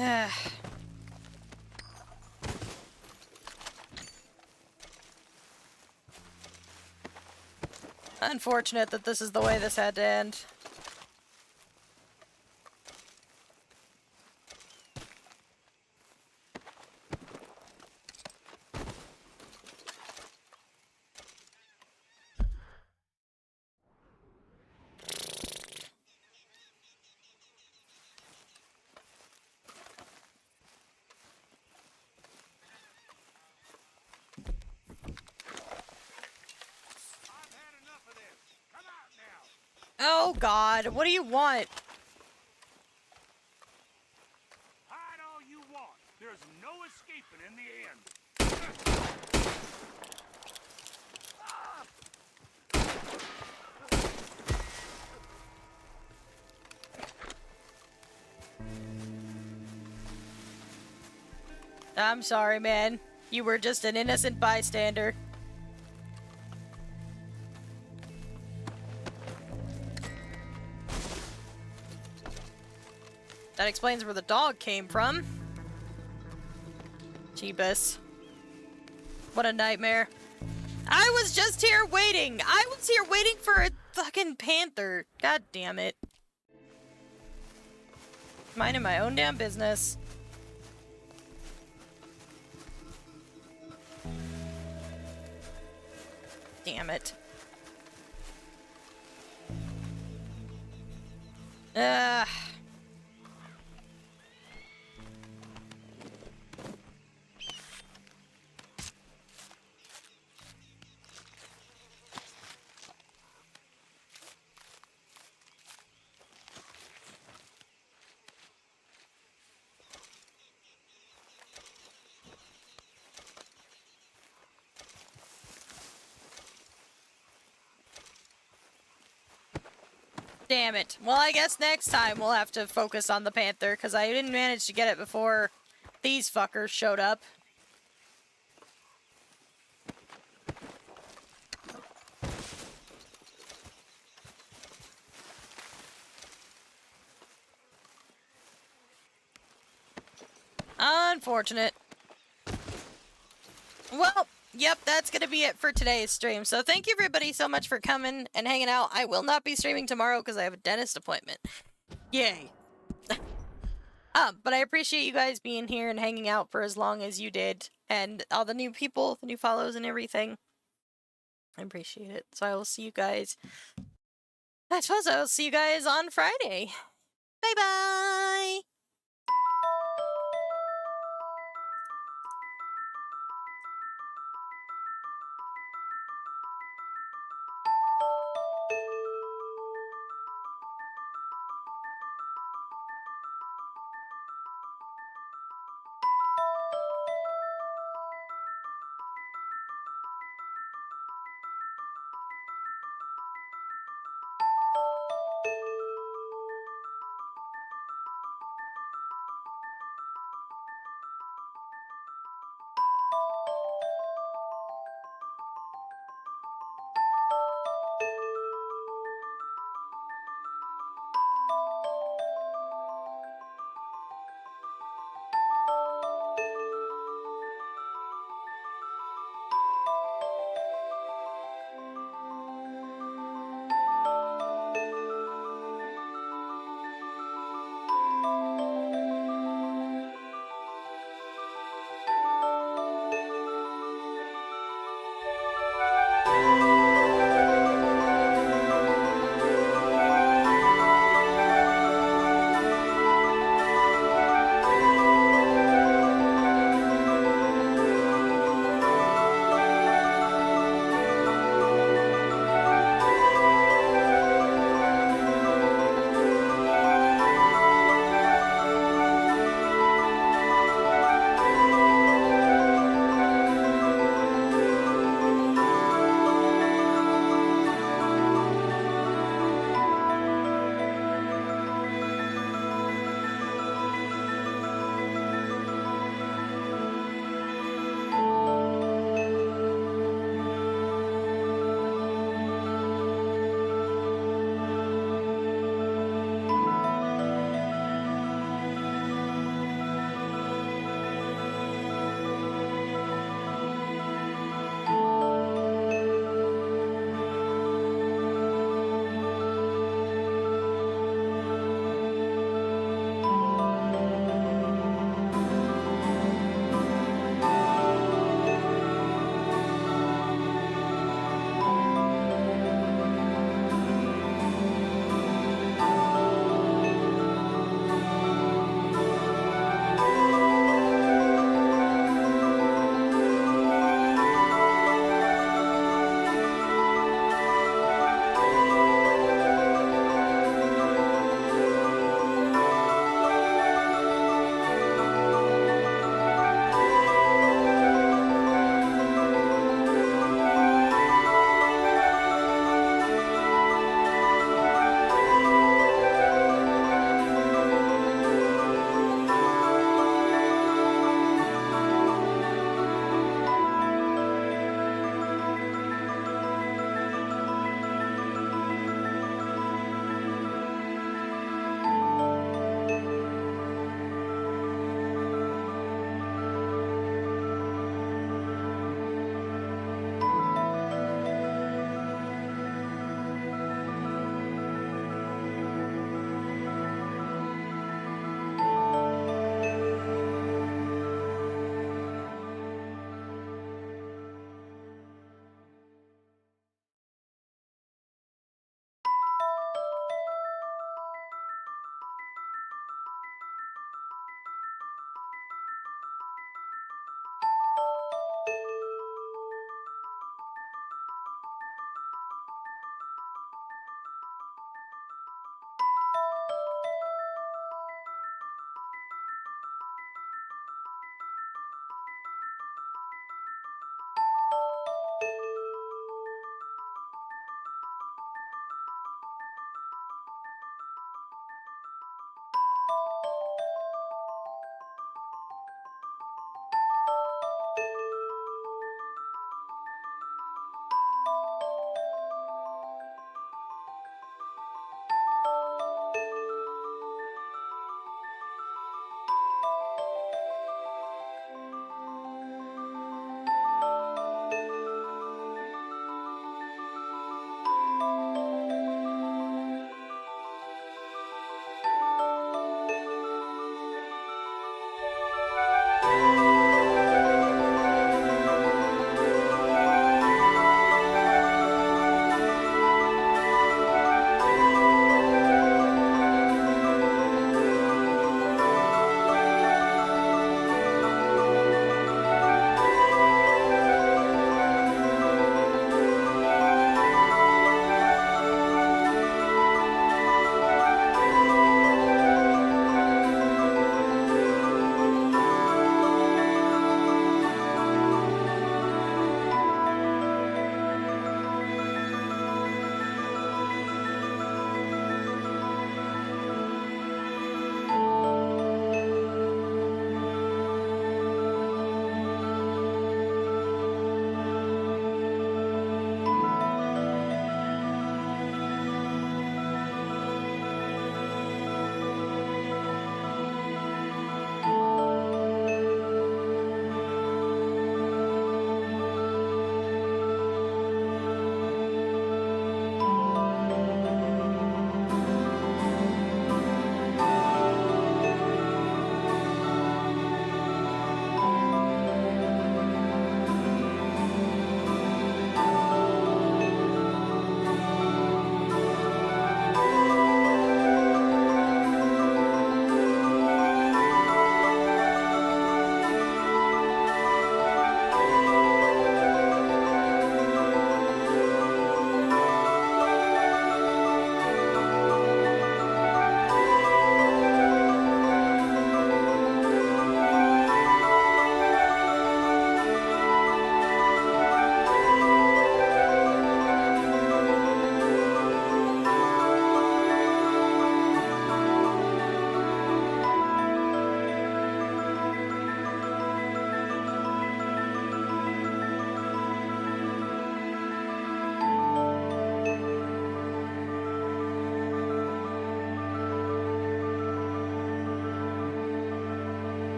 A: Ah. Unfortunate that this is the way this had to end. Oh God, what do you want?
B: Hide all you want. There's no escaping in the end.
A: I'm sorry, man. You were just an innocent bystander. That explains where the dog came from. Jeebus. What a nightmare. I was just here waiting. I was here waiting for a fucking panther. God damn it. Minding my own damn business. Damn it. Ugh. Damn it. Well, I guess next time we'll have to focus on the panther, because I didn't manage to get it before these fuckers showed up. Unfortunate. Well, yep, that's going to be it for today's stream. So thank you everybody so much for coming and hanging out. I will not be streaming tomorrow because I have a dentist appointment. Yay. But I appreciate you guys being here and hanging out for as long as you did. And all the new people, the new follows and everything. I appreciate it. So I will see you guys. I suppose I will see you guys on Friday. Bye-bye.